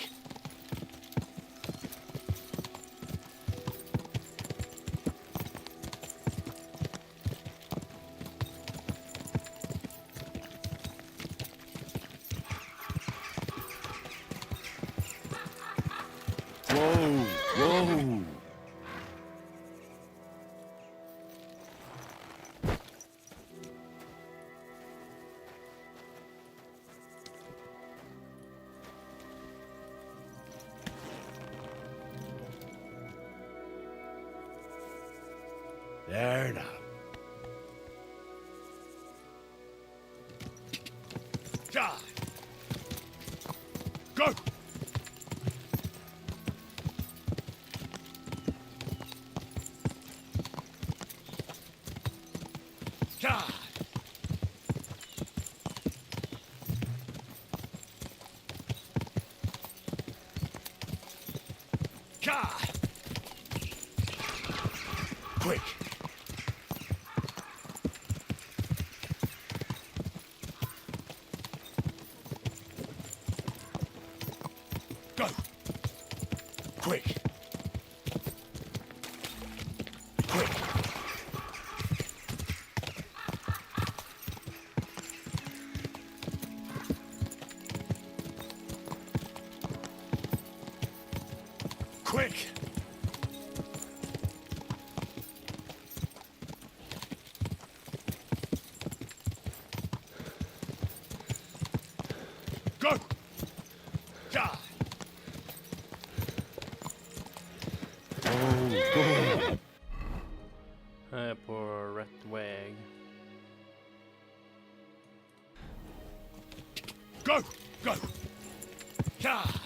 Whoa! Whoa! There now. Die! Go! Die! Die! Quick! Go! Quick! Quick! Quick! Go! Die! Poor rat wag. Go! Go! Die!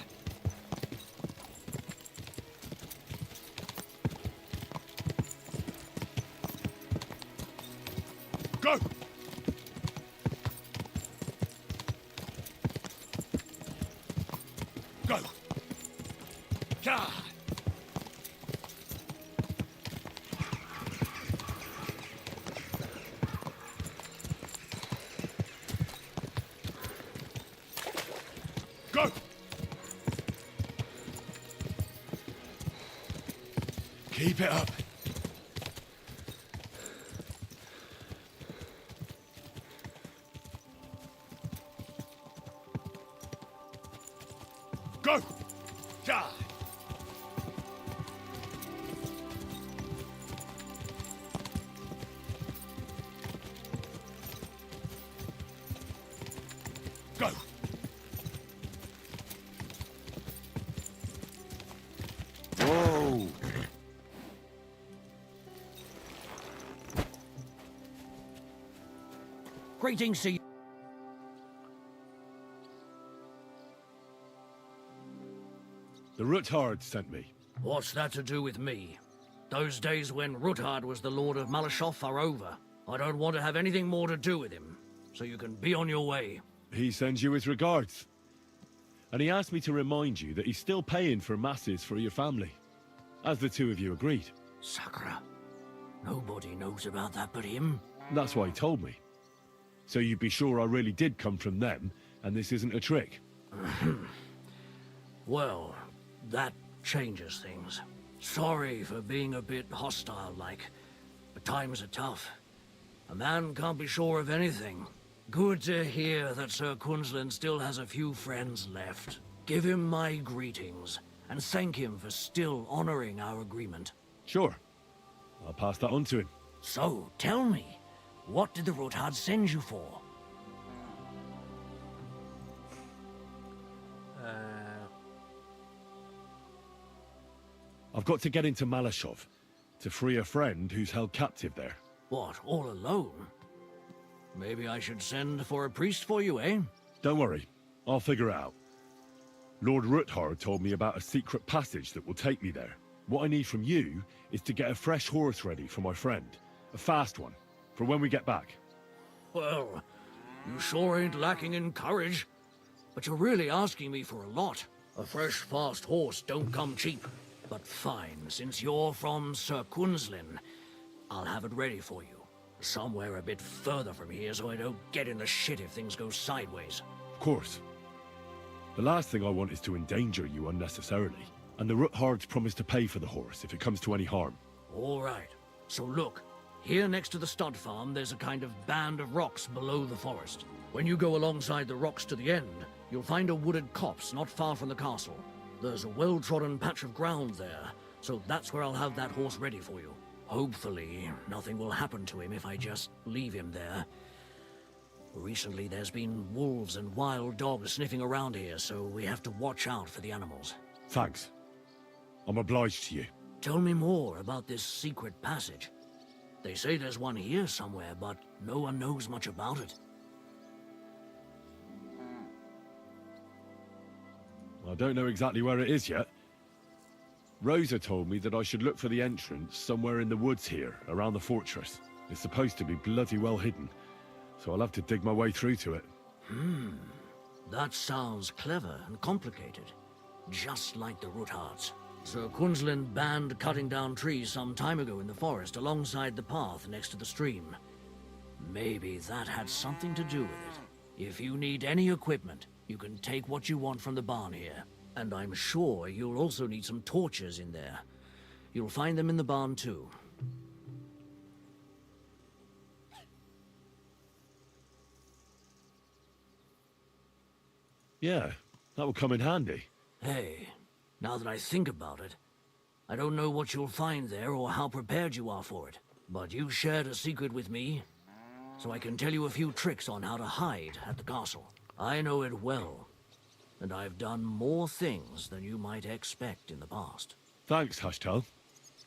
Go! Go! Die! Go! Keep it up. Go! Die! Go! Whoa! Greetings to you. The Ruthard sent me. What's that to do with me? Those days when Ruthard was the Lord of Malashoff are over. I don't want to have anything more to do with him, so you can be on your way. He sends you his regards. And he asked me to remind you that he's still paying for masses for your family, as the two of you agreed. Sakra. Nobody knows about that but him. That's why he told me. So you'd be sure I really did come from them, and this isn't a trick. Well, that changes things. Sorry for being a bit hostile-like, but times are tough. A man can't be sure of anything. Good to hear that Sir Quinlan still has a few friends left. Give him my greetings, and thank him for still honoring our agreement. Sure. I'll pass that on to him. So, tell me, what did the Rothard send you for? I've got to get into Malashov to free a friend who's held captive there. What, all alone? Maybe I should send for a priest for you, eh? Don't worry, I'll figure it out. Lord Ruthard told me about a secret passage that will take me there. What I need from you is to get a fresh horse ready for my friend. A fast one, for when we get back. Well, you sure ain't lacking in courage. But you're really asking me for a lot. A fresh, fast horse don't come cheap. But fine, since you're from Sir Quinlan, I'll have it ready for you. Somewhere a bit further from here so I don't get in the shit if things go sideways. Of course. The last thing I want is to endanger you unnecessarily. And the Ruthards promised to pay for the horse if it comes to any harm. All right. So look, here next to the stud farm, there's a kind of band of rocks below the forest. When you go alongside the rocks to the end, you'll find a wooded copse not far from the castle. There's a well-trodden patch of ground there, so that's where I'll have that horse ready for you. Hopefully, nothing will happen to him if I just leave him there. Recently, there's been wolves and wild dogs sniffing around here, so we have to watch out for the animals. Thanks. I'm obliged to you. Tell me more about this secret passage. They say there's one here somewhere, but no one knows much about it. I don't know exactly where it is yet. Rosa told me that I should look for the entrance somewhere in the woods here, around the fortress. It's supposed to be bloody well hidden, so I'll have to dig my way through to it. That sounds clever and complicated. Just like the Ruthards. Sir Quinlan banned cutting down trees some time ago in the forest alongside the path next to the stream. Maybe that had something to do with it. If you need any equipment, you can take what you want from the barn here. And I'm sure you'll also need some torches in there. You'll find them in the barn too. Yeah, that will come in handy. Hey, now that I think about it, I don't know what you'll find there or how prepared you are for it. But you shared a secret with me, so I can tell you a few tricks on how to hide at the castle. I know it well, and I've done more things than you might expect in the past. Thanks, Hashtal.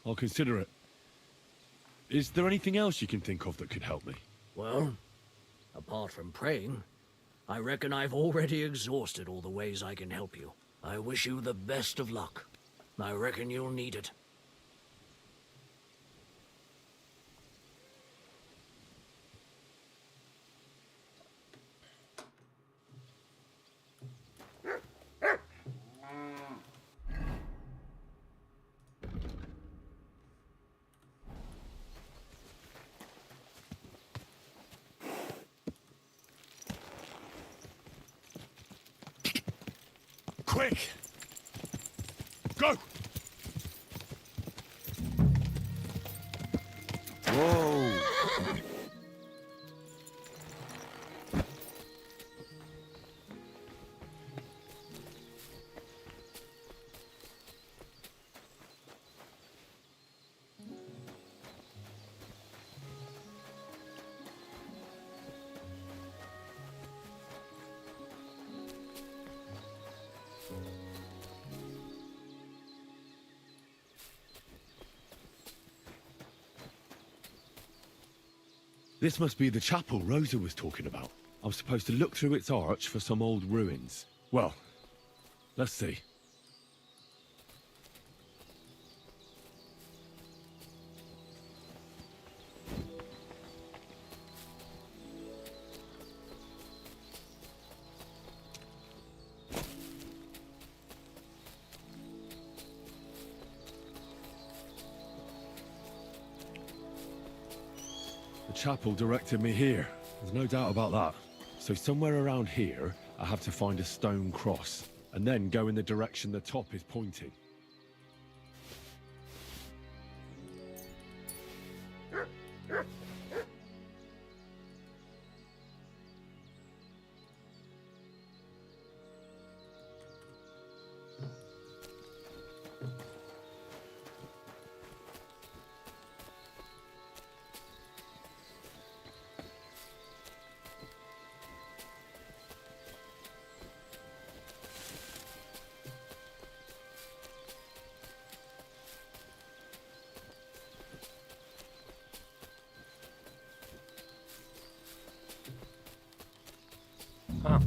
I'll consider it. Is there anything else you can think of that could help me? Well, apart from praying, I reckon I've already exhausted all the ways I can help you. I wish you the best of luck. I reckon you'll need it. Quick! Go! Whoa! This must be the chapel Rosa was talking about. I'm supposed to look through its arch for some old ruins. Well, let's see. The chapel directed me here. There's no doubt about that. So somewhere around here, I have to find a stone cross, and then go in the direction the top is pointing. Ah.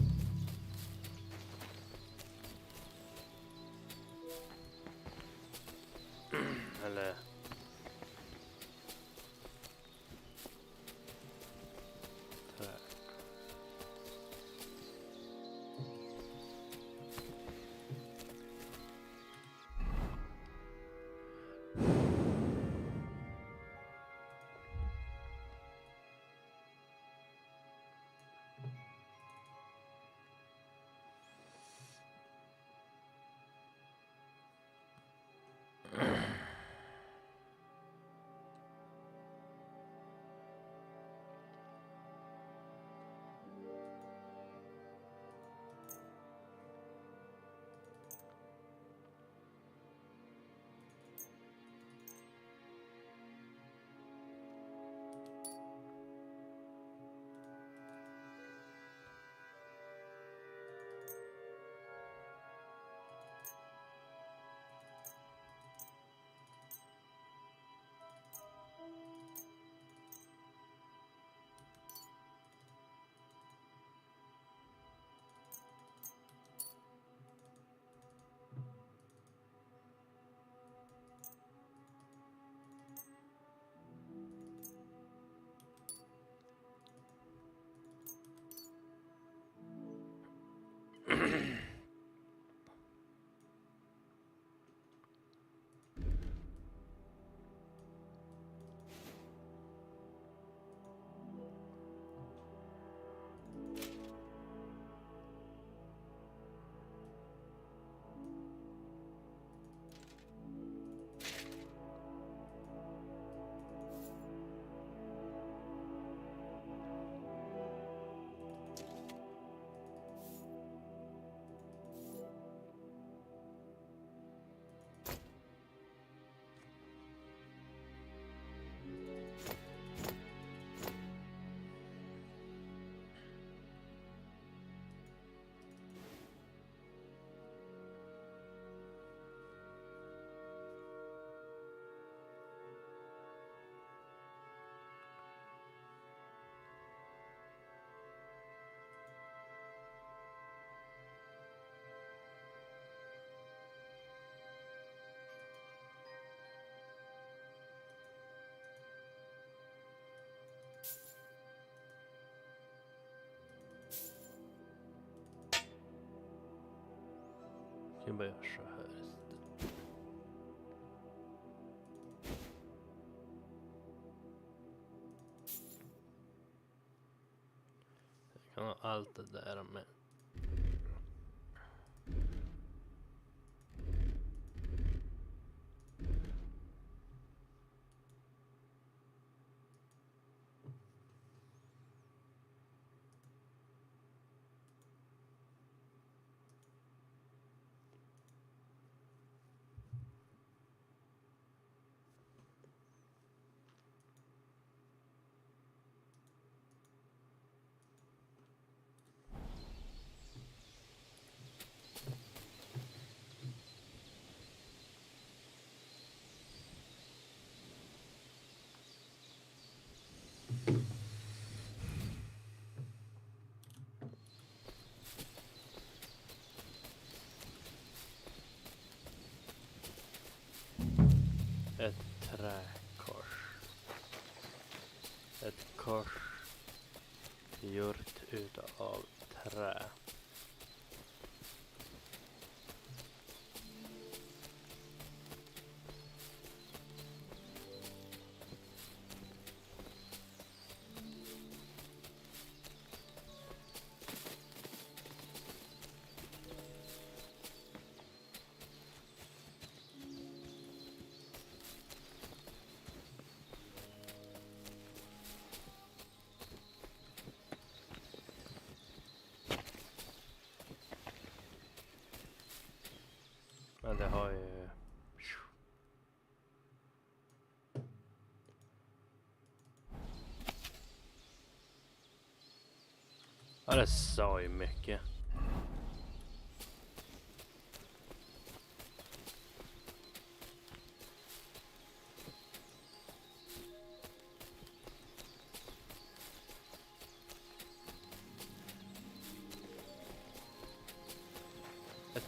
Eller... Trä. Kan bara göra så här istället. Jag kan ha allt det där med. Ett träkors. Ett kors gjort utav trä. Men det har ju... Ja, det sa ju mycket.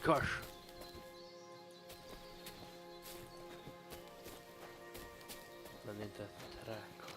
Kors. Men inte ett träkors.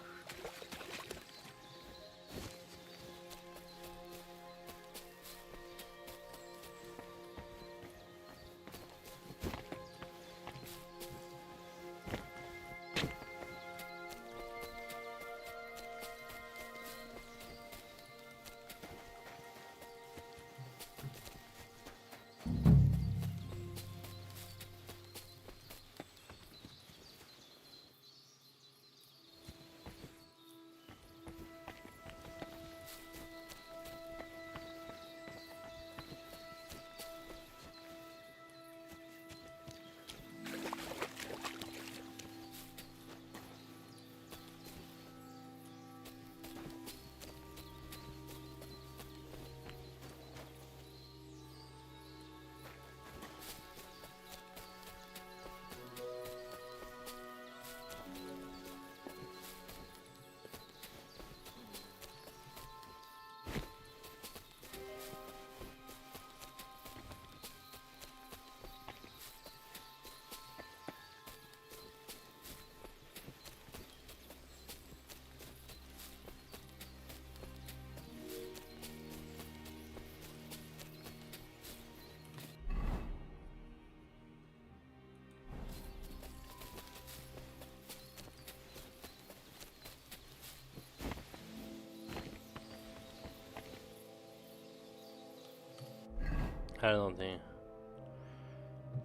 Här är någonting.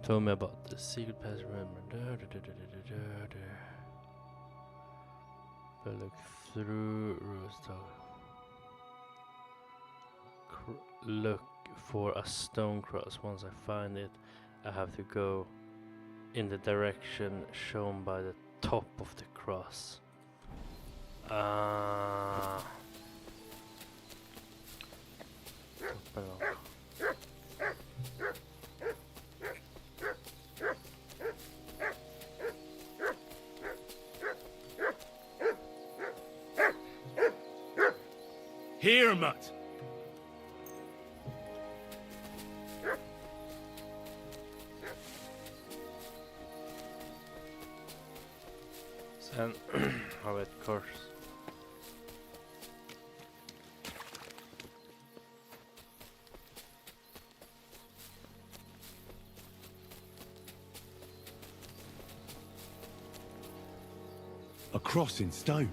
Told me about the secret passage. But look through Roostock. Look for a stone cross. Once I find it, I have to go in the direction shown by the top of the cross. Here, Mutt! Sen har vi ett kors. A cross in stone.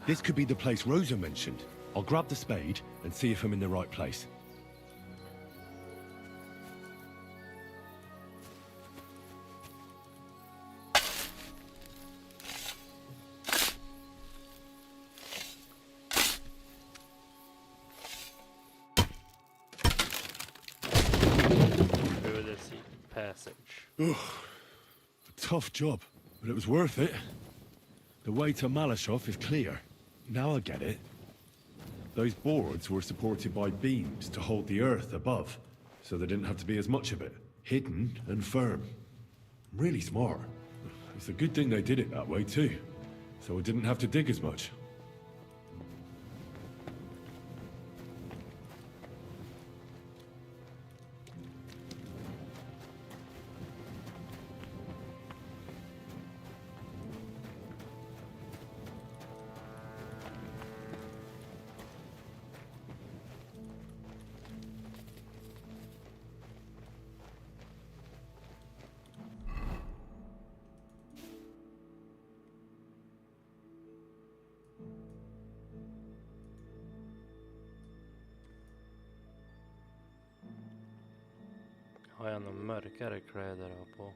This could be the place Rosa mentioned. I'll grab the spade and see if I'm in the right place. Through the sea passage. A tough job, but it was worth it. The way to Malashov is clear. Now I get it. Those boards were supported by beams to hold the earth above, so there didn't have to be as much of it. Hidden and firm. Really smart. It's a good thing they did it that way too, so I didn't have to dig as much. Har jag någon mörkare kläder att ha på?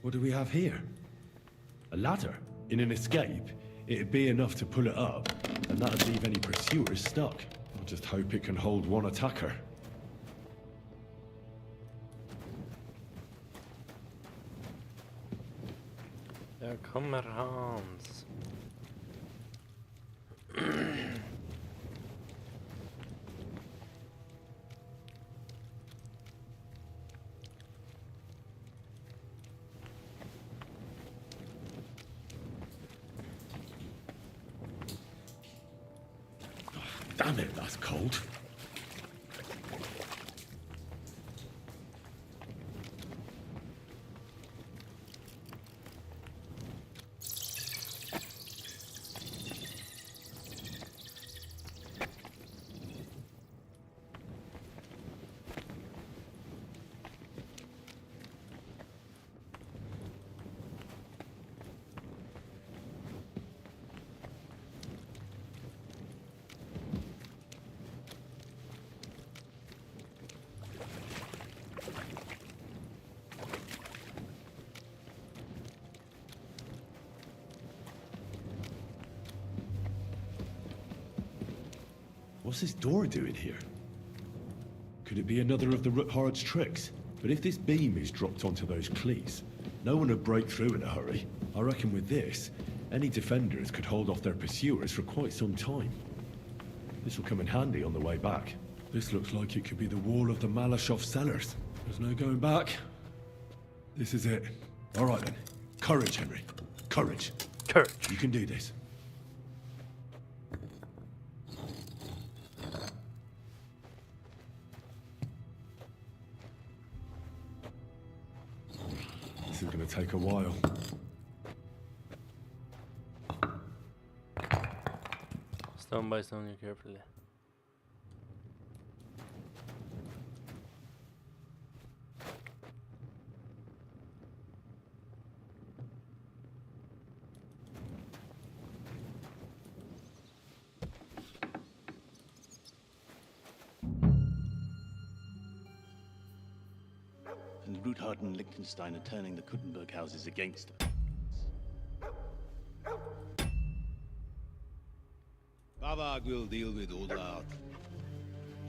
What do we have here? A ladder? In an escape, it'd be enough to pull it up, and that'd leave any pursuers stuck. I'll just hope it can hold one attacker. Där kommer Hans. Damn it, that's cold. What's this door doing here? Could it be another of the Ruthard's tricks? But if this beam is dropped onto those cleats, no one would break through in a hurry. I reckon with this, any defenders could hold off their pursuers for quite some time. This will come in handy on the way back. This looks like it could be the wall of the Malashov cellars. There's no going back. This is it. All right then. Courage, Henry. Courage. Courage. You can do this. This is going to take a while. Stone by stone, you carefully. And Ruthard and Liechtenstein are turning the Kuttenberg houses against us. Bavag will deal with Ullard.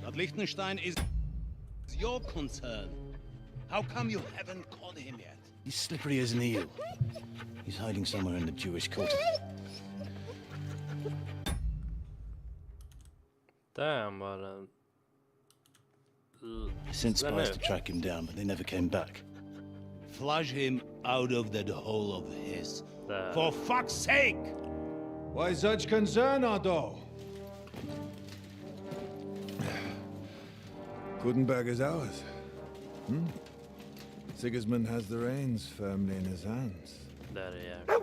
But Liechtenstein is your concern. How come you haven't caught him yet? He's slippery as an eel. He's hiding somewhere in the Jewish quarter. Damn, what I sent spies to track him down, but they never came back. Flush him out of that hole of his. For fuck's sake! Why such concern, Otto? Kuttenberg is ours. Sigismund has the reins firmly in his hands. Där är jag.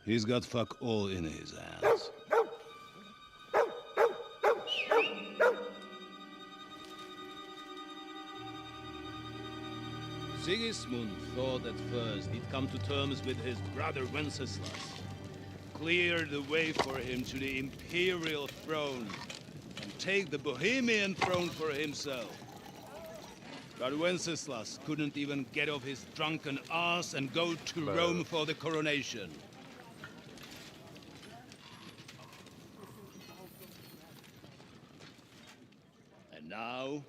He's got fuck all in his hands. Sigismund thought at first he'd come to terms with his brother Wenceslas, clear the way for him to the imperial throne, and take the Bohemian throne for himself. But Wenceslas couldn't even get off his drunken ass and go to Rome for the coronation. And now,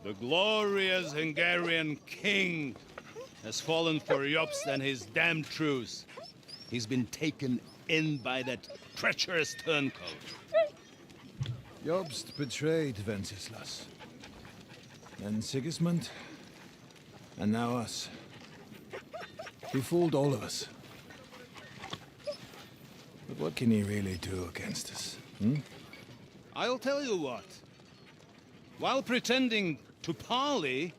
the glorious Hungarian king has fallen for Jobst and his damned truce. He's been taken in by that treacherous turncoat. Jobst betrayed Wenceslas. Then Sigismund. And now us. He fooled all of us. But what can he really do against us? I'll tell you what. While pretending to parley,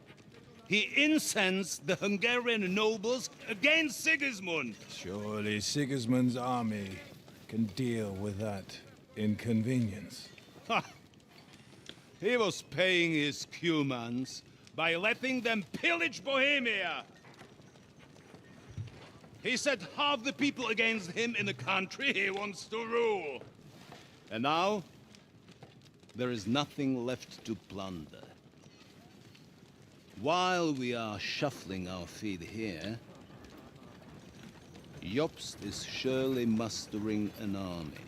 he incensed the Hungarian nobles against Sigismund. Surely Sigismund's army can deal with that inconvenience. Ha! He was paying his Cumans by letting them pillage Bohemia. He set half the people against him in the country he wants to rule. And now, there is nothing left to plunder. While we are shuffling our feet here, Jobst is surely mustering an army.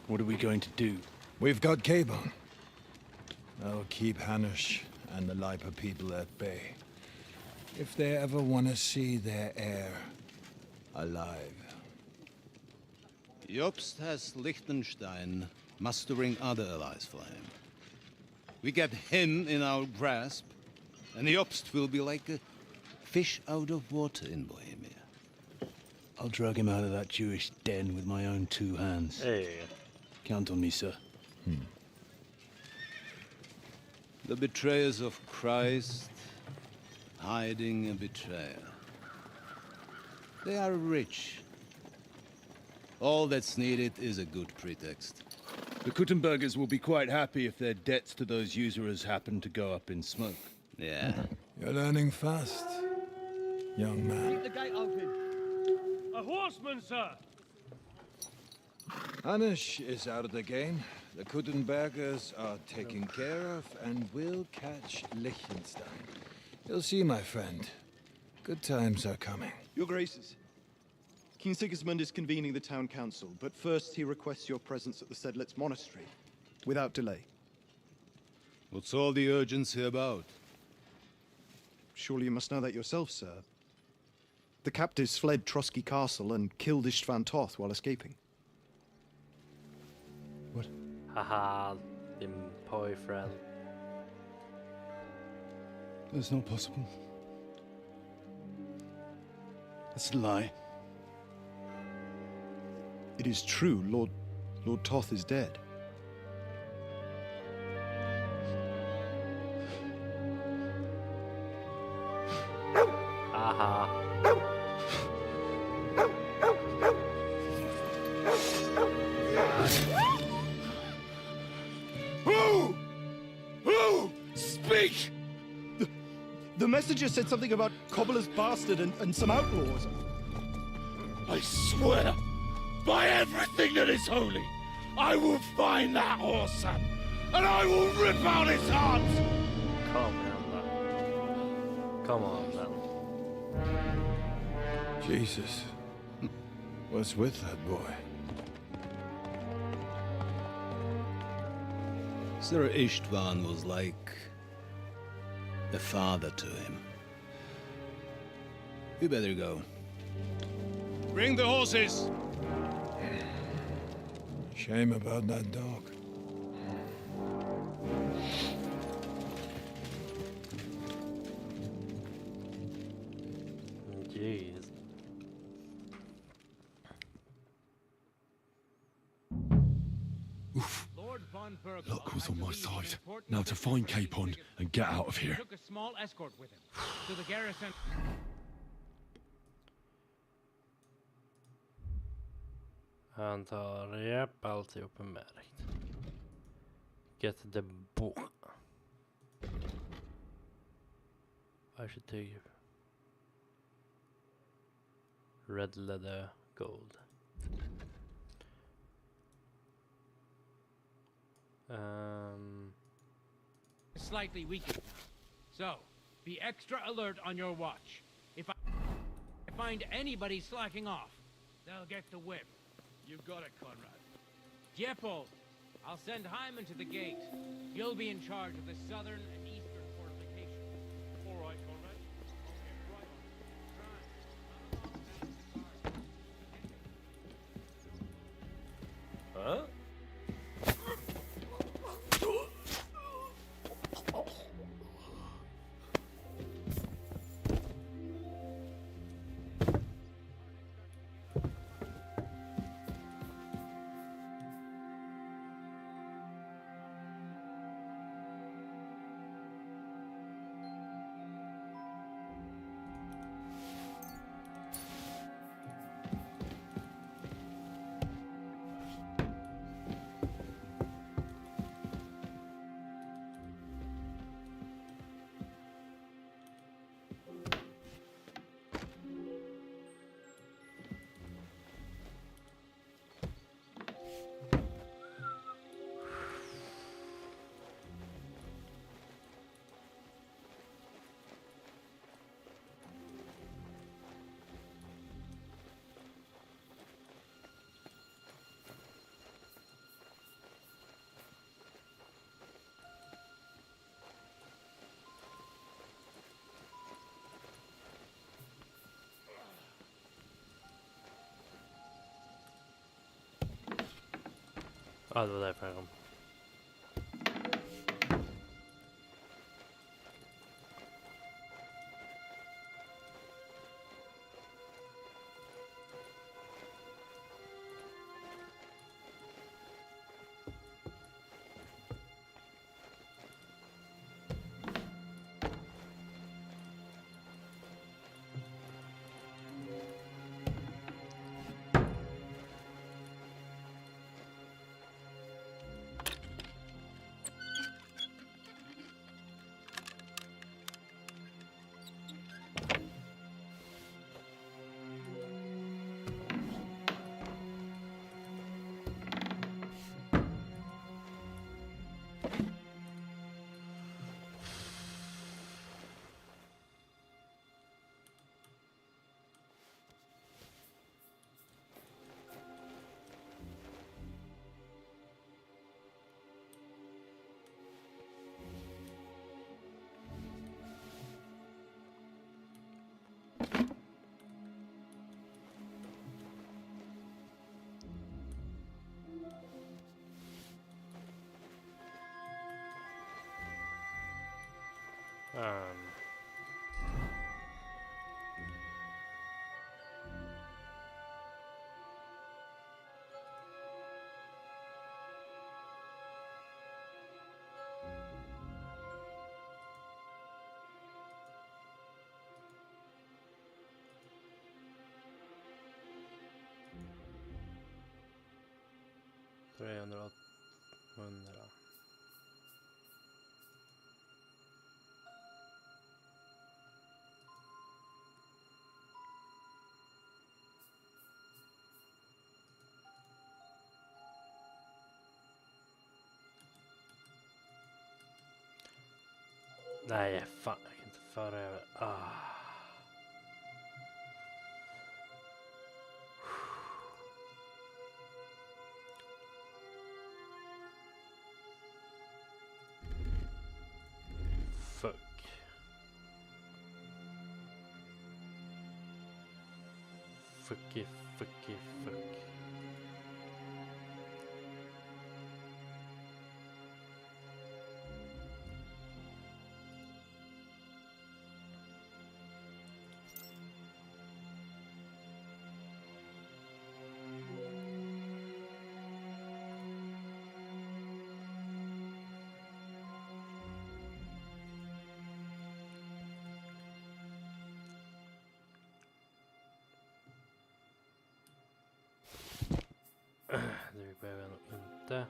What are we going to do? We've got Cabon. I'll keep Hanish and the Lipa people at bay. If they ever want to see their heir alive. Jobst has Liechtenstein mustering other allies for him. We get him in our grasp, and Jobst will be like a fish out of water in Bohemia. I'll drag him out of that Jewish den with my own 2 hands. Hey. Count on me, sir. The betrayers of Christ, hiding a betrayer. They are rich. All that's needed is a good pretext. The Kuttenbergers will be quite happy if their debts to those usurers happen to go up in smoke. Yeah. You're learning fast, young man. Keep the gate open. A horseman, sir! Hanish is out of the game. The Kuttenbergers are taken care of, and we'll catch Liechtenstein. You'll see, my friend. Good times are coming. Your Graces, King Sigismund is convening the town council, but first he requests your presence at the Sedlitz monastery, without delay. What's all the urgency about? Surely you must know that yourself, sir. The captives fled Trotsky Castle and killed Istvan Toth while escaping. What? Haha, din boyfriend. That's not possible. That's a lie. It is true, Lord Toth is dead. Haha. Who? Speak! The messenger said something about Cobbler's bastard and some outlaws. I swear, by everything that is holy, I will find that whoreson, and I will rip out his heart! Come on, then. Come on, then. Jesus. What's with that boy? Sir Istvan was like a father to him. We better go. Bring the horses! Shame about that dog. Jeez. Luck was on my side. Now to find Capon and get out of here. Took a small escort with him to the garrison. Han tar, japp, alltihop är märkt. Get the book. I should take red leather gold. Slightly weakened now. So, be extra alert on your watch. If I find anybody slacking off, they'll get the whip. You got it, Conrad. Jeppel, I'll send Hyman to the gate. You'll be in charge of the southern and eastern fortifications. All right, Conrad. Huh? Ja, det var därför han kom. $300. Nej, fan, jag kan inte föra över. Fuck. Fucky, fucky, fuck. Det behöver jag nog inte.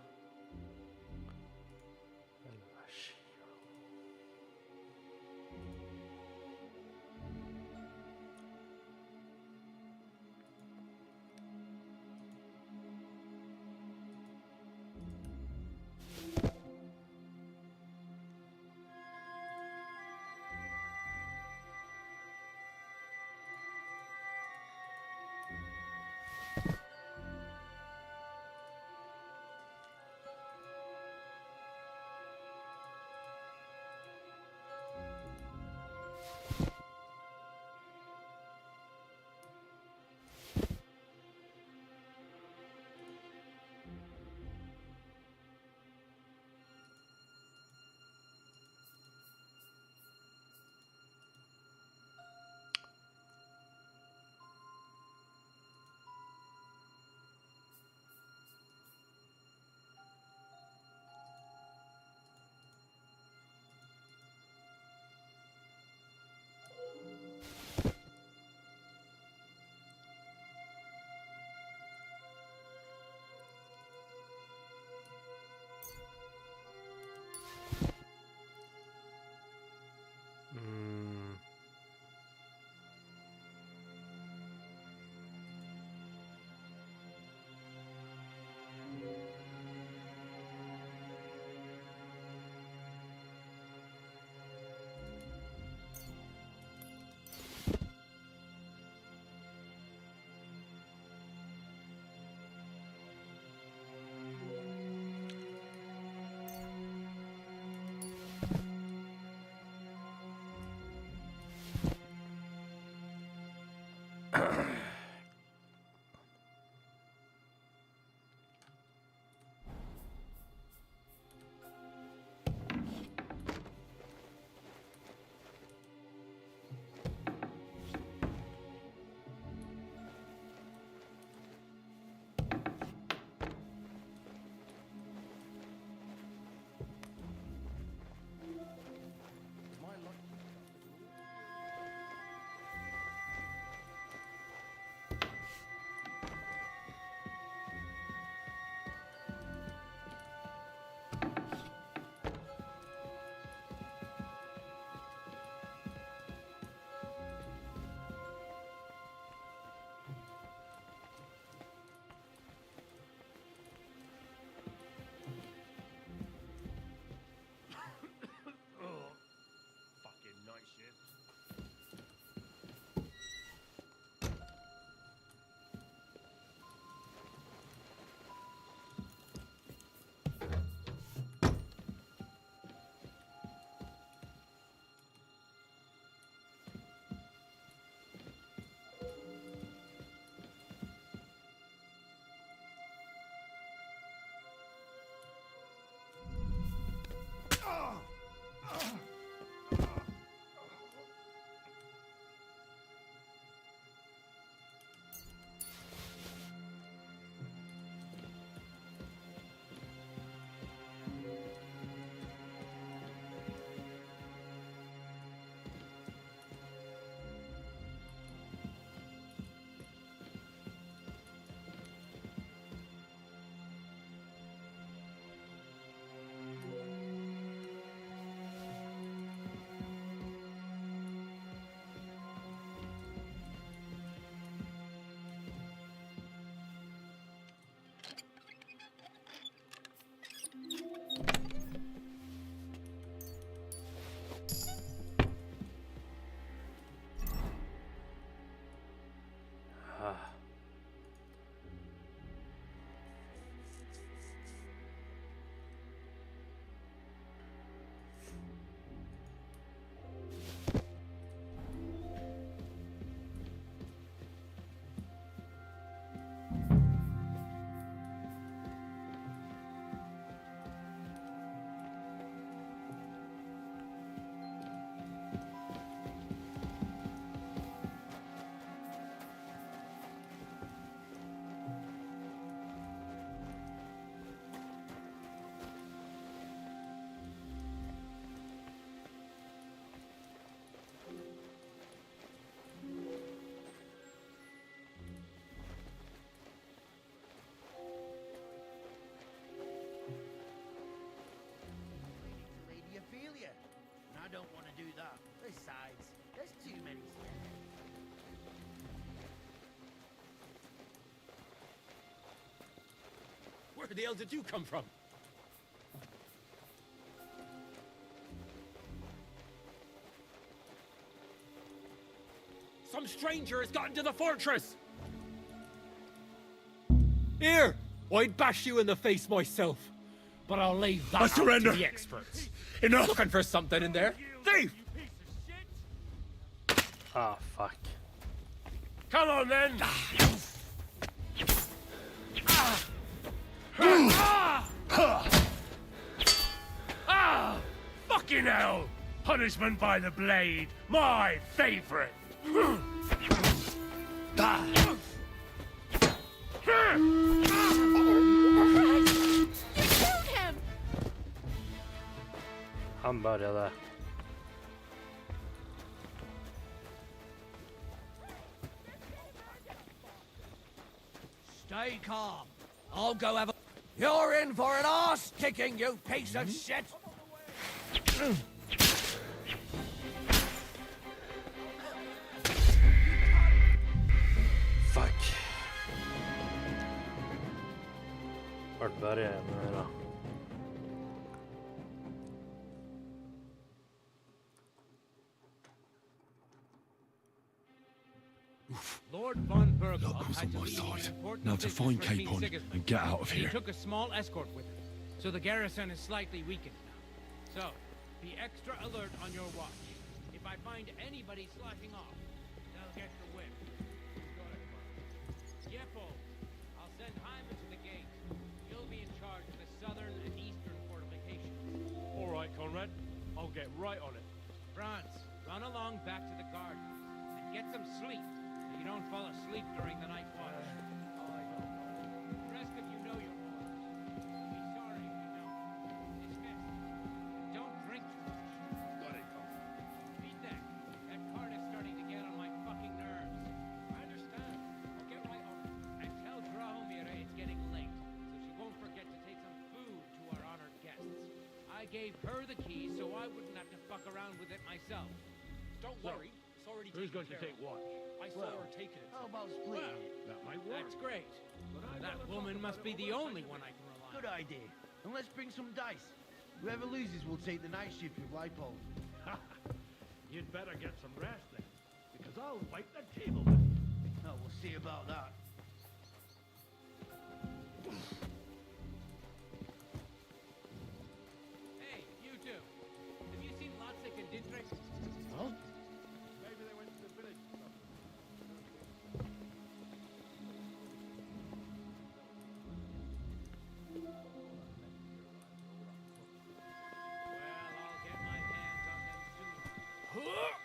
Where the hell did you come from? Some stranger has gotten to the fortress! Here! I'd bash you in the face myself, but I'll leave that I out surrender. to the experts. Enough! Looking for something in there? Thief! Ah, fuck. Come on then! Fucking hell! Punishment by the blade, my favorite. You killed him! Han började. Stay calm. I'll go have a... You're in for an arse kicking, you piece of shit! Fuck. Vart börjar jag nu då? Lord von Burgle Luck was had on to my leave side. an important Now to business find for Queen Capon Sigismund. and get out of He here. took a small escort with him, so the garrison is slightly weakened now. So, be extra alert on your watch. If I find anybody slacking off, they'll get the whip. Yepo, I'll send Hyman to the gate. He'll be in charge of the southern and eastern fortifications. All right, Conrad. I'll get right on it. Franz, run along back to the garden and get some sleep so you don't fall asleep during the night watch. The rest of you know your orders. Be sorry if you don't. Dismissed. Don't drink too much. Got it, Conrad. Feedback. That card is starting to get on my fucking nerves. I understand. I'll get right on it. And tell Drahomira it's getting late, so she won't forget to take some food to our honored guests. I gave her the key so I wouldn't have to fuck around with it myself. Don't worry, it's already Who's taken going to care take of. watch? I saw her taking it. How about split? That might work. That's great. That woman must be the only one I can rely on. Good idea. And let's bring some dice. Whoever loses will take the night shift with Leipold. You'd better get some rest then, because I'll wipe the table with you. No, we'll see about that. Hey, you two. Have you seen Lotzek and Dietrich? Huh? Maybe they went to the village or something. Well, I'll get my hands on them soon.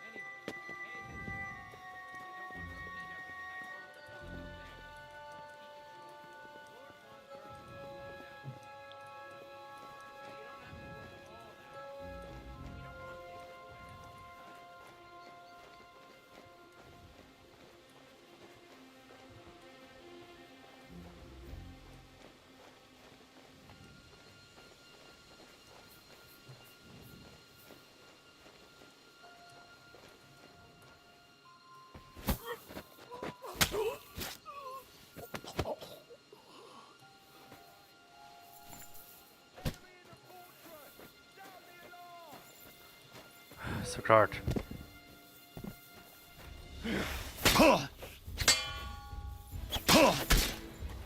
Anyway, pay attention. I don't want to repeat everything I told the fellas up there. Lord von Berg will go down. Hey, you don't have to worry all that. We don't want things to go ahead. Såklart.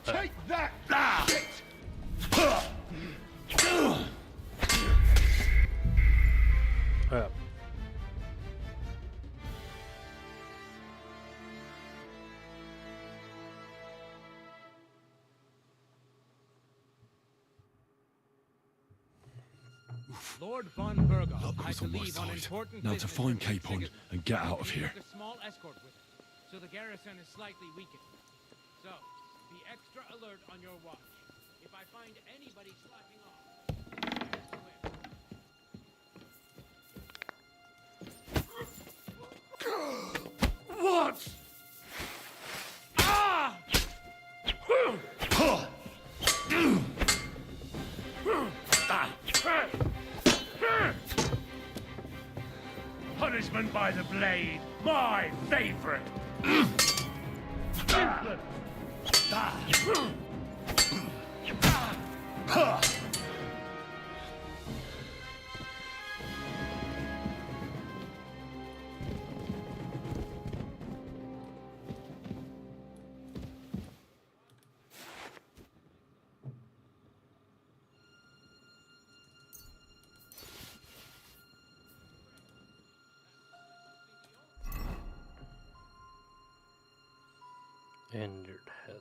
Take that! Shit! Ja. Lord von Berg Luck had was to on my leave on side. important Now to business find for King Capon Sigismund. and get out of He here. took a small escort with him, so the garrison is slightly weakened. So, be extra alert on your watch. If I find anybody slacking off, What? Ah! Punishment by the blade, my favorite. Injured head.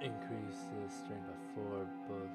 Increase the strength by 4, but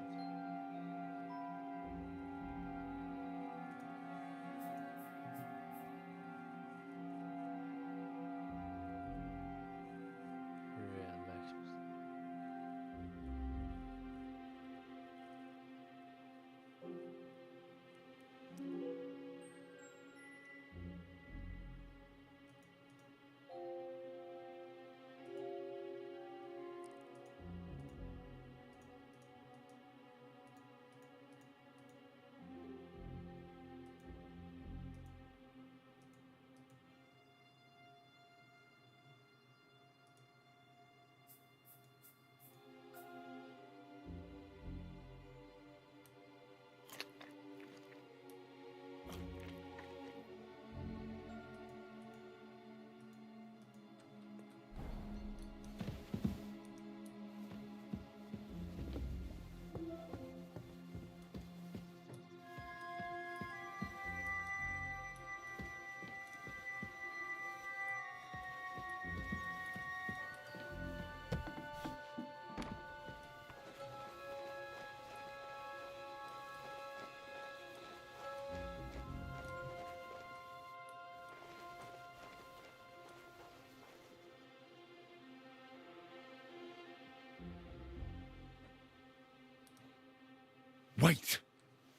Wait!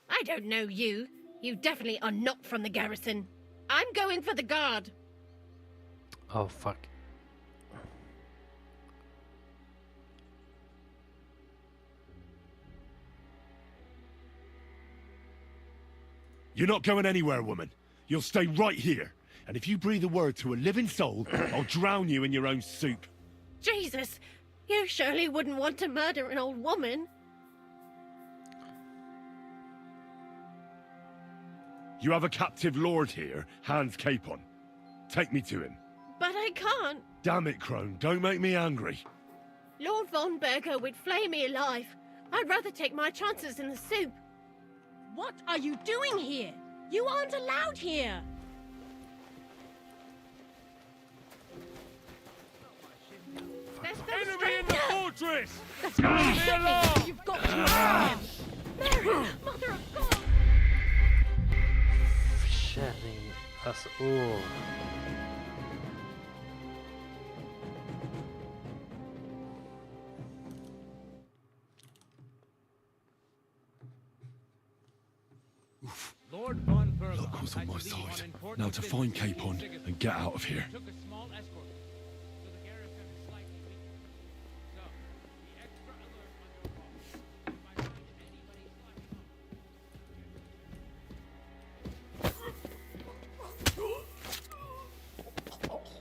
I don't know you. You definitely are not from the garrison. I'm going for the guard. oh fuck. You're not going anywhere, woman. You'll stay right here. And if you breathe a word to a living soul, I'll drown you in your own soup. Jesus, you surely wouldn't want to murder an old woman. You have a captive lord here, Hans Capon. Take me to him. But I can't. Damn it, Crone, don't make me angry. Lord von Berger would flay me alive. I'd rather take my chances in the soup. What are you doing here? You aren't allowed here. Enemy in the fortress! That's not shipping. You've got to Mary, Mother of God! Försäljning, alltså åh. Lord von Berger Luck was on had my to leave on side. important Now to find business Capon in and get out of here. Took a small escort, so the garrison is slightly weakened. So, be extra alert on your watch. If I find anybody slacking off,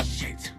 Shit.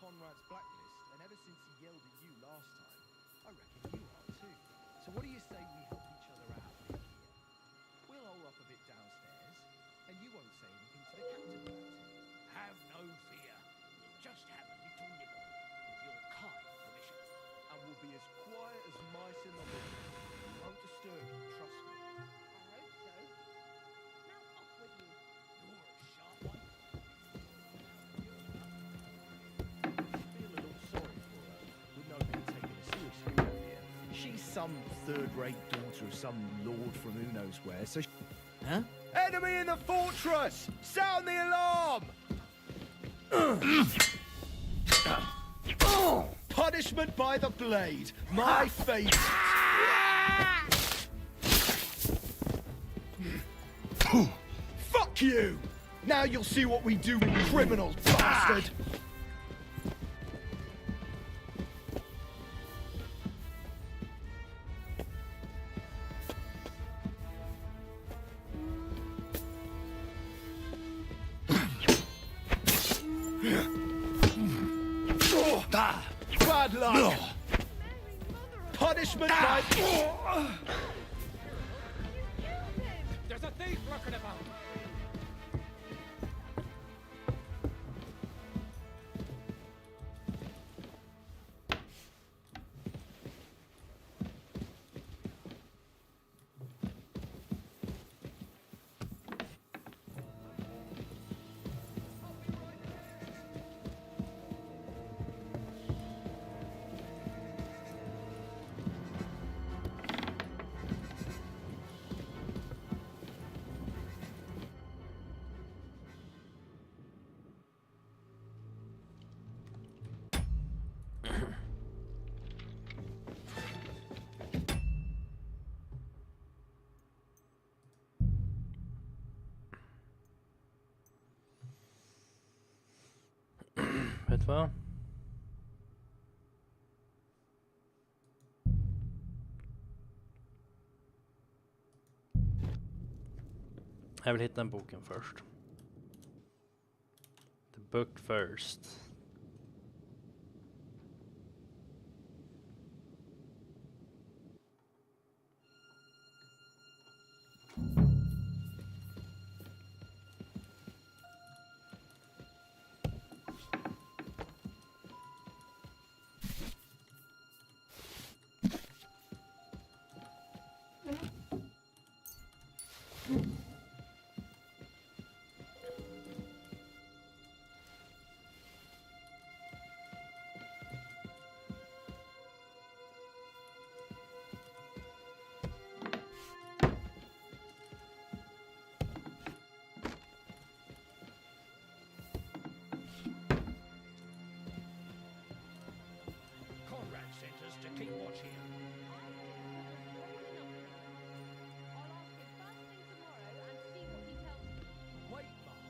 Conrad's blacklist, and ever since he yelled at you last time, I reckon you are too. So what do you say we help each other out here? We'll hole up a bit downstairs, and you won't say anything to the captain about it. Have no fear. We'll just have a little nibble, with your kind permission. And we'll be as quiet as mice in the hall. We won't disturb you, trust me. I hope so. Now off with you. You're a sharp one. Feel a little sorry for her, with nobody taking her seriously around here. She's some third-rate daughter of some lord from who knows where, so Huh? Enemy in the fortress! Sound the alarm! Punishment by the blade, my favourite. Fuck you! Now you'll see what we do with criminals, bastard! Bad luck! Punishment by... There's a thief lurking about. Vet du vad? Jag vill hitta den boken först. The book first. Conrad sent us to keep watch here. Wait, Mark.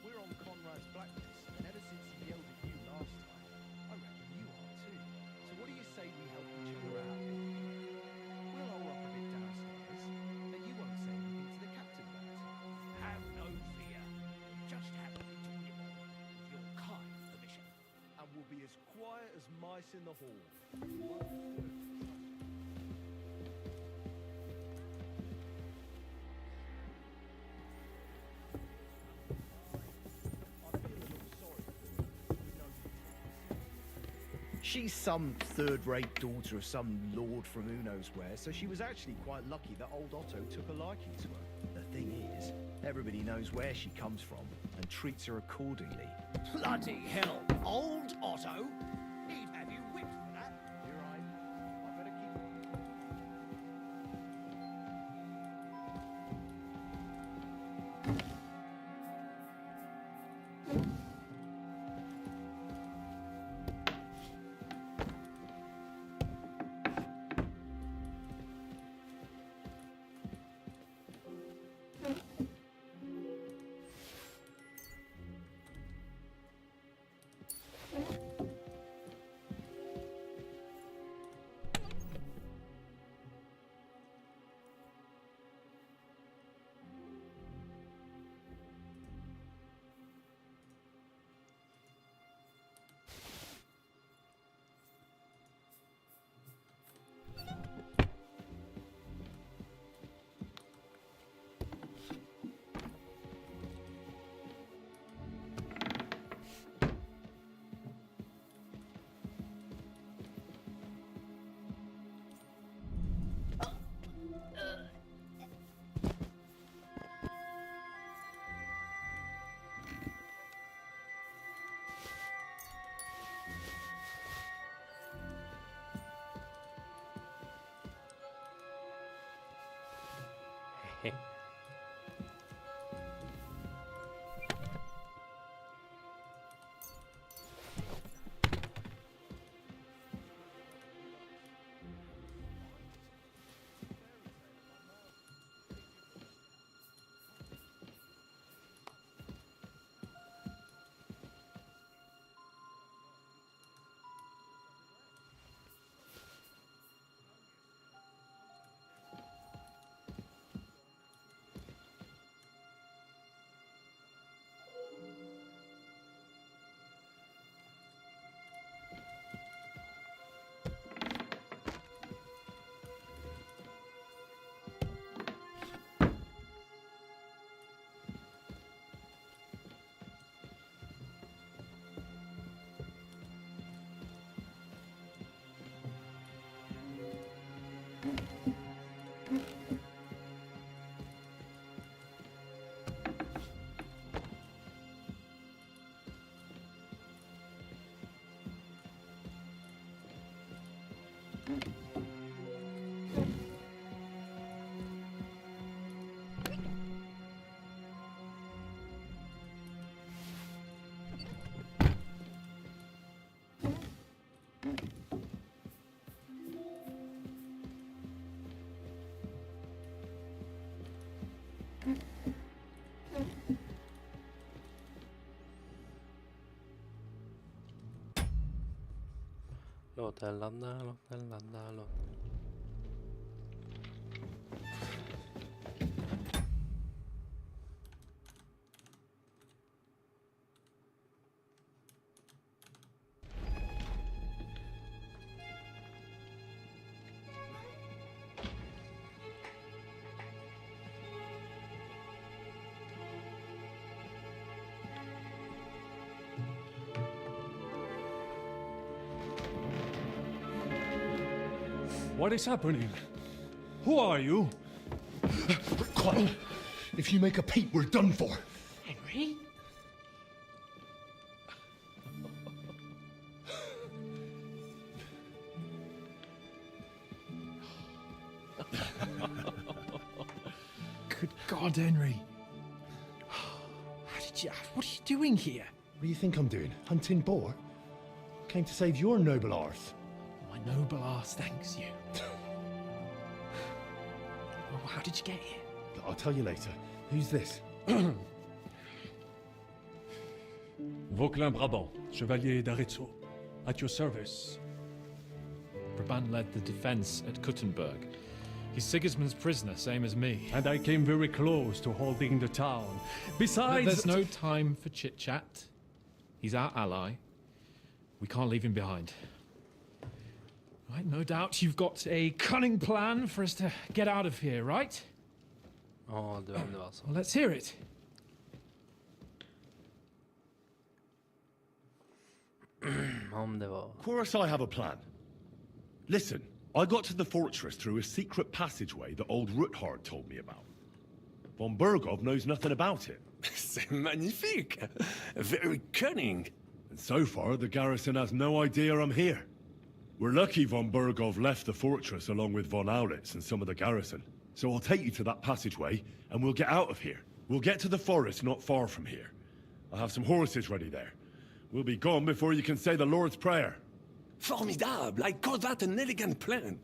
We're on Conrad's blacklist, and ever since he yelled at you last time, I reckon you are too. So what do you say we help each other out here? We'll hole up a bit downstairs, and you won't say anything to the captain about it. Have no fear. Just have a little nibble, with your kind permission. And we'll be as quiet as mice in the hall. She's some third-rate daughter of some lord from who knows where, so she was actually quite lucky that old Otto took a liking to her. The thing is, everybody knows where she comes from and treats her accordingly. Bloody hell! Old Otto? He'd have you whipped for that. You're right. I better keep... Låt den landa, låt den landa, låt... What is happening? Who are you? Quiet. If you make a peep, we're done for. Henry? Good God, Henry. What are you doing here? What do you think I'm doing? Hunting boar? Came to save your noble arse. My noble arse thanks you. Well, how did you get here? I'll tell you later. Who's this? Vauquelin Brabant, Chevalier d'Arezzo. At your service. Brabant led the defense at Kuttenberg. He's Sigismund's prisoner, same as me. And I came very close to holding the town. Besides... There's no time for chit-chat. He's our ally. We can't leave him behind. Right, no doubt you've got a cunning plan for us to get out of here, right? Ja, det var så. Well, let's hear it. Om det var... Of course I have a plan. Listen, I got to the fortress through a secret passageway that old Ruthard told me about. Von Bergov knows nothing about it. C'est magnifique! Very cunning. And so far, the garrison has no idea I'm here. We're lucky von Bergov left the fortress along with von Aulitz and some of the garrison. So I'll take you to that passageway, and we'll get out of here. We'll get to the forest not far from here. I'll have some horses ready there. We'll be gone before you can say the Lord's Prayer. Formidable! I call that an elegant plan.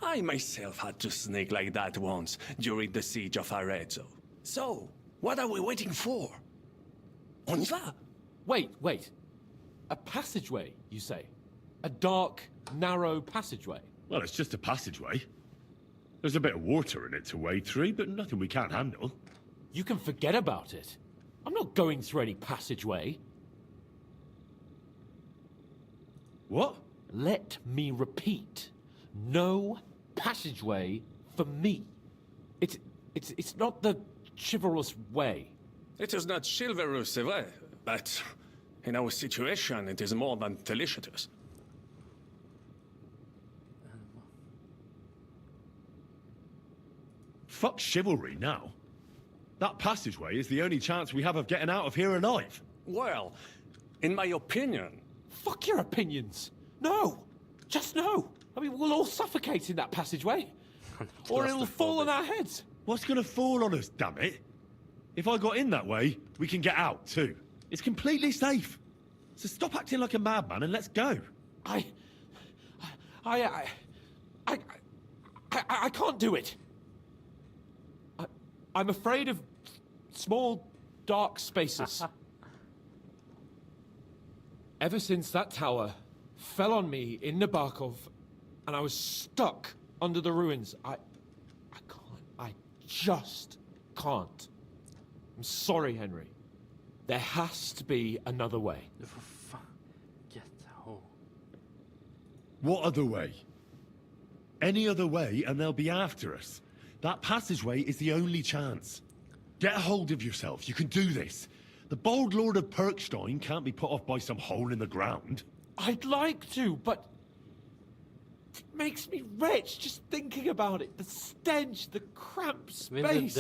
I myself had to sneak like that once during the siege of Arezzo. So, what are we waiting for? On y va! Wait. A passageway, you say? A dark, narrow passageway? Well, it's just a passageway. There's a bit of water in it to wade through, but nothing we can't handle. You can forget about it. I'm not going through any passageway. What? Let me repeat. No passageway for me. It's not the chivalrous way. It is not chivalrous, c'est vrai, but in our situation, it is more than delicious. Fuck chivalry now. That passageway is the only chance we have of getting out of here alive. Well, in my opinion... Fuck your opinions. No. Just no. I mean, we'll all suffocate in that passageway. Or it'll fall on our heads. What's gonna fall on us, damn it? If I got in that way, we can get out, too. It's completely safe. So stop acting like a madman and let's go. I can't do it. I'm afraid of small, dark spaces. Ever since that tower fell on me in Nabokov, and I was stuck under the ruins, I just can't. I'm sorry, Henry. There has to be another way. Get home. What other way? Any other way and they'll be after us. That passageway is the only chance. Get a hold of yourself. You can do this. The bold Lord of Perkstein can't be put off by some hole in the ground. I'd like to, but it makes me wretched just thinking about it. The stench, the cramped space.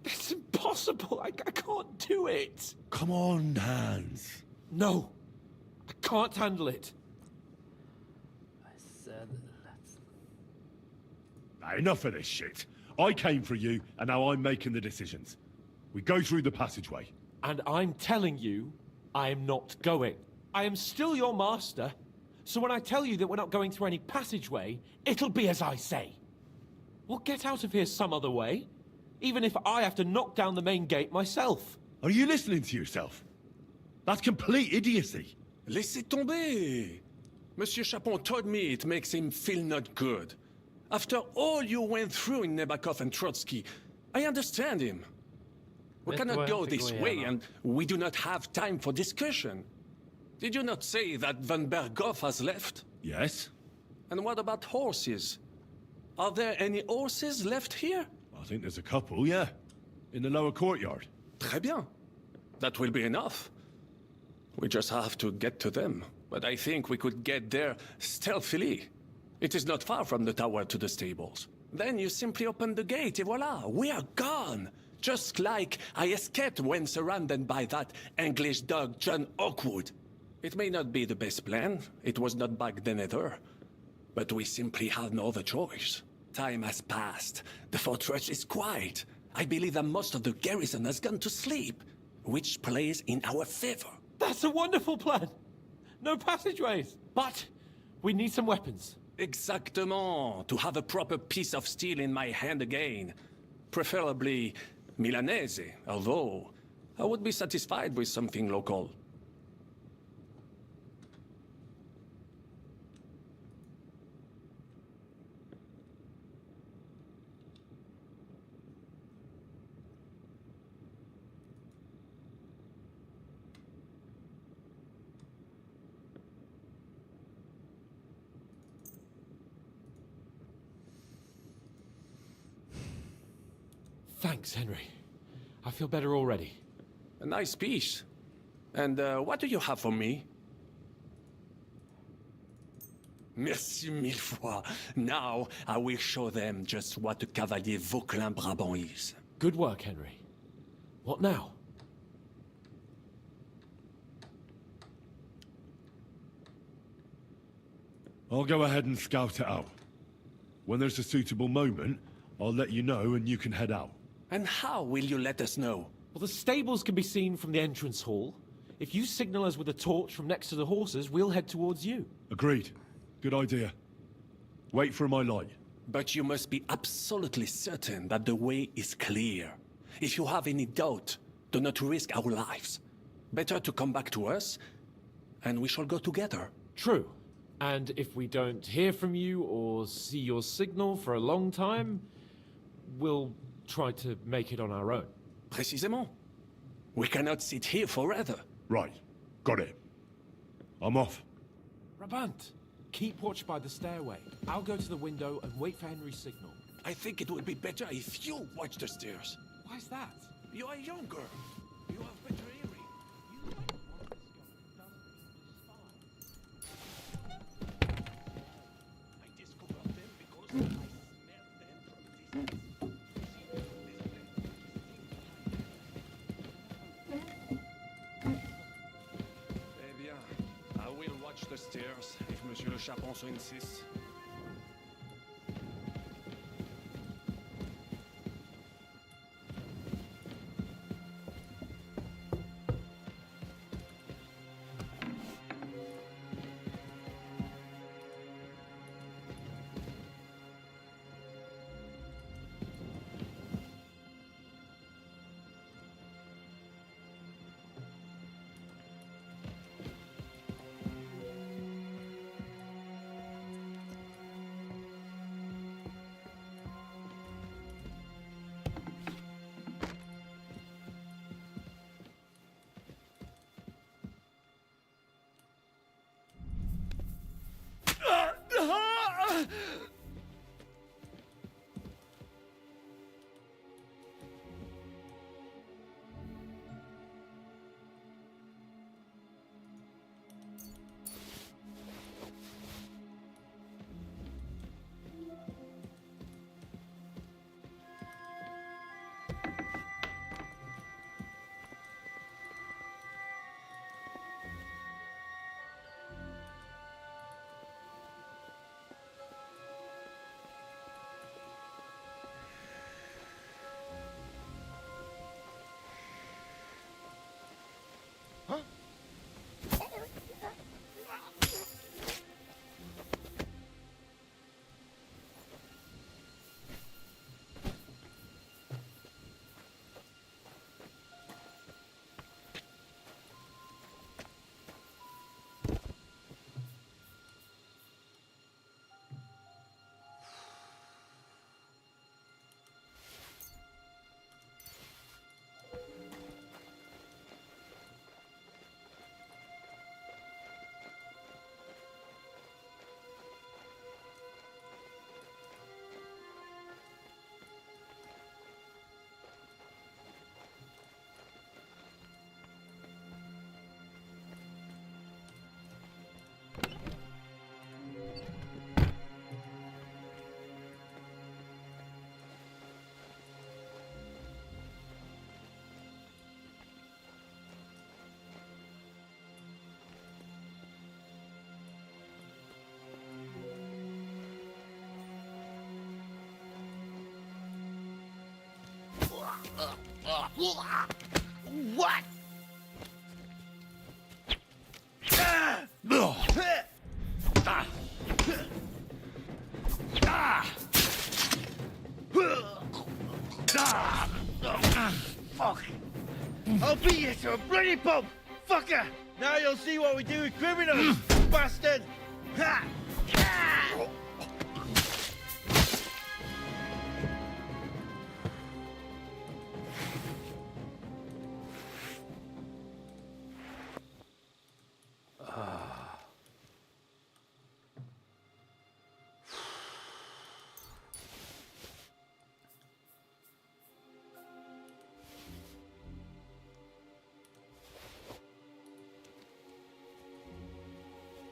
It's impossible. I can't do it. Come on, Hans. No, I can't handle it. I said let's... Enough of this shit. I came for you, and now I'm making the decisions. We go through the passageway. And I'm telling you, I am not going. I am still your master, so when I tell you that we're not going through any passageway, it'll be as I say. We'll get out of here some other way, even if I have to knock down the main gate myself. Are you listening to yourself? That's complete idiocy. Laissez tomber. Monsieur Chapon told me it makes him feel not good. After all you went through in Nebakov and Trotsky, I understand him. We cannot go this way, and we do not have time for discussion. Did you not say that Van Berghoff has left? Yes. And what about horses? Are there any horses left here? I think there's a couple, yeah. In the lower courtyard. Très bien. That will be enough. We just have to get to them. But I think we could get there stealthily. It is not far from the tower to the stables. Then you simply open the gate, et voila, we are gone. Just like I escaped when surrounded by that English dog John Oakwood. It may not be the best plan. It was not back then either. But we simply have no other choice. Time has passed. The fortress is quiet. I believe that most of the garrison has gone to sleep, which plays in our favor. That's a wonderful plan. No passageways. But we need some weapons. Exactement. To have a proper piece of steel in my hand again. Preferably Milanese, although I would be satisfied with something local. Thanks, Henry. I feel better already. A nice piece. And what do you have for me? Merci mille fois. Now I will show them just what a Cavalier Vauquelin Brabant is. Good work, Henry. What now? I'll go ahead and scout it out. When there's a suitable moment, I'll let you know and you can head out. And how will you let us know? Well, the stables can be seen from the entrance hall. If you signal us with a torch from next to the horses, we'll head towards you. Agreed. Good idea. Wait for my light. But you must be absolutely certain that the way is clear. If you have any doubt, do not risk our lives. Better to come back to us, and we shall go together. True. And if we don't hear from you or see your signal for a long time, we'll try to make it on our own. Précisément. We cannot sit here forever. Right. Got it. I'm off. Rabant, keep watch by the stairway. I'll go to the window and wait for Henry's signal. I think it would be better if you watch the stairs. Why's that? You are younger. You have better hearing. I discovered them because I smelled them from distance. Eh bien, I will watch the stairs if Monsieur le Chapon so insists. What? Fuck! I'll beat you to a bloody pulp, fucker! Now you'll see what we do with criminals, bastard! Ha!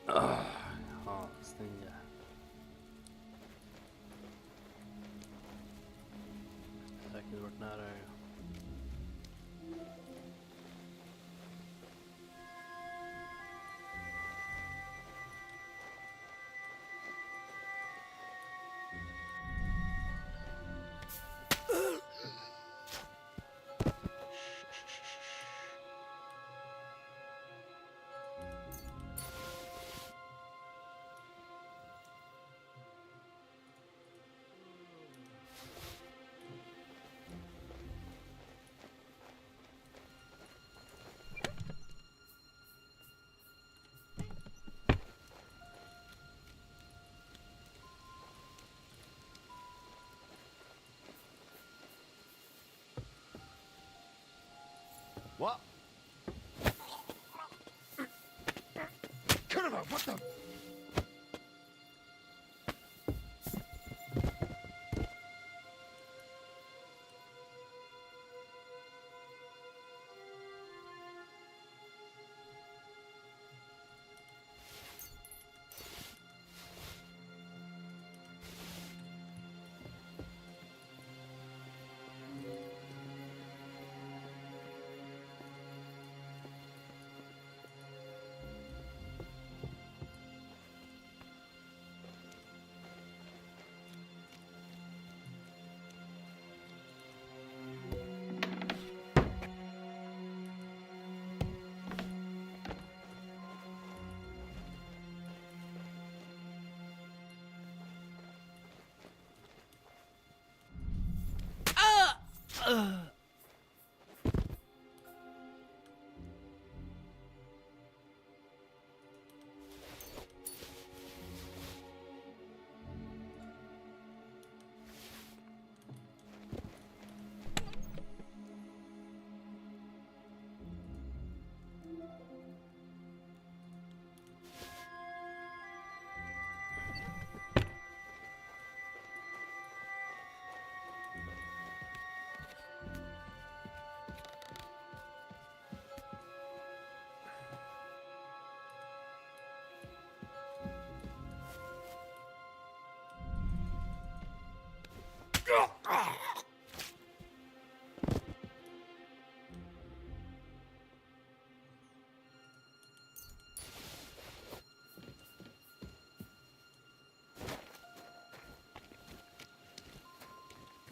Ja, stänga. Säkert varit nära ju. What? Cut him out! What the?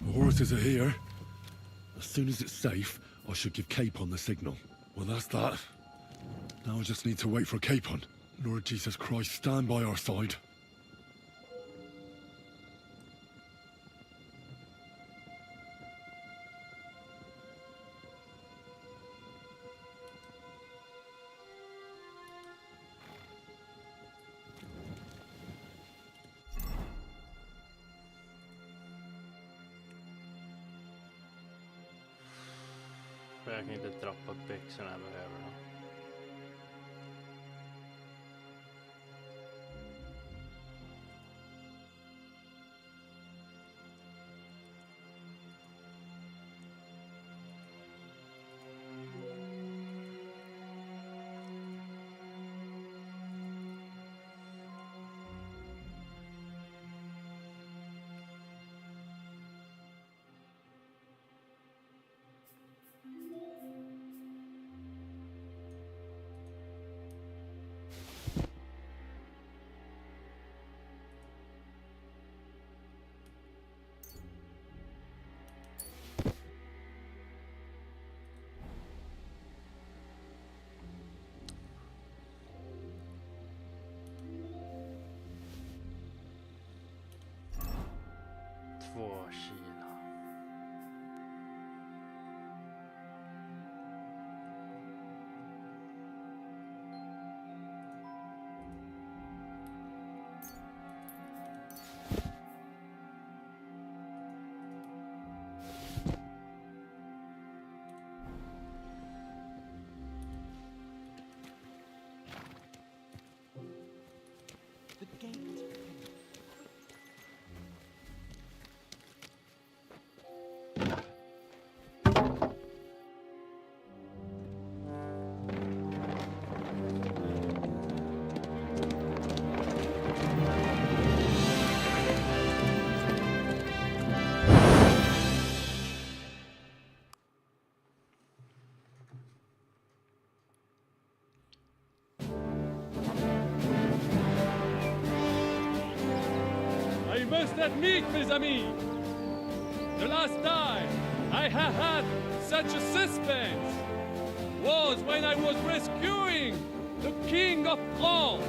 The horses are here. As soon as it's safe, I should give Capon the signal. Well, that's that. Now I just need to wait for Capon. Lord Jesus Christ, stand by our side. Jag kan inte droppa byxorna jag behöver då. 2 kilo. The gate. I must admit, mes amis, the last time I have had such a suspense was when I was rescuing the King of France.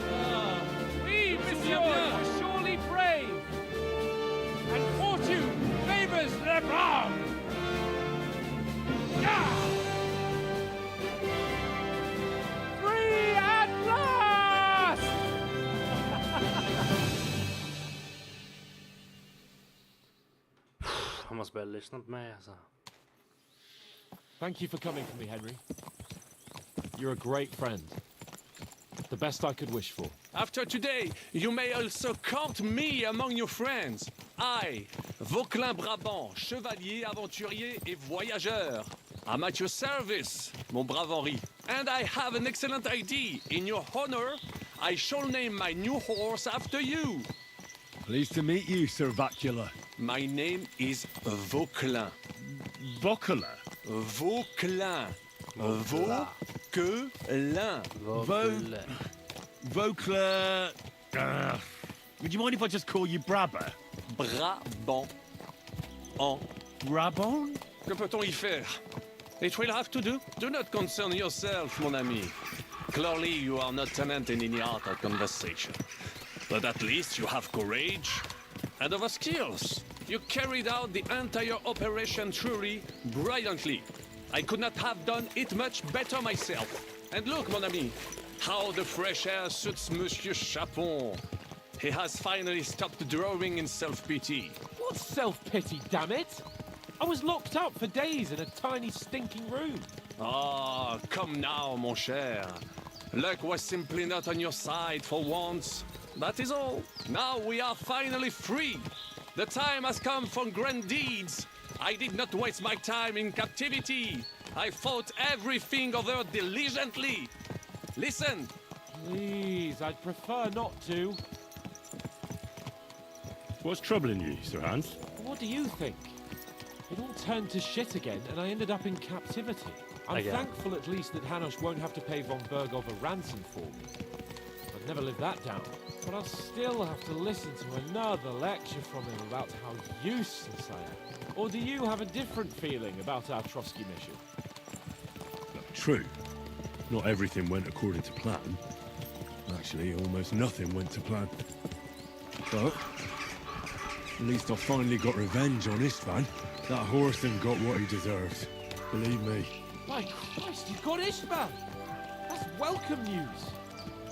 Ah, We, monsieur, are surely brave. And fortune favors the brave. Free at last! Jag måste börja lyssna på mig alltså. Thank you for coming for me, Henry. You're a great friend. The best I could wish for. After today, you may also count me among your friends. I, Vauquelin Brabant, chevalier, aventurier et voyageur. I'm at your service, mon brave Henri. And I have an excellent idea. In your honor, I shall name my new horse after you. Pleased to meet you, Sir Vacula. My name is Vauquelin. Vauquelin? Vauquelin. Vauquelin. Vauquelin. Would you mind if I just call you Brabber? Brabant. Brabant? Que peut-on y faire? It will have to do. Do not concern yourself, mon ami. Clearly, you are not tenant in any art or conversation. But at least you have courage and other skills. You carried out the entire operation truly brilliantly. I could not have done it much better myself. And look, mon ami, how the fresh air suits Monsieur Chapon. He has finally stopped drawing in self-pity. What self-pity, damn it? I was locked up for days in a tiny stinking room. Ah, come now, mon cher. Luck was simply not on your side for once. That is all. Now we are finally free. The time has come for grand deeds. I did not waste my time in captivity. I fought everything over diligently. Listen. Please, I'd prefer not to. What's troubling you, Sir Hans? What do you think? It all turned to shit again, and I ended up in captivity. I'm Again. thankful at least that Hanush won't have to pay von Bergov a ransom for me. I'd never live that down. But I'll still have to listen to another lecture from him about how useless I am. Or do you have a different feeling about our Trotsky mission? True. Not everything went according to plan. Actually, almost nothing went to plan. But at least I finally got revenge on Istvan. That Horson got what he deserved. Believe me. My Christ, you got Ishmael! That's welcome news!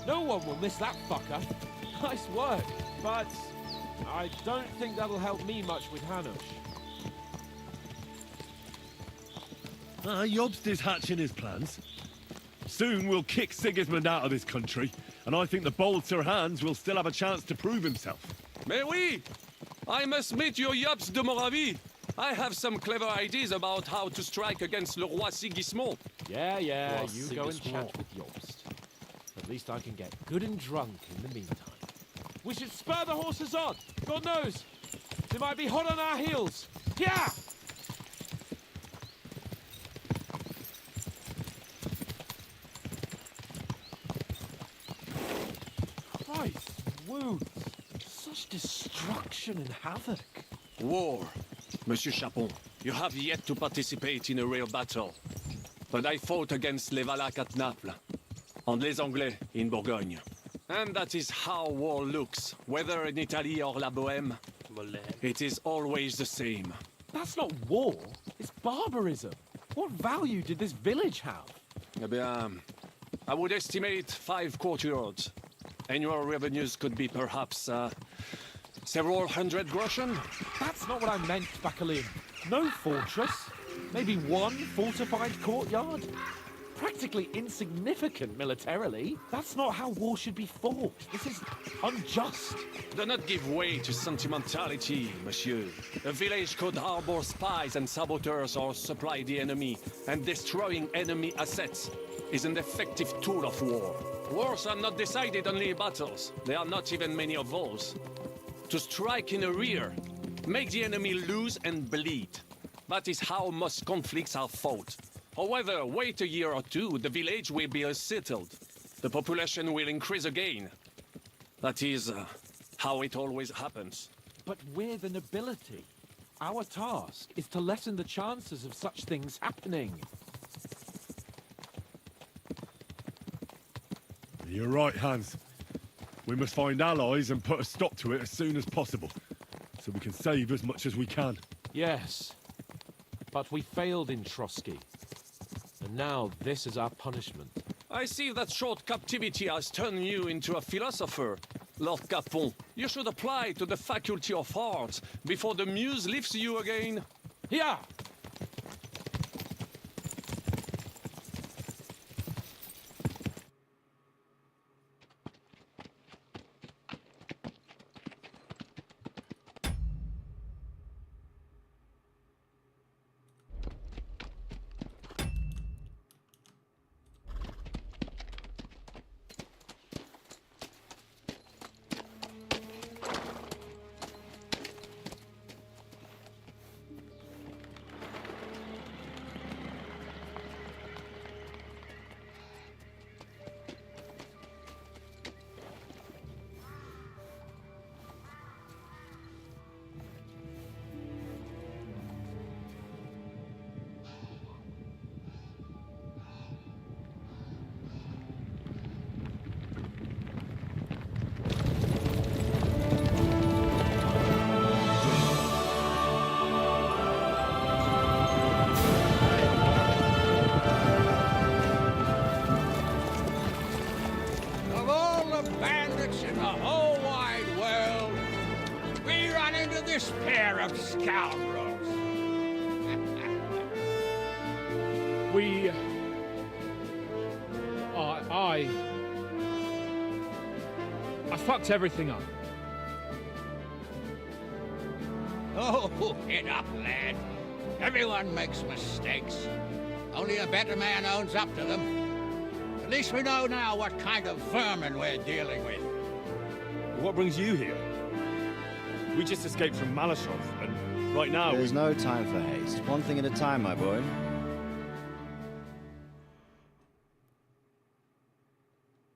No one will miss that fucker. Nice work, but I don't think that'll help me much with Hanush. Jobst is hatching his plans. Soon we'll kick Sigismund out of this country, and I think the bold Sir Hans will still have a chance to prove himself. Mais oui! I must meet your Yops de Moravie. I have some clever ideas about how to strike against Le Roi Sigismund. Yeah, Roi you go and Sigismund. chat with Jobst. At least I can get good and drunk in the meantime. We should spur the horses on! God knows! They might be hot on our heels! Yeah! Christ, wounds! Such destruction and havoc! War. Monsieur Chapon, you have yet to participate in a real battle. But I fought against les Valaques at Naples, and les Anglais in Bourgogne. And that is how war looks, whether in Italy or La Bohème. It is always the same. That's not war. It's barbarism. What value did this village have? Eh bien, I would estimate 5 courtyards. Annual revenues could be perhaps several hundred groschen. That's not what I meant, Bacalin. No fortress. Maybe one fortified courtyard. Practically insignificant militarily. That's not how war should be fought. This is unjust. Do not give way to sentimentality, monsieur. A village could harbor spies and saboteurs or supply the enemy, and destroying enemy assets is an effective tool of war. Wars are not decided only battles. There are not even many of those. To strike in the rear, make the enemy lose and bleed. That is how most conflicts are fought. However, wait a year or two, the village will be settled. The population will increase again. That is how it always happens. But we're the nobility. Our task is to lessen the chances of such things happening. You're right, Hans. We must find allies and put a stop to it as soon as possible, so we can save as much as we can. Yes, but we failed in Trotsky. And now this is our punishment. I see that short captivity has turned you into a philosopher, Lord Capon. You should apply to the Faculty of Arts before the muse lifts you again. Here! Of all the bandits in the whole wide world, we run into this pair of scoundrels. We... I fucked everything up. Oh, get up, lad. Everyone makes mistakes. Only a better man owns up to them. At least we know now what kind of vermin we're dealing with. What brings you here? We just escaped from Malashov, and right now There's no time for haste. One thing at a time, my boy.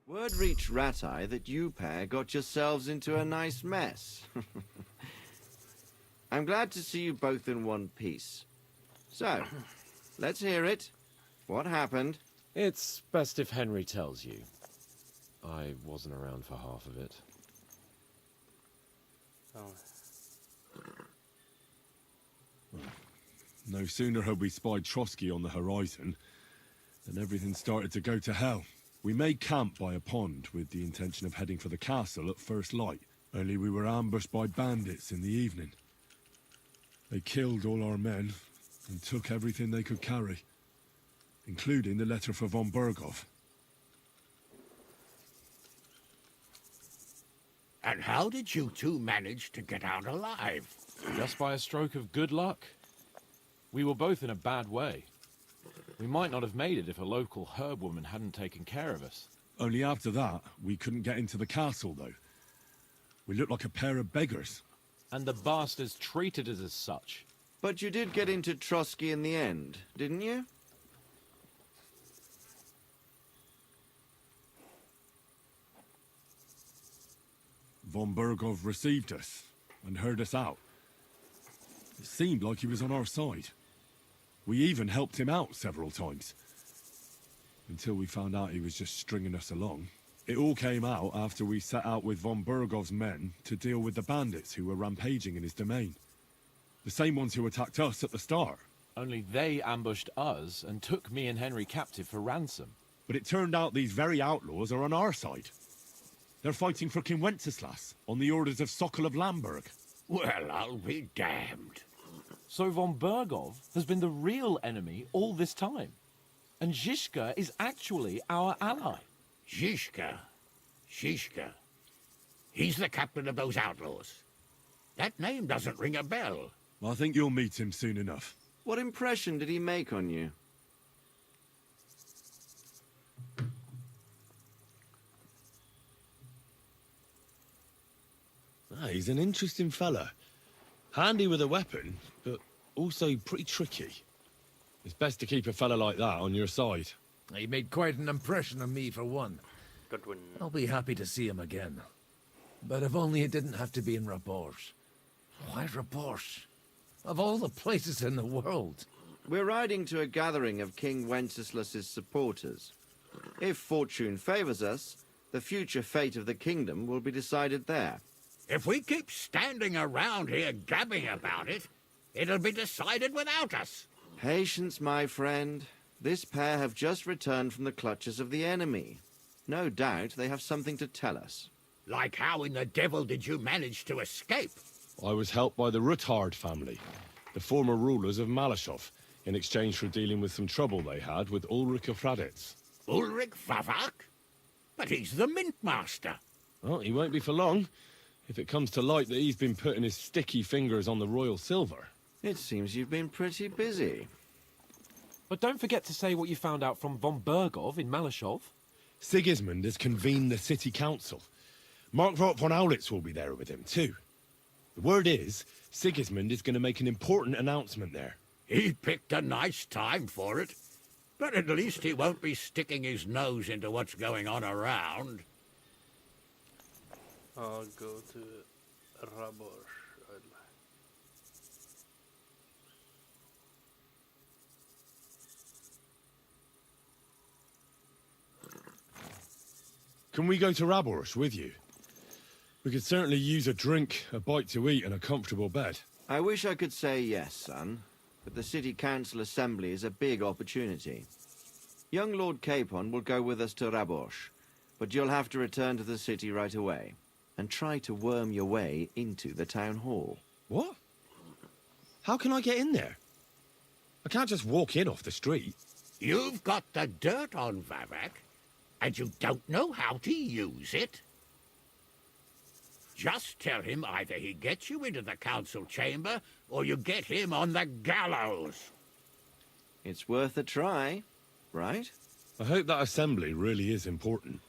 Word reached Rat-Eye that you pair got yourselves into a nice mess. I'm glad to see you both in one piece. So, let's hear it. What happened? It's best if Henry tells you. I wasn't around for half of it. no sooner had we spied Trotsky on the horizon than everything started to go to hell. We made camp by a pond with the intention of heading for the castle at first light, only we were ambushed by bandits in the evening. They killed all our men and took everything they could carry, including the letter for von Berghoff. And how did you two manage to get out alive? Just by a stroke of good luck. We were both in a bad way. We might not have made it if a local herb woman hadn't taken care of us. Only after that, we couldn't get into the castle, though. We looked like a pair of beggars. And the bastards treated us as such. But you did get into Trotsky in the end, didn't you? Von Berghoff received us and heard us out. It seemed like he was on our side. We even helped him out several times. Until we found out he was just stringing us along. It all came out after we set out with von Burgov's men to deal with the bandits who were rampaging in his domain. The same ones who attacked us at the start. Only they ambushed us and took me and Henry captive for ransom. But it turned out these very outlaws are on our side. They're fighting for King Wenceslas on the orders of Sokol of Lamberg. Well, I'll be damned. So von Burgov has been the real enemy all this time. And Zizka is actually our ally. Zizka? He's the captain of those outlaws. That name doesn't ring a bell. I think you'll meet him soon enough. What impression did he make on you? He's an interesting fella. Handy with a weapon, but also pretty tricky. It's best to keep a fella like that on your side. He made quite an impression on me, for one. Good one. I'll be happy to see him again. But if only it didn't have to be in Rabosh. Why Rabosh? Of all the places in the world. We're riding to a gathering of King Wenceslas's supporters. If fortune favors us, the future fate of the kingdom will be decided there. If we keep standing around here gabbing about it, it'll be decided without us. Patience, my friend. This pair have just returned from the clutches of the enemy. No doubt they have something to tell us. Like how in the devil did you manage to escape? I was helped by the Ruthard family, the former rulers of Malashov, in exchange for dealing with some trouble they had with Ulrich of Raditz. Ulrich Favak? But he's the mint master. Well, he won't be for long, if it comes to light that he's been putting his sticky fingers on the royal silver. It seems you've been pretty busy. But don't forget to say what you found out from von Burgov in Malashov. Sigismund has convened the city council. Markvart von Aulitz will be there with him, too. The word is, Sigismund is going to make an important announcement there. He picked a nice time for it. But at least he won't be sticking his nose into what's going on around. I'll go to Rabosh. Can we go to Rabosh with you? We could certainly use a drink, a bite to eat, and a comfortable bed. I wish I could say yes, son, but the City Council Assembly is a big opportunity. Young Lord Capon will go with us to Rabosh, but you'll have to return to the city right away, and try to worm your way into the town hall. What? How can I get in there? I can't just walk in off the street. You've got the dirt on Vavak, and you don't know how to use it? Just tell him either he gets you into the council chamber, or you get him on the gallows. It's worth a try, right? I hope that assembly really is important.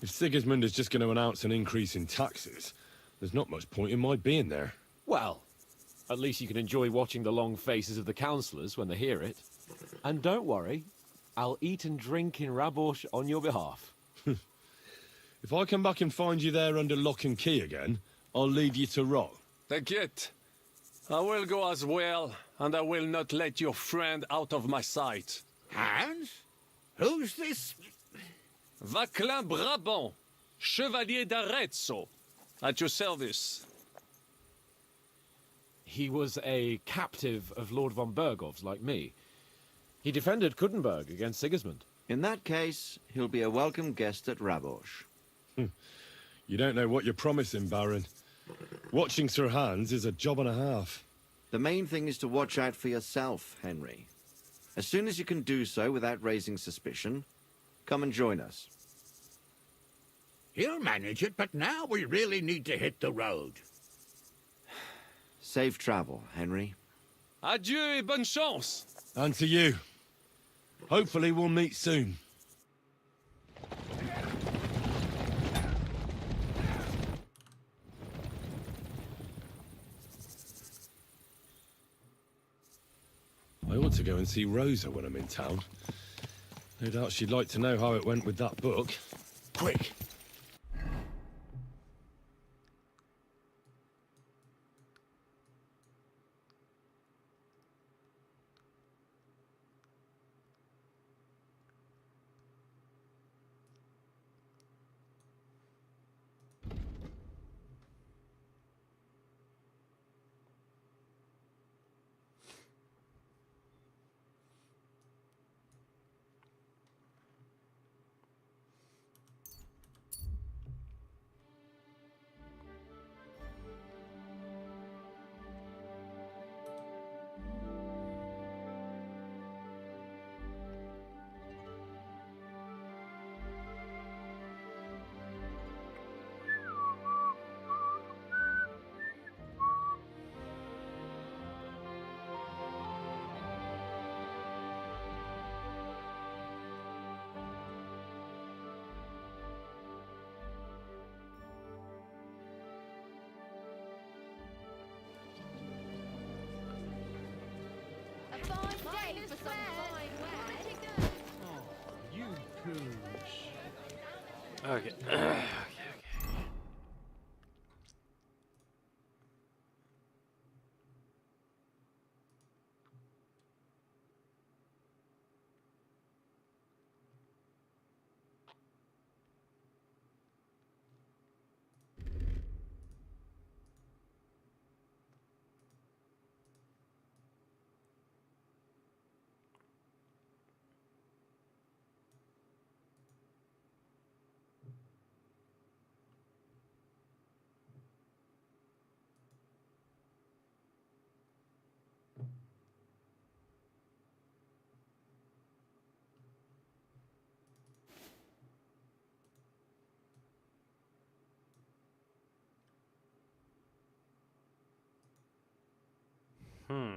If Sigismund is just going to announce an increase in taxes, there's not much point in my being there. Well, at least you can enjoy watching the long faces of the councillors when they hear it. And don't worry, I'll eat and drink in Rabosh on your behalf. If I come back and find you there under lock and key again, I'll leave you to rot. T'inquiète. I will go as well, and I will not let your friend out of my sight. Hans? Who's this? Vaclin Brabant, Chevalier d'Arezzo, at your service. He was a captive of Lord von Burgov's, like me. He defended Kuttenberg against Sigismund. In that case, he'll be a welcome guest at Rabosh. You don't know what you're promising, Baron. Watching Sir Hans is a job and a half. The main thing is to watch out for yourself, Henry. As soon as you can do so without raising suspicion, come and join us. He'll manage it, but now we really need to hit the road. Safe travel, Henry. Adieu et bonne chance. And to you. Hopefully we'll meet soon. I ought to go and see Rosa when I'm in town. No doubt she'd like to know how it went with that book. Quick! some fine wear. Oh, you pooch. Okay. Hmm.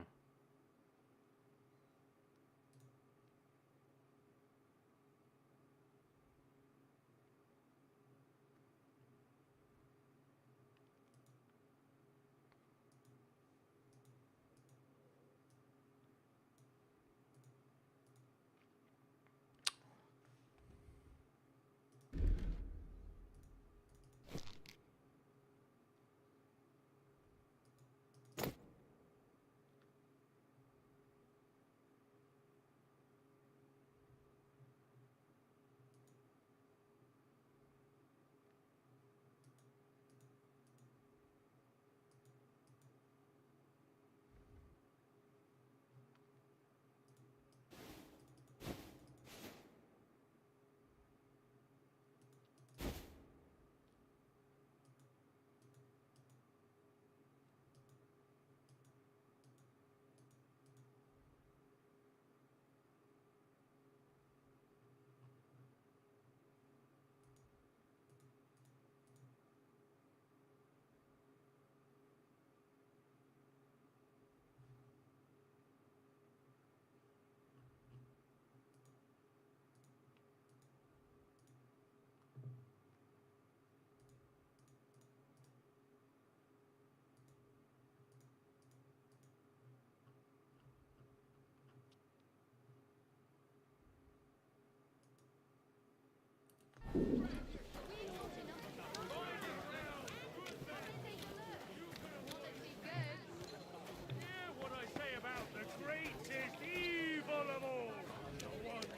What I say about the greatest evil of all. The one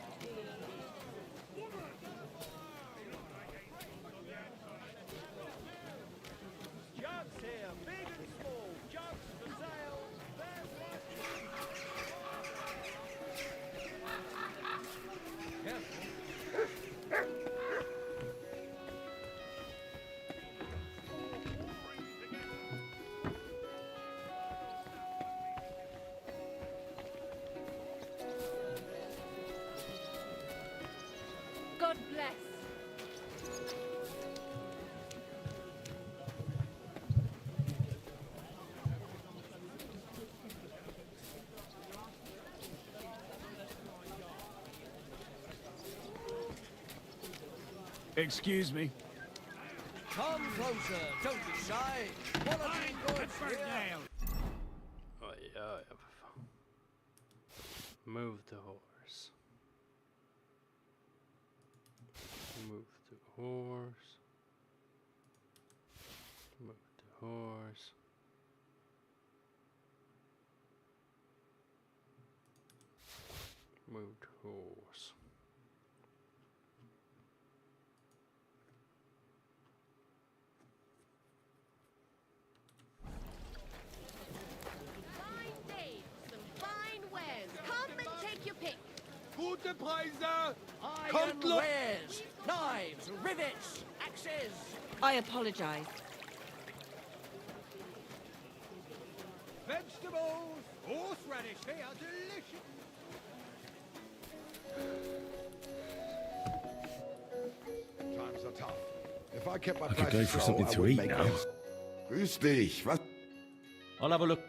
woman. Jugs here, big and small. Jugs for sale. There's one. God bless. Excuse me. Come closer, don't be shy. Quality goods here. Oj, ja, för fan. Move the horse. Move the horse. Move the horse. Move the horse. Fine days, some fine wares. Come and take your pick. Gute Preise. Iron wares, knives, rivets, axes. I apologize. Vegetables. Horseradish. They are delicious. Times are tough. If I kept my I could place go as for troll, something I to would eat make now. ends. Grüß dich. Was? I'll have a look.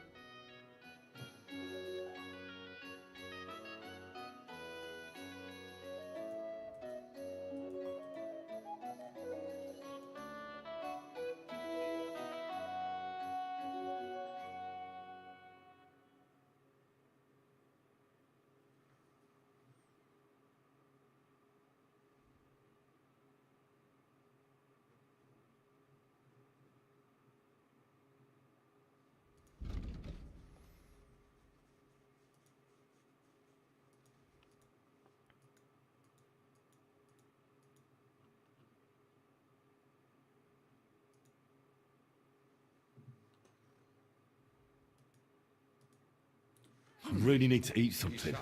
I really need to eat something.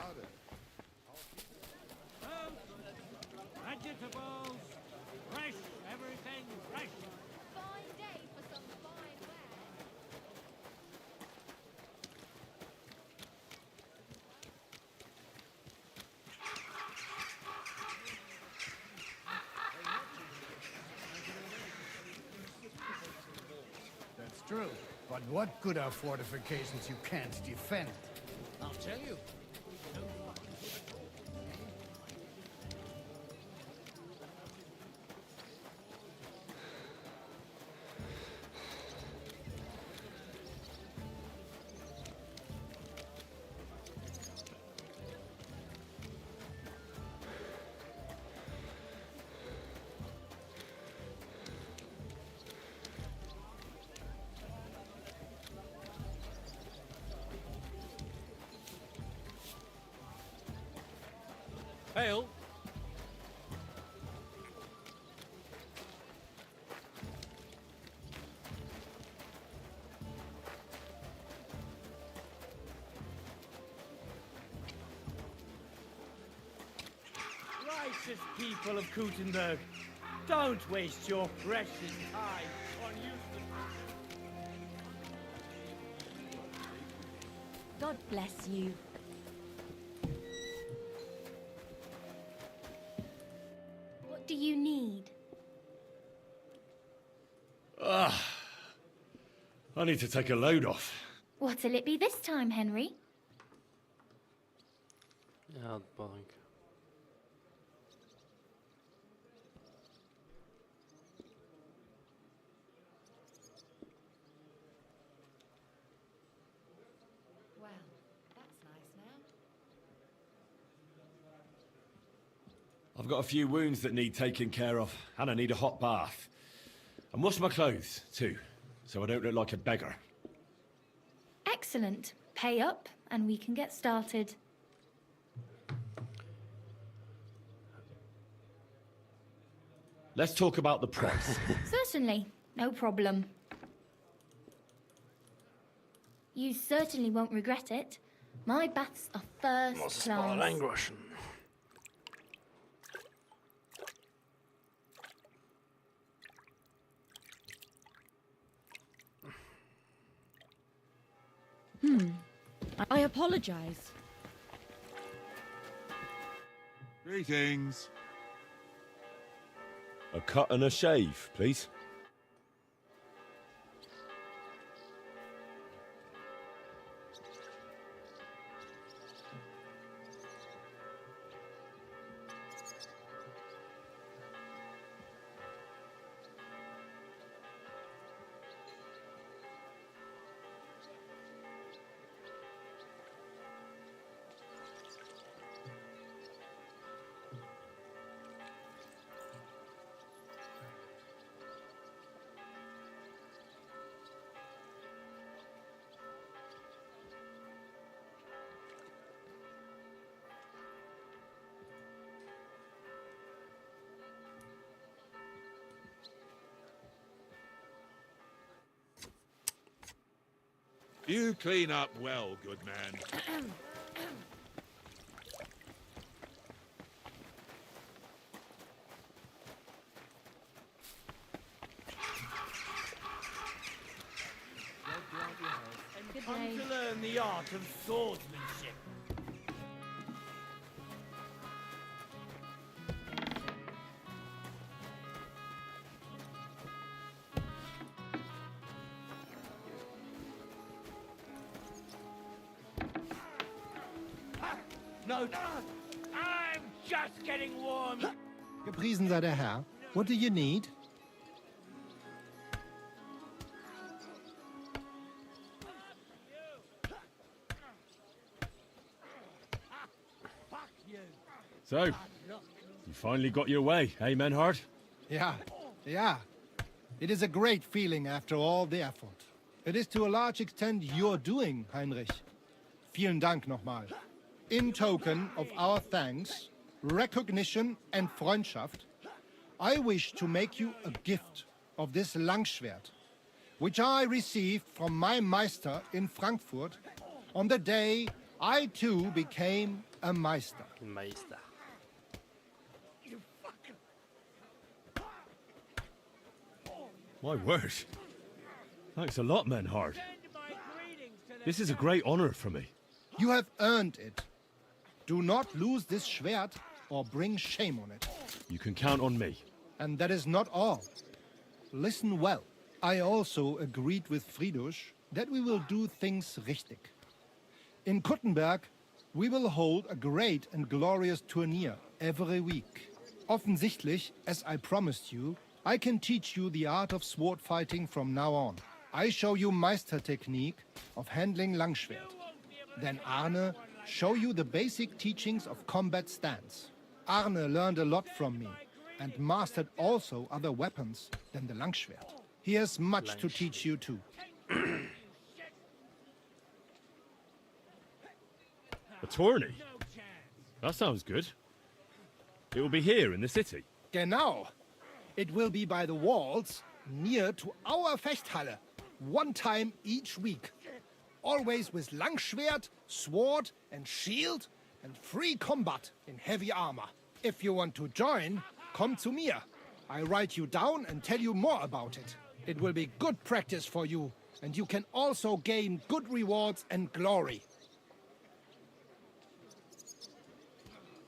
Vegetables, fresh, everything fresh. Fine day for some fine wear. That's true. But what good are fortifications you can't defend? I'll tell you. Hail! Righteous people of Kuttenberg, don't waste your precious time on useless... God bless you. What do you need? I need to take a load off. What'll it be this time, Henry? Ja, bank. Well, that's nice now. I've got a few wounds that need taking care of, and I need a hot bath. And wash my clothes, too, so I don't look like a beggar. Excellent. Pay up, and we can get started. Let's talk about the price. Certainly. No problem. You certainly won't regret it. My baths are first Måste spara class. en groschen. I apologize. Greetings. A cut and a shave, please. You clean up well, good man. And come to learn the art of swordsmanship. No, I'm just getting warm. Gepriesen sei der Herr. What do you need? So, you finally got your way, eh, Menhard? Yeah. It is a great feeling after all the effort. It is to a large extent your doing, Heinrich. Vielen Dank nochmal. In token of our thanks, recognition and Freundschaft, I wish to make you a gift of this Langschwert, which I received from my Meister in Frankfurt on the day I too became a Meister. Meister. My word. Thanks a lot, Menhard. This is a great honor for me. You have earned it. Do not lose this Schwert or bring shame on it. You can count on me. And that is not all. Listen well. I also agreed with Friedrich that we will do things richtig. In Kuttenberg, we will hold a great and glorious tourney every week. Offensichtlich, as I promised you, I can teach you the art of sword fighting from now on. I show you Meister technique of handling Langschwert. Then Arne show you the basic teachings of combat stance. Arne learned a lot from me and mastered also other weapons than the Langschwert. He has much to teach you too. A tourney? That sounds good. It will be here in the city. Genau. It will be by the walls, near to our Fechthalle, one time each week. Always with Langschwert, sword and shield, and free combat in heavy armor. If you want to join, come to me. I write you down and tell you more about it. It will be good practice for you, and you can also gain good rewards and glory.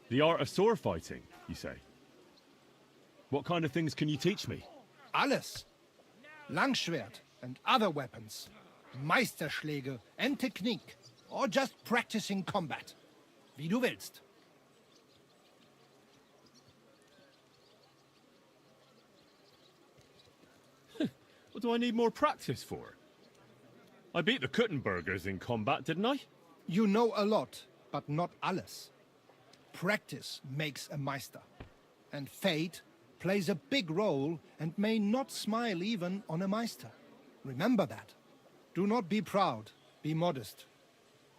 The art of sword fighting, you say? What kind of things can you teach me? Alles. Langschwert and other weapons. Meisterschläge and technique. Or just practicing combat. Wie du willst. What do I need more practice for? I beat the Kuttenbergers in combat, didn't I? You know a lot, but not alles. Practice makes a Meister. And fate plays a big role and may not smile even on a Meister. Remember that. Do not be proud, be modest.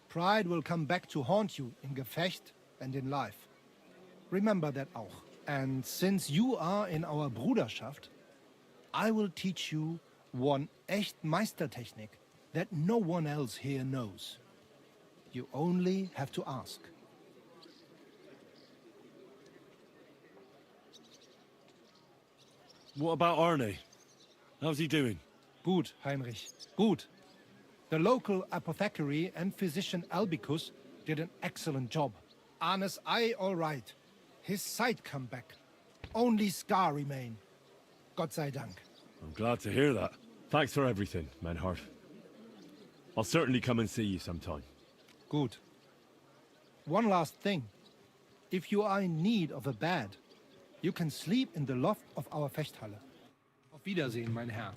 Pride will come back to haunt you in Gefecht and in life. Remember that auch. And since you are in our Bruderschaft, I will teach you one echt Meistertechnik that no one else here knows. You only have to ask. What about Arne? How's he doing? Gut, Heinrich, gut. The local apothecary and physician Albicus did an excellent job. Arne's eye all right. His sight come back. Only scar remain. Gott sei Dank. I'm glad to hear that. Thanks for everything, Menhard. I'll certainly come and see you sometime. Good. One last thing. If you are in need of a bed, you can sleep in the loft of our Fechthalle. Auf Wiedersehen, mein Herr.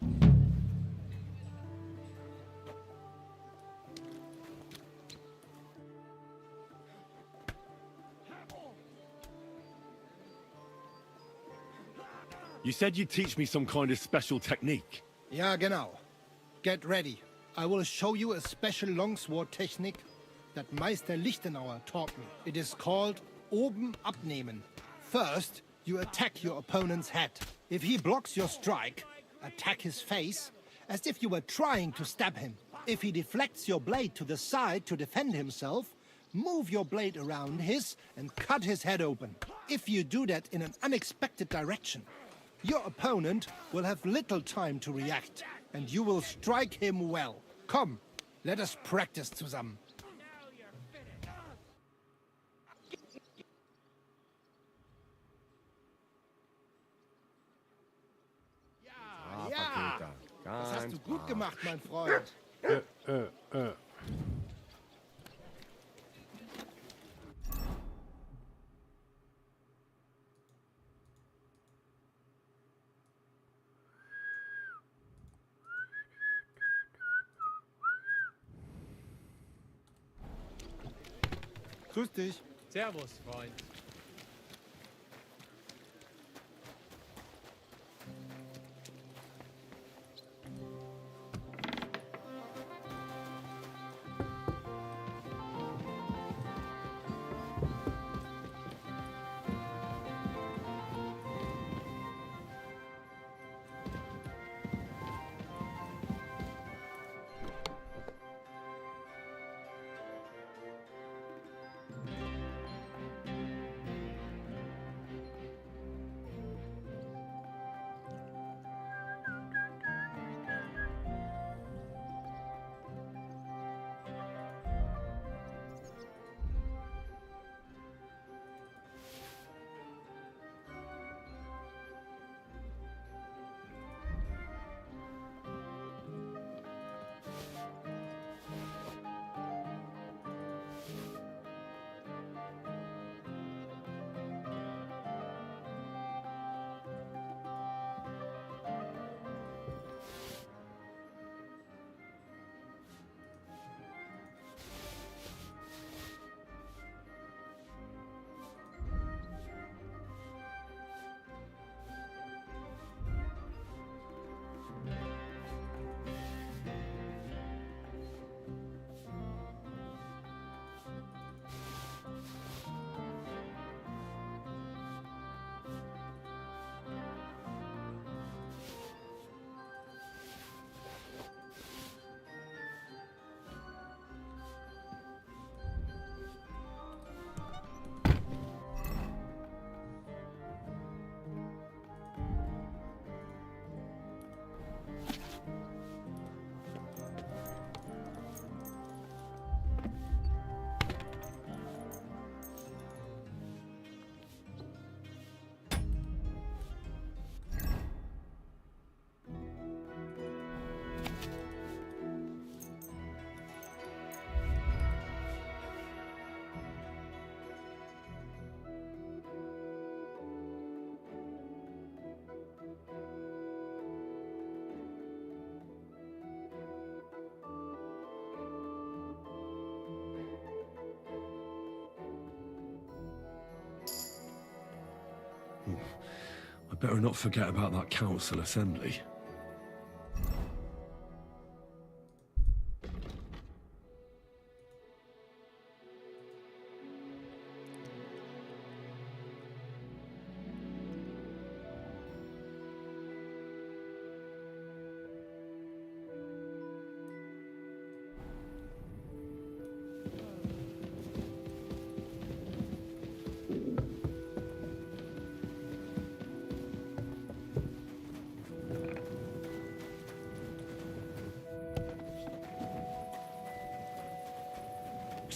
You said you'd teach me some kind of special technique. Ja, genau. Get ready. I will show you a special longsword technique that Meister Lichtenauer taught me. It is called Oben abnehmen. First, you attack your opponent's head. If he blocks your strike, attack his face as if you were trying to stab him. If he deflects your blade to the side to defend himself, move your blade around his and cut his head open. If you do that in an unexpected direction, your opponent will have little time to react, and you will strike him well. Come, let us practice zusammen. Ja, das hast du gut gemacht, mein Freund. Grüß dich. Servus, Freund. better not forget about that council assembly.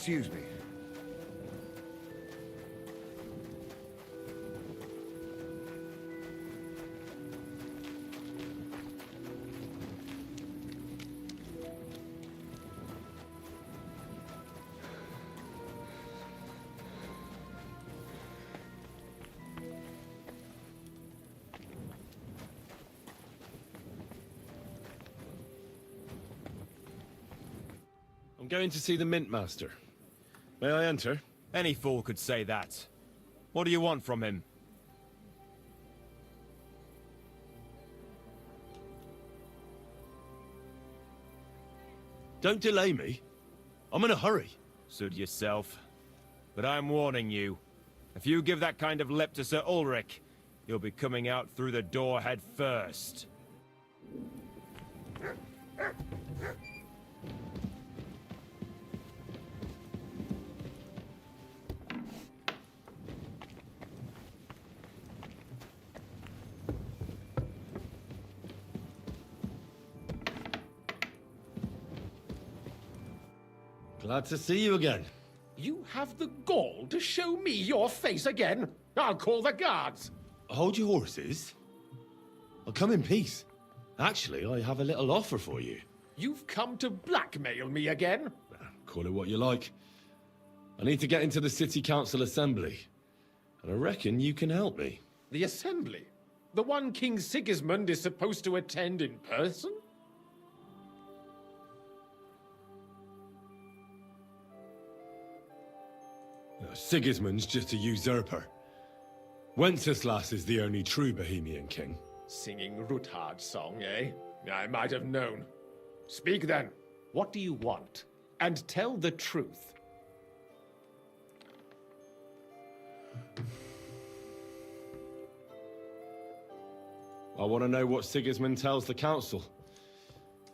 Excuse me. I'm going to see the Mint Master. May I enter? Any fool could say that. What do you want from him? Don't delay me. I'm in a hurry. Suit yourself. But I'm warning you. If you give that kind of lip to Sir Ulrich, you'll be coming out through the door head first. Glad to see you again. You have the gall to show me your face again? I'll call the guards. Hold your horses. I'll come in peace. Actually, I have a little offer for you. You've come to blackmail me again? Call it what you like. I need to get into the City Council Assembly. And I reckon you can help me. The Assembly? The one King Sigismund is supposed to attend in person? Sigismund's just a usurper. Wenceslas is the only true Bohemian king. Singing Ruthard's song, eh? I might have known. Speak then. What do you want? And tell the truth. I want to know what Sigismund tells the council.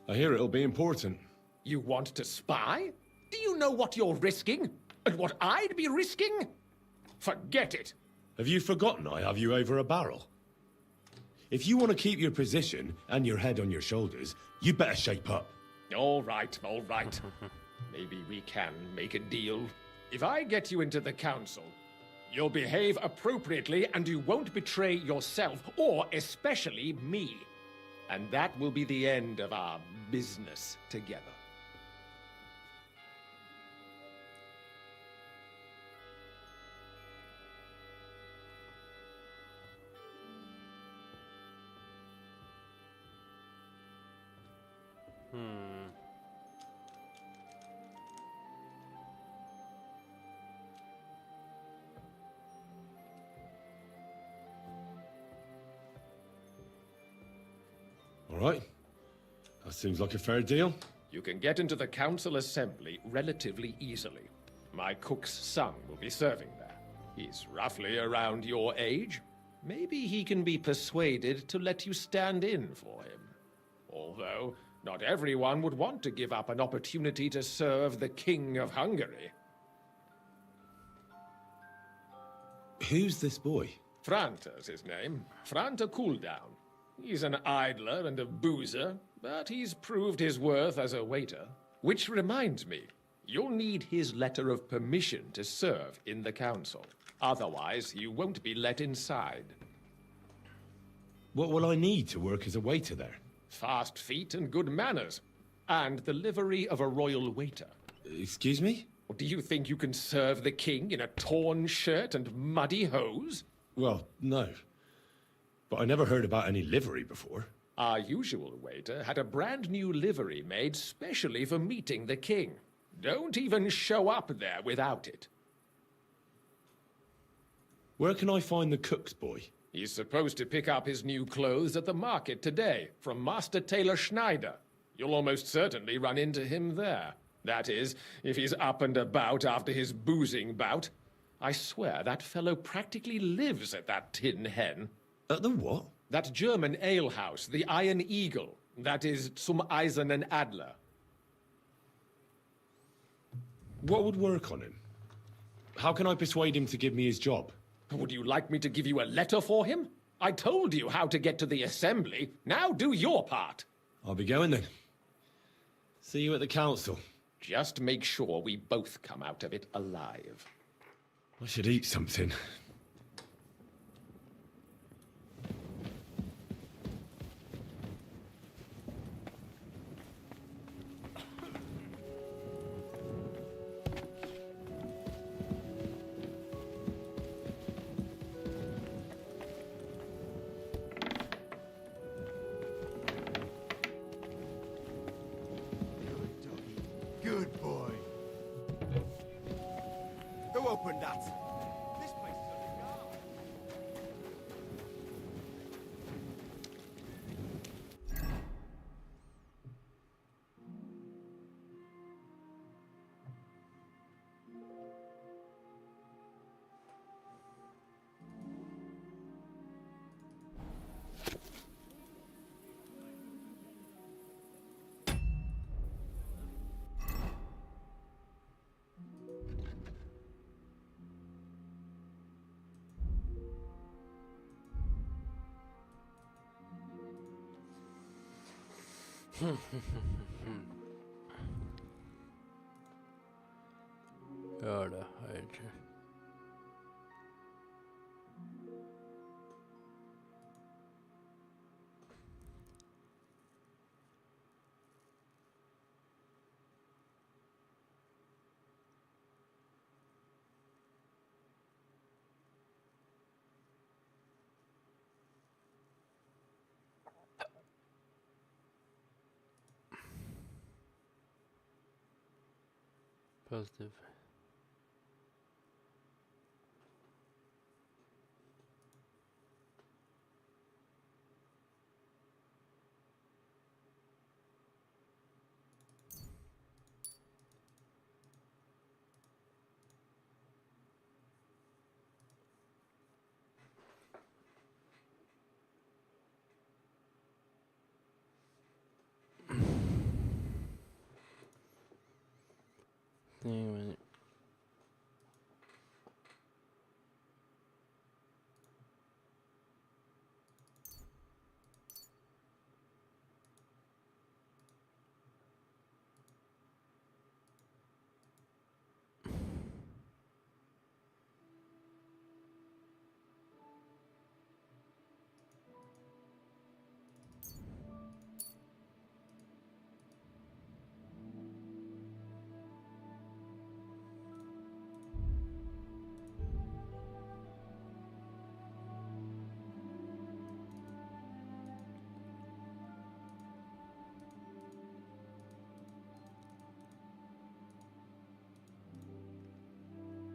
I hear it'll be important. You want to spy? Do you know what you're risking? And what I'd be risking? Forget it. Have you forgotten I have you over a barrel? If you want to keep your position and your head on your shoulders, you better shape up. All right, all right. Maybe we can make a deal. If I get you into the council, you'll behave appropriately and you won't betray yourself, or especially me. And that will be the end of our business together. All right. That seems like a fair deal. You can get into the council assembly relatively easily. My cook's son will be serving there. He's roughly around your age. Maybe he can be persuaded to let you stand in for him. Although, not everyone would want to give up an opportunity to serve the King of Hungary. Who's this boy? Franta's his name. Franta Cooldown. He's an idler and a boozer, but he's proved his worth as a waiter. Which reminds me, you'll need his letter of permission to serve in the council. Otherwise, you won't be let inside. What will I need to work as a waiter there? Fast feet and good manners. And the livery of a royal waiter. Excuse me? Or do you think you can serve the king in a torn shirt and muddy hose? Well, no. But I never heard about any livery before. Our usual waiter had a brand new livery made specially for meeting the king. Don't even show up there without it. Where can I find the cook's boy? He's supposed to pick up his new clothes at the market today from Master Tailor Schneider. You'll almost certainly run into him there. That is, if he's up and about after his boozing bout. I swear that fellow practically lives at that Tin Hen. At the what? That German alehouse, the Iron Eagle. That is Zum Eisernen Adler. What would work on him? How can I persuade him to give me his job? Would you like me to give you a letter for him? I told you how to get to the assembly. Now do your part. I'll be going then. See you at the council. Just make sure we both come out of it alive. I should eat something. Good boy. Who opened that? This place is under guard. Ja, det är det. Positive. Anyway.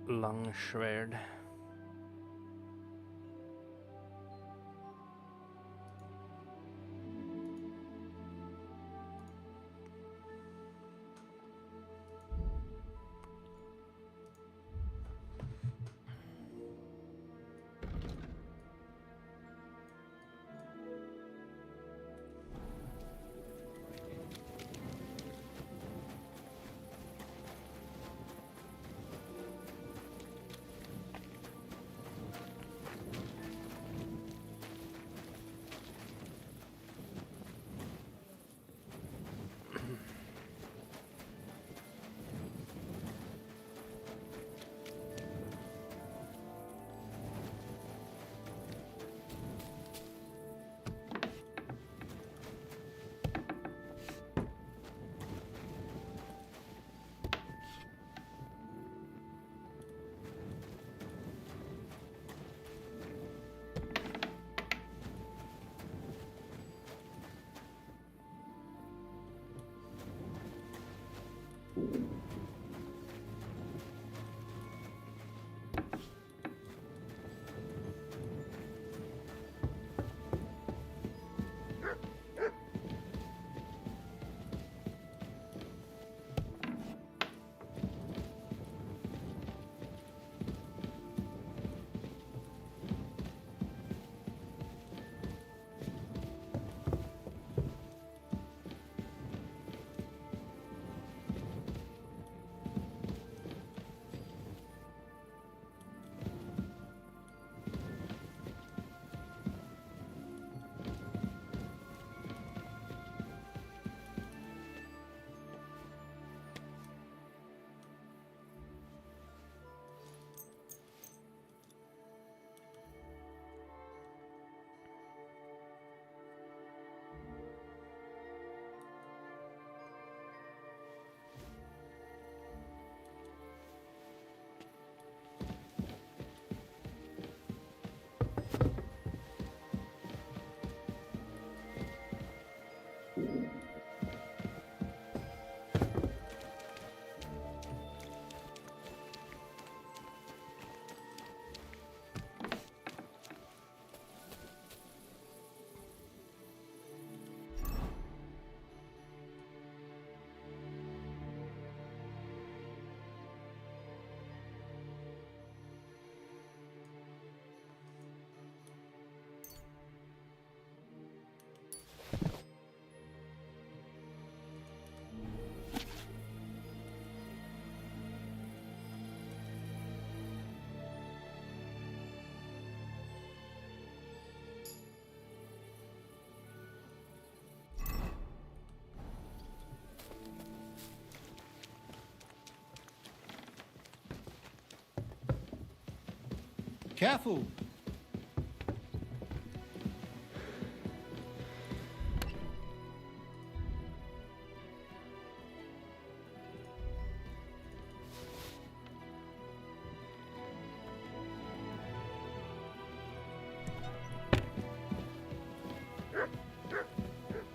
Langsvärd. Careful.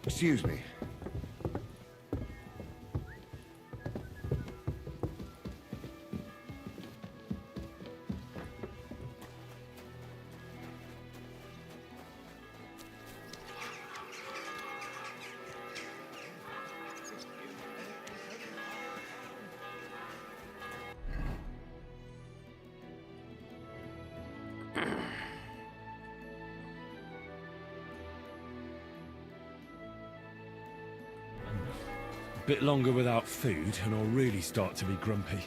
Excuse me. Bit longer without food, and I'll really start to be grumpy.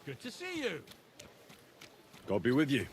Good to see you. God be with you.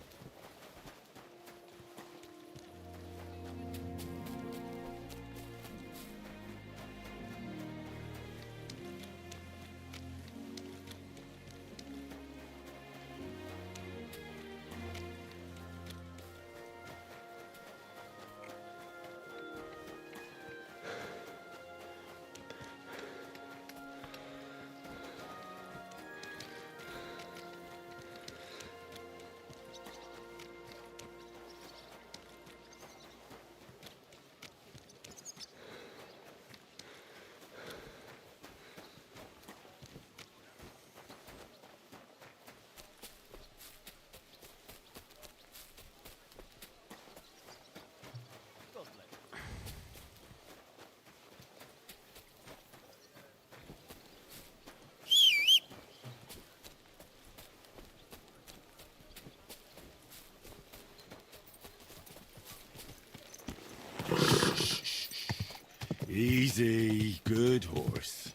Easy, good horse.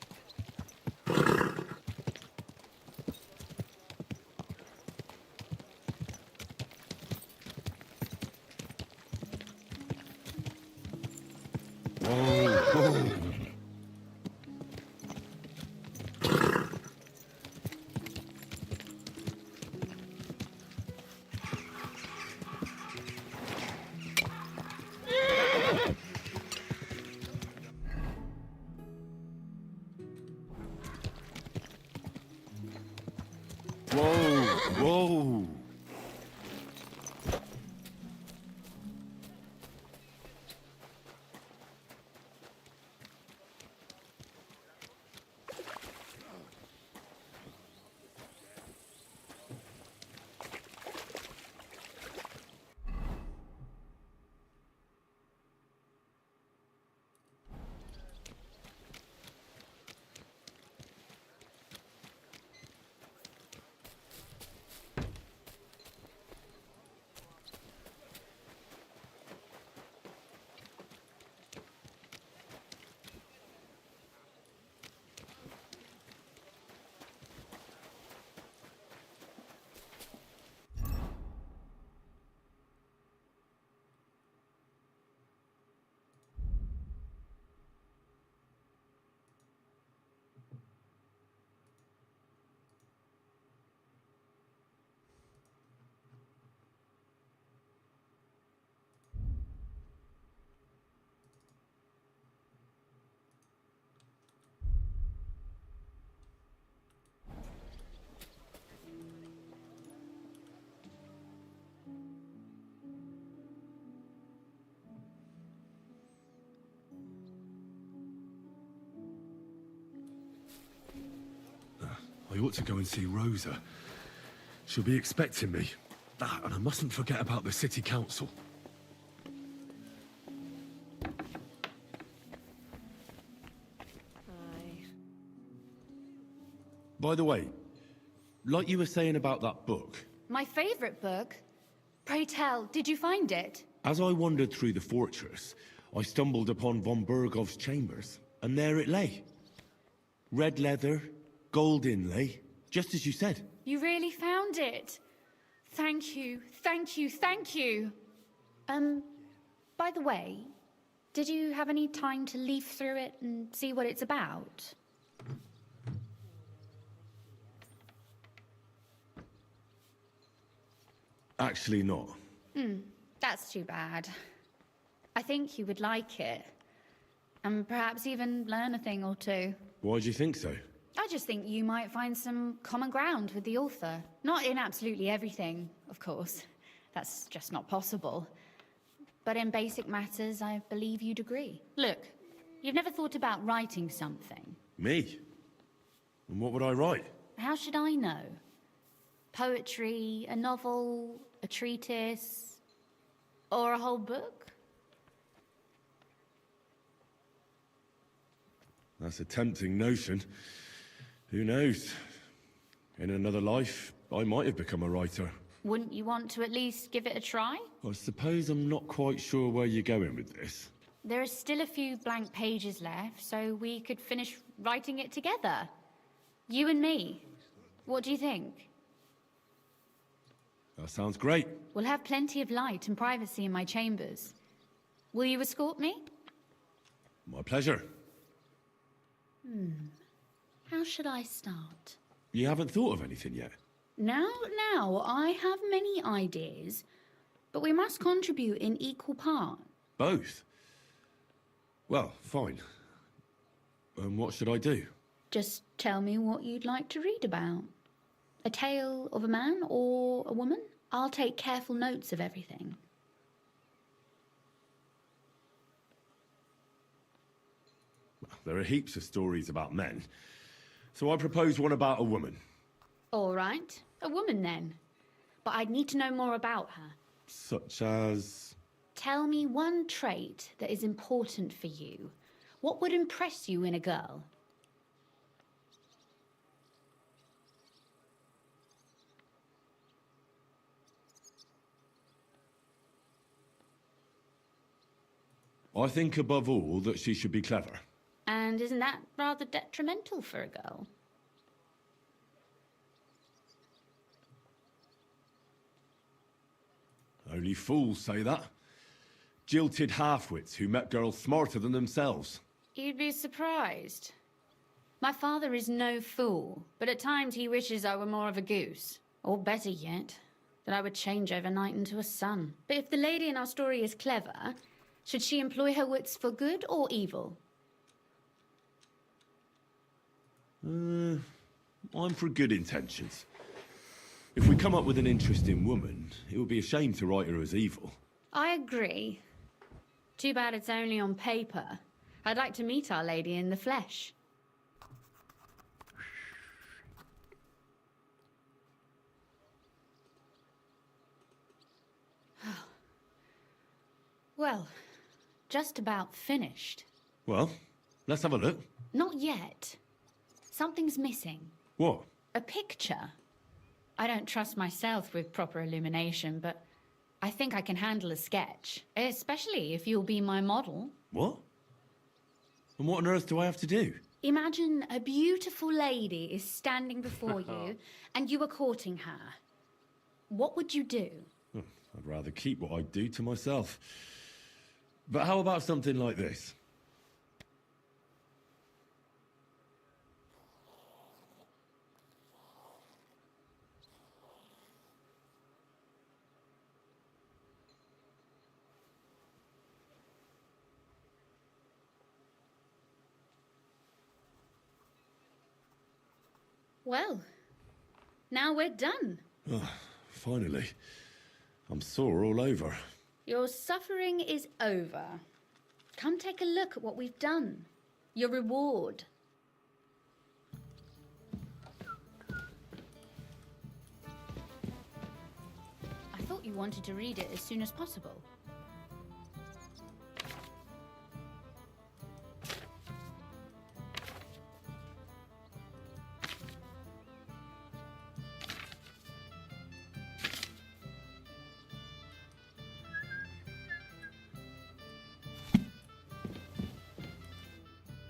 I ought to go and see Rosa. She'll be expecting me. Ah, and I mustn't forget about the city council. By the way, like you were saying about that book, My favourite book? Pray tell, did you find it? as I wandered through the fortress, I stumbled upon von Bergov's chambers, and there it lay. Red leather, gold inlay, just as you said. You really found it? Thank you, thank you, thank you. By the way, did you have any time to leaf through it and see what it's about? Actually not. That's too bad. I think you would like it. And perhaps even learn a thing or two. Why do you think so? I just think you might find some common ground with the author. Not in absolutely everything, of course. That's just not possible. But in basic matters, I believe you'd agree. Look, you've never thought about writing something. Me? And what would I write? How should I know? Poetry, a novel, a treatise, or a whole book? That's a tempting notion. Who knows? In another life, I might have become a writer. Wouldn't you want to at least give it a try? I suppose I'm not quite sure where you're going with this. There are still a few blank pages left, so we could finish writing it together. You and me. What do you think? That sounds great. We'll have plenty of light and privacy in my chambers. Will you escort me? My pleasure. How should I start? You haven't thought of anything yet? Now, I have many ideas, but we must contribute in equal part. Both? Well, fine. And what should I do? Just tell me what you'd like to read about. A tale of a man or a woman? I'll take careful notes of everything. There are heaps of stories about men. So I propose one about a woman. All right, a woman then. But I'd need to know more about her. Such as... Tell me one trait that is important for you. What would impress you in a girl? I think above all that she should be clever. And isn't that rather detrimental for a girl? Only fools say that. Jilted half-wits who met girls smarter than themselves. You'd be surprised. My father is no fool, but at times he wishes I were more of a goose. Or better yet, that I would change overnight into a sun. But if the lady in our story is clever, should she employ her wits for good or evil? I'm for good intentions. If we come up with an interesting woman, it would be a shame to write her as evil. I agree. Too bad it's only on paper. I'd like to meet our lady in the flesh. Well, just about finished. Well, let's have a look. Not yet. Something's missing. What? A picture. I don't trust myself with proper illumination, but I think I can handle a sketch, especially if you'll be my model. What? And what on earth do I have to do? Imagine a beautiful lady is standing before you and you are courting her. What would you do? I'd rather keep what I do to myself. But how about something like this? Well, now we're done. Oh, finally. I'm sore all over. Your suffering is over. Come take a look at what we've done. Your reward. wanted to read it as soon as possible.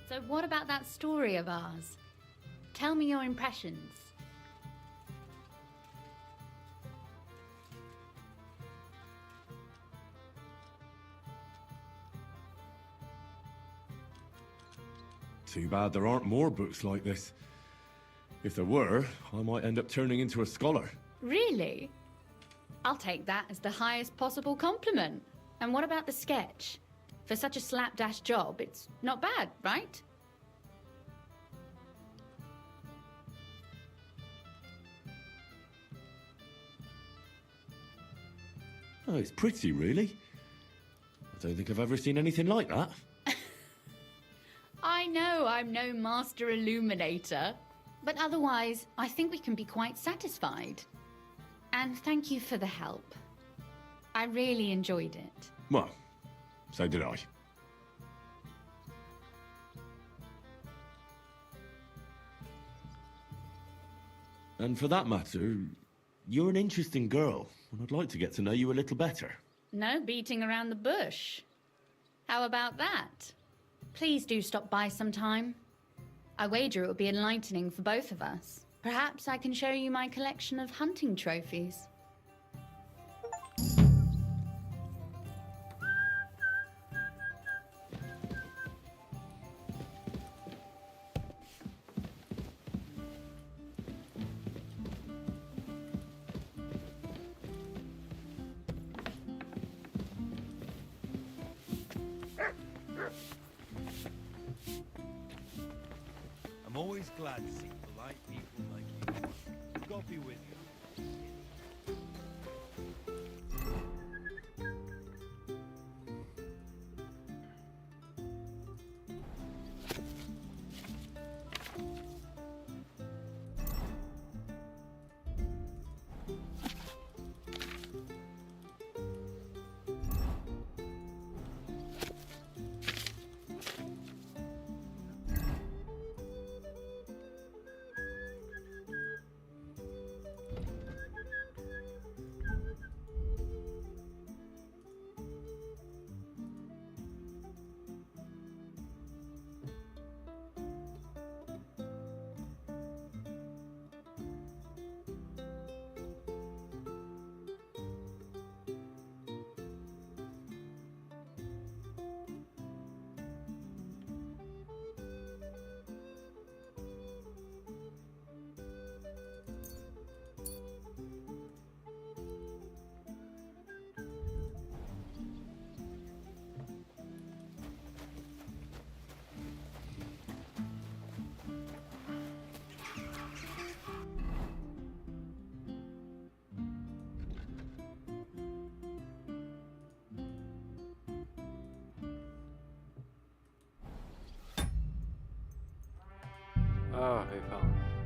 So what about that story of ours? Tell me your impressions. Too bad there aren't more books like this. If there were, I might end up turning into a scholar. Really? I'll take that as the highest possible compliment. And what about the sketch? For such a slapdash job, it's not bad, right? Oh, it's pretty, really. I don't think I've ever seen anything like that. I know I'm no master illuminator, but otherwise, I think we can be quite satisfied. And thank you for the help. I really enjoyed it. Well, so did I. And for that matter, you're an interesting girl, and I'd like to get to know you a little better. No beating around the bush. How about that? Please do stop by sometime. I wager it will be enlightening for both of us. Perhaps I can show you my collection of hunting trophies. I'm always glad to see polite people like you. God be with you. Ah, fy fan.